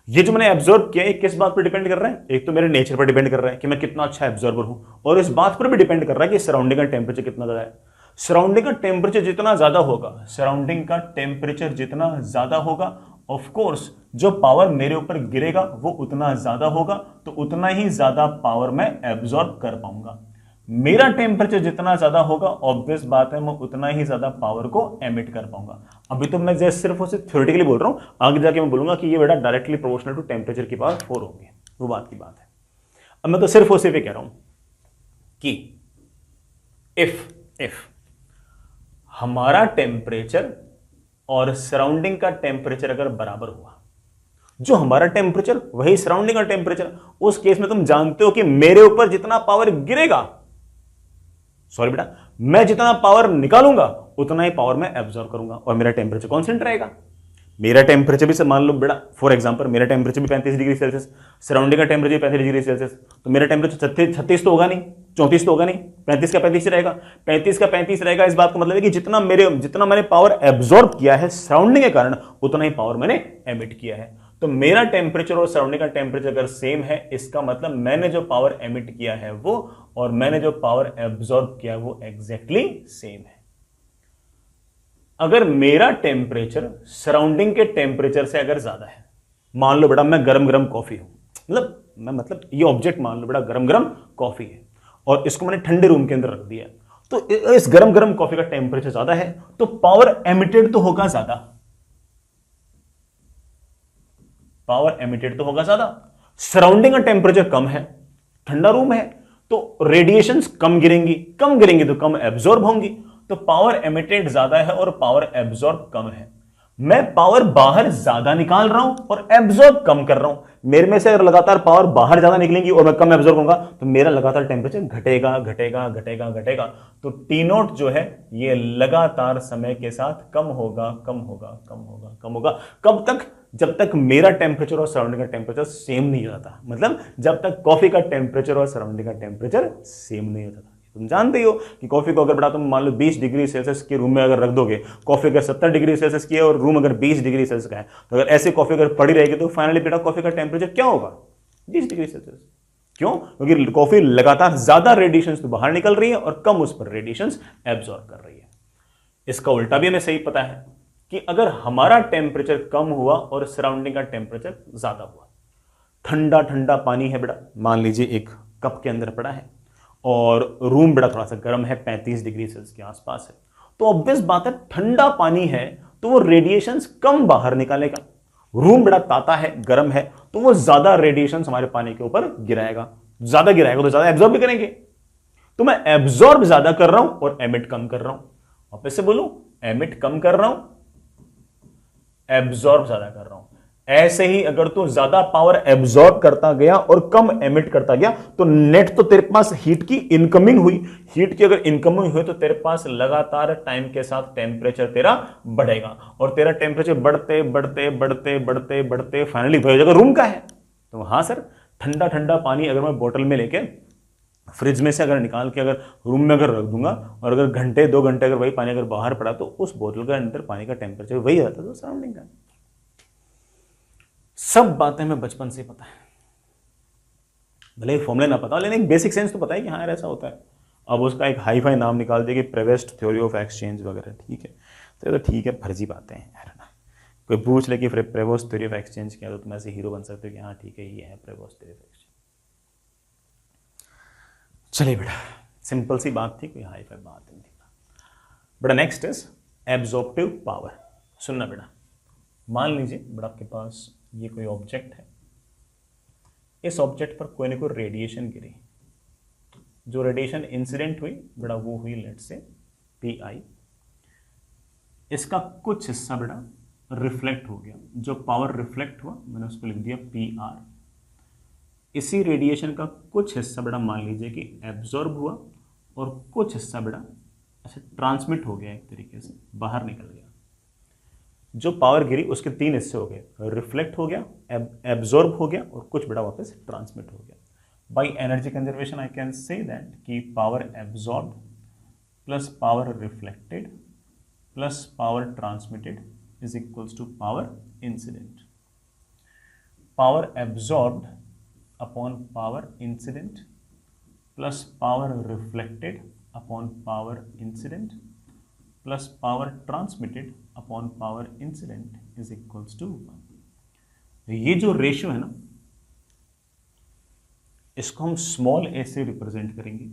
ये जो मैंने एब्जॉर्ब किया है किस बात पर डिपेंड कर रहा है, एक तो मेरे नेचर पर डिपेंड कर रहा है कि मैं कितना अच्छा एब्जॉर्बर हूं, और इस बात पर भी डिपेंड कर रहा है कि सराउंडिंग का टेम्परेचर कितना ज्यादा है। सराउंडिंग का टेम्परेचर जितना ज्यादा होगा, सराउंडिंग का टेम्परेचर जितना ज्यादा होगा, ऑफ कोर्स जो पावर मेरे ऊपर गिरेगा वो उतना ज्यादा होगा, तो उतना ही ज्यादा पावर मैं एब्जॉर्ब कर पाऊंगा। मेरा टेम्परेचर जितना ज्यादा होगा, ऑब्वियस बात है मैं उतना ही ज्यादा पावर को एमिट कर पाऊंगा। अभी तो मैं जैसे सिर्फ उसे थ्योरेटिकली बोल रहा हूं, आगे जाके मैं बोलूंगा कि ये बेटा डायरेक्टली प्रोपोर्शनल टू टेम्परेचर की पावर 4 होंगे, वो बात की बात है। अब मैं तो सिर्फ उसे पे कह रहा हूं कि इफ हमारा टेम्परेचर और सराउंडिंग का टेम्परेचर अगर बराबर हुआ, जो हमारा टेम्परेचर वही सराउंडिंग का टेम्परेचर, उस केस में तुम जानते हो कि मेरे ऊपर जितना पावर गिरेगा, सॉरी बेटा, मैं जितना पावर निकालूंगा उतना ही पावर मैं एब्जॉर्ब करूंगा और मेरा टेम्परेचर कांस्टेंट रहेगा। मेरा टेम्परेचर भी मान लो बेटा फॉर एग्जांपल मेरा टेम्परेचर भी 35 डिग्री सेल्सियस, सराउंडिंग का टेम्परेचर 35 डिग्री सेल्सियस, तो मेरा टेम्परेचर 36 तो होगा नहीं, 34 तो होगा नहीं, 35 का 35 रहेगा, 35 का 35 रहेगा। इस बात का मतलब है कि जितना मैंने पावर एब्जॉर्ब किया है सराउंडिंग के कारण, उतना ही पावर मैंने एमिट किया है। तो मेरा टेम्परेचर और सराउंडिंग का टेम्परेचर अगर सेम है, इसका मतलब मैंने जो पावर एमिट किया है वो और मैंने जो पावर एब्जॉर्ब किया वो एग्जैक्टली सेम है। अगर मेरा टेम्परेचर सराउंडिंग के टेम्परेचर से अगर ज्यादा है, मान लो बेटा मैं गरम गरम कॉफी हूं, मतलब ये ऑब्जेक्ट मान लो बेटा गरम गरम कॉफी है और इसको मैंने ठंडे रूम के अंदर रख दिया, तो इस गरम गरम कॉफी का टेम्परेचर ज्यादा है तो पावर एमिटेड तो होगा ज्यादा, पावर एमिटेड तो होगा ज्यादा। सराउंडिंग का टेम्परेचर कम है, ठंडा रूम है, तो रेडिएशंस कम गिरेंगी तो कम एब्जॉर्ब होंगी, तो पावर एमिटेड ज्यादा है और पावर एब्जॉर्ब कम है। मैं पावर बाहर ज्यादा निकाल रहा हूं और एब्जॉर्ब कम कर रहा हूं। मेरे में से अगर लगातार पावर बाहर ज्यादा निकलेंगी और मैं कम एब्जॉर्ब करूंगा तो मेरा लगातार टेम्परेचर घटेगा घटेगा घटेगा घटेगा। तो टी नोट जो है ये लगातार समय के साथ कम होगा कम होगा कम होगा कम होगा। कब तक? जब तक मेरा टेम्परेचर और सराउंडिंग का टेम्परेचर सेम नहीं हो जाता, मतलब जब तक कॉफी का टेम्परेचर और सराउंडिंग का टेम्परेचर सेम नहीं हो जाता। तुम जानते हो कि कॉफी को अगर बेटा तुम मान लो 20 डिग्री सेल्सियस के रूम में अगर रख दोगे, कॉफी अगर 70 डिग्री सेल्सियस की है और रूम अगर 20 डिग्री सेल्सियस का है, तो अगर ऐसे कॉफी अगर पड़ी रहेगी तो फाइनली बेटा कॉफी का टेम्परेचर क्या होगा? 20 डिग्री सेल्सियस। क्यों? क्योंकि कॉफी लगातार ज्यादा रेडिएशन तो बाहर निकल रही है और कम उस पर रेडिएशन एब्जॉर्ब कर रही है। इसका उल्टा भी हमें सही पता है कि अगर हमारा टेम्परेचर कम हुआ और सराउंडिंग का टेम्परेचर ज्यादा हुआ, ठंडा ठंडा पानी है बेटा, मान लीजिए एक कप के अंदर पड़ा है और रूम बड़ा थोड़ा सा गर्म है, 35 डिग्री सेल्सियस के आसपास है, तो ऑब्वियस बात है ठंडा पानी है तो वो रेडिएशंस कम बाहर निकालेगा। रूम बड़ा ताता है, गर्म है, तो वो ज्यादा रेडिएशंस हमारे पानी के ऊपर गिराएगा, ज्यादा गिराएगा तो ज्यादा एब्जॉर्ब भी करेंगे। तो मैं एब्जॉर्ब ज्यादा कर रहा हूं और एमिट कम कर रहा हूं। वापस से बोलूं, एमिट कम कर रहा हूं, एब्जॉर्ब ज्यादा कर रहा हूं। ऐसे ही अगर तू ज्यादा पावर एब्जॉर्ब करता गया और कम एमिट करता गया तो नेट तो तेरे पास हीट की इनकमिंग हुई, हीट की अगर इनकमिंग हुई तो तेरे पास लगातार टाइम के साथ टेम्परेचर तेरा बढ़ेगा और तेरा टेम्परेचर बढ़ते बढ़ते बढ़ते बढ़ते बढ़ते फाइनली वही जगह रूम का है। तो हाँ सर, ठंडा ठंडा पानी अगर मैं बोतल में लेके फ्रिज में से अगर निकाल के अगर रूम में अगर रख दूंगा और अगर घंटे 2 घंटे अगर वही पानी अगर बाहर पड़ा तो उस बोतल के अंदर पानी का टेम्परेचर वही रहता है सराउंडिंग का। सब बातें हमें बचपन से पता है, भले ही फॉर्मूले ना पता हो लेकिन एक बेसिक सेंस तो पता है कि हाँ यार ऐसा होता है। अब उसका एक हाई फाई नाम निकाल दिया कि प्रेवेस्ट थ्योरी ऑफ एक्सचेंज वगैरह, ठीक है, तो ठीक है, फर्जी बातें हैं यार ना। कोई पूछ ले कि प्रेवोस्ट थ्योरी ऑफ एक्सचेंज क्या, तो तुम ऐसे हीरो बन सकते हो कि हाँ ठीक है ये है प्रेवोस्ट थ्योरी ऑफ एक्सचेंज। चलिए बेटा, सिंपल सी बात थी, कोई हाई फाई बात नहीं थी बेटा। Next is absorptive power. सुनना बेटा, मान लीजिए बेटा आपके पास ये कोई ऑब्जेक्ट है, इस ऑब्जेक्ट पर कोई ना कोई रेडिएशन गिरी, जो रेडिएशन इंसिडेंट हुई बेटा वो हुई लेट से PI। इसका कुछ हिस्सा बेटा रिफ्लेक्ट हो गया, जो पावर रिफ्लेक्ट हुआ मैंने उसको लिख दिया PR। इसी रेडिएशन का कुछ हिस्सा बेटा मान लीजिए कि एब्जॉर्ब हुआ और कुछ हिस्सा बेटा ऐसे ट्रांसमिट हो गया, एक तरीके से बाहर निकल गया। जो पावर गिरी उसके 3 हिस्से हो गए, रिफ्लेक्ट हो गया, एब्जॉर्ब हो गया और कुछ बेटा वापस ट्रांसमिट हो गया। By energy conservation I can say that कि power absorb plus power reflected plus power transmitted is equals to power incident. Power absorbed upon power incident plus power reflected upon power incident plus power transmitted upon power incident is equals to 1। ये जो ratio है ना, इसको हम small a से represent करेंगे।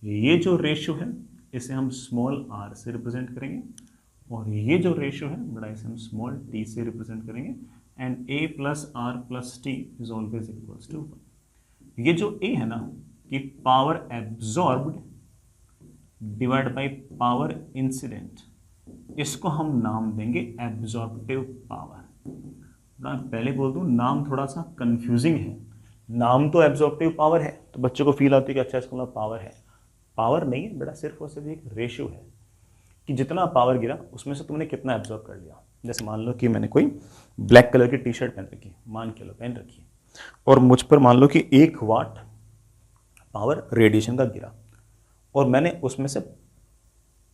ये जो रेशियो है इसे हम स्मॉल r से रिप्रेजेंट करेंगे और ये जो रेशियो है बड़ा इसे हम स्मॉल t से रिप्रेजेंट करेंगे। And a plus r plus t is always equals to 1। ये जो a है ना कि power absorbed divide by power incident, इसको हम नाम देंगे एब्जॉर्प्टिव पावर। पहले बोल दूं, नाम थोड़ा सा कंफ्यूजिंग है। नाम तो एब्जॉर्प्टिव पावर है तो बच्चों को फील आती है कि अच्छा इसका मतलब पावर है। पावर नहीं है बेटा, सिर्फ और सिर्फ एक रेशियो है कि जितना पावर गिरा उसमें से तुमने कितना एब्जॉर्ब कर लिया। जैसे मान लो कि मैंने कोई ब्लैक कलर की टी शर्ट पहन रखी, मान के लो पहन रखी, और मुझ पर मान लो कि 1 वाट पावर रेडिएशन का गिरा और मैंने उसमें से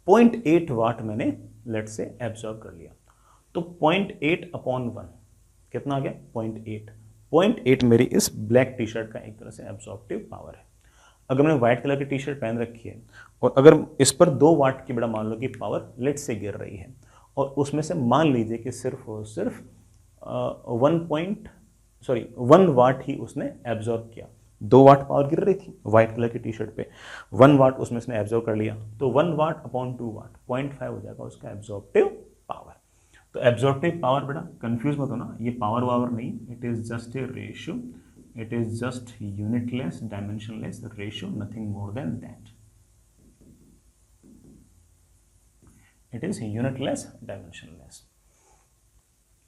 0.8 वाट मैंने लेट से एब्जॉर्ब कर लिया, तो 0.8 अपॉन 1 कितना आ गया? 0.8 मेरी इस ब्लैक टी शर्ट का एक तरह से एब्जॉर्प्टिव पावर है। अगर मैंने व्हाइट कलर की टी शर्ट पहन रखी है और अगर इस पर 2 वाट की बड़ा मान लो कि पावर लेट से गिर रही है और उसमें से मान लीजिए कि सिर्फ और सिर्फ 1 वाट ही उसने एब्जॉर्ब किया, 2 वाट पावर गिर रही थी व्हाइट कलर की टी शर्ट पे, 1 वाट उसमें इसने एब्जॉर्ब कर लिया, तो 1 वाट अपॉन 2 वाट 0.5 हो जाएगा उसका एब्जॉर्प्टिव पावर। तो एब्जॉर्प्टिव पावर बेटा कंफ्यूज मत होना, ये पावर वावर नहीं, it is just a ratio, it is just unitless dimensionless ratio, nothing more than that, it is unitless dimensionless.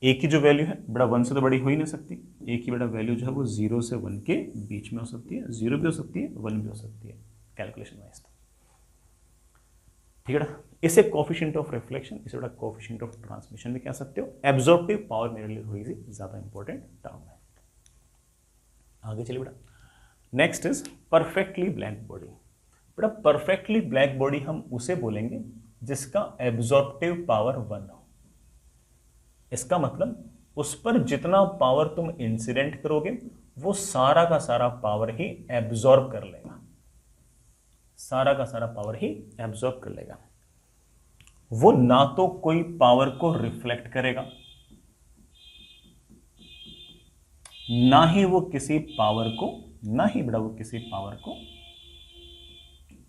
A की जो वैल्यू है बड़ा 1 से तो बड़ी हो ही नहीं सकती, ए की बड़ा वैल्यू जो है वो 0 से 1 के बीच में हो सकती है, 0 भी हो सकती है 1 भी हो सकती है कैलकुलेशन वाइज। ठीक है ना, इसे कोफिशिएंट ऑफ रिफ्लेक्शन, इसे बड़ा कोफिशिएंट ऑफ ट्रांसमिशन भी कह सकते हो। एब्जॉर्प्टिव पावर मेरे लिए थोड़ी सी ज्यादा इंपॉर्टेंट टर्म है। आगे चलिए बेटा, next is perfectly black body. बेटा परफेक्टली ब्लैक बॉडी हम उसे बोलेंगे जिसका एब्जॉर्प्टिव पावर 1 हो। इसका मतलब उस पर जितना पावर तुम इंसिडेंट करोगे वो सारा का सारा पावर ही एब्जॉर्ब कर लेगा, सारा का सारा पावर ही एब्जॉर्ब कर लेगा। वो ना तो कोई पावर को रिफ्लेक्ट करेगा, ना ही वो किसी पावर को, ना ही बड़ा वो किसी पावर को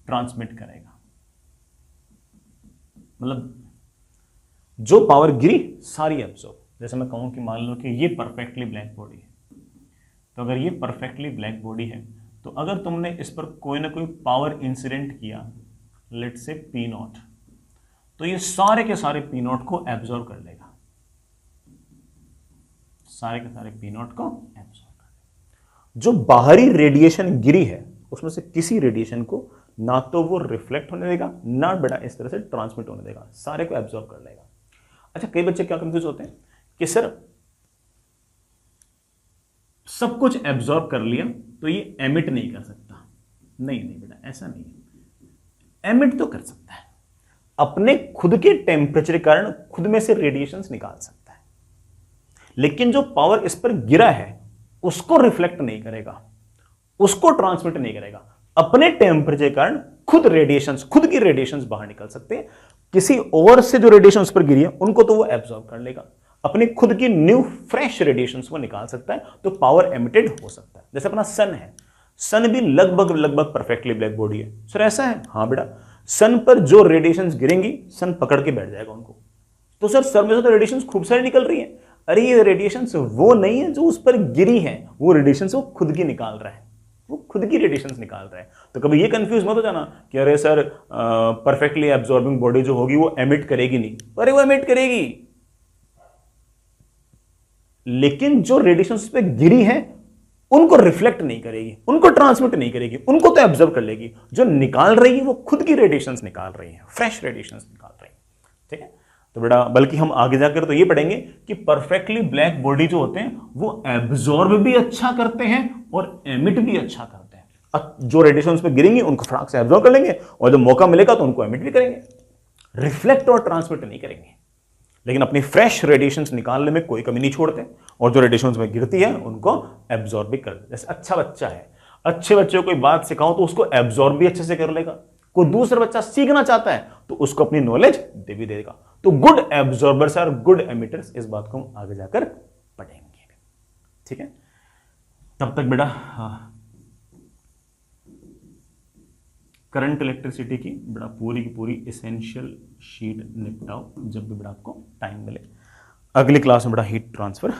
ट्रांसमिट करेगा। मतलब जो पावर गिरी सारी एब्जॉर्ब। जैसे मैं कहूं कि मान लो कि ये परफेक्टली ब्लैक बॉडी है, तो अगर ये परफेक्टली ब्लैक बॉडी है तो अगर तुमने इस पर कोई ना कोई पावर इंसिडेंट किया, लेट्स से P0, तो ये सारे के सारे P0 को एब्जॉर्ब कर लेगा, सारे के सारे P0 को एब्जॉर्ब कर लेगा। जो बाहरी रेडिएशन गिरी है उसमें से किसी रेडिएशन को ना तो वो रिफ्लेक्ट होने देगा, ना बेटा इस तरह से ट्रांसमिट होने देगा, सारे को एब्जॉर्ब कर लेगा। अच्छा, कई बच्चे क्या कंफ्यूज होते हैं कि सर सब कुछ एब्जॉर्ब कर लिया तो ये एमिट नहीं कर सकता। नहीं नहीं बेटा, ऐसा नहीं है, एमिट तो कर सकता है, अपने खुद के टेम्परेचर के कारण खुद में से रेडिएशंस निकाल सकता है, लेकिन जो पावर इस पर गिरा है उसको रिफ्लेक्ट नहीं करेगा, उसको ट्रांसमिट नहीं करेगा। अपने टेम्परेचर के कारण खुद रेडिएशंस, खुद की रेडिएशंस बाहर निकल सकते हैं, किसी और से जो रेडिएशन उस पर गिरी है उनको तो वो एब्जॉर्ब कर लेगा, अपनी खुद की न्यू फ्रेश रेडिएशंस वो निकाल सकता है, तो पावर एमिटेड हो सकता है। जैसे अपना सन है, सन भी लगभग परफेक्टली ब्लैक बॉडी है। सर ऐसा है? हाँ बेटा, सन पर जो रेडिएशंस गिरेंगी सन पकड़ के बैठ जाएगा उनको। तो सर सन में से तो रेडिएशंस खूब सारी निकल रही है। अरे ये रेडिएशंस वो नहीं है जो उस पर गिरी है, वो रेडिएशंस वो खुद की निकाल रहा है, वो खुद की रेडिएशंस निकाल रहा है। तो कभी ये कंफ्यूज मत हो जाना कि अरे सर परफेक्टली एब्जॉर्बिंग बॉडी जो होगी वो एमिट करेगी नहीं। अरे वो एमिट करेगी, लेकिन जो रेडिएशंस उस पर गिरी है उनको रिफ्लेक्ट नहीं करेगी, उनको ट्रांसमिट नहीं करेगी, उनको तो एब्जॉर्ब कर लेगी। जो निकाल रही है वो खुद की रेडिएशंस निकाल रही है, फ्रेश रेडिएशंस निकाल रही है। ठीक है, तो बेटा बल्कि हम आगे जाकर तो ये पढ़ेंगे कि परफेक्टली ब्लैक बॉडी जो होते हैं वो एब्जॉर्ब भी अच्छा करते हैं और एमिट भी अच्छा करते हैं। जो रेडिएशंस पे गिरेंगी उनको फटाक से एब्जॉर्ब कर लेंगे और जब मौका मिलेगा तो उनको एमिट भी करेंगे, रिफ्लेक्ट और ट्रांसमिट नहीं करेंगे, लेकिन अपनी फ्रेश रेडिएशंस निकालने में कोई कमी नहीं छोड़ते और जो रेडिएशंस में गिरती है उनको एब्जॉर्ब भी कर देते। जैसे अच्छा बच्चा है, अच्छे बच्चे को कोई बात सिखाओ तो उसको एब्जॉर्ब भी अच्छे से कर लेगा। कोई दूसरा बच्चा सीखना चाहता है तो उसको अपनी नॉलेज दे भी देगा। तो गुड एब्जॉर्बर्स और गुड एमिटर्स, इस बात को हम आगे जाकर पढ़ेंगे। ठीक है, तब तक बेटा करंट इलेक्ट्रिसिटी की बड़ा पूरी की पूरी एसेंशियल शीट निपटाओ जब भी बड़ा आपको टाइम मिले। अगली क्लास में बड़ा हीट ट्रांसफर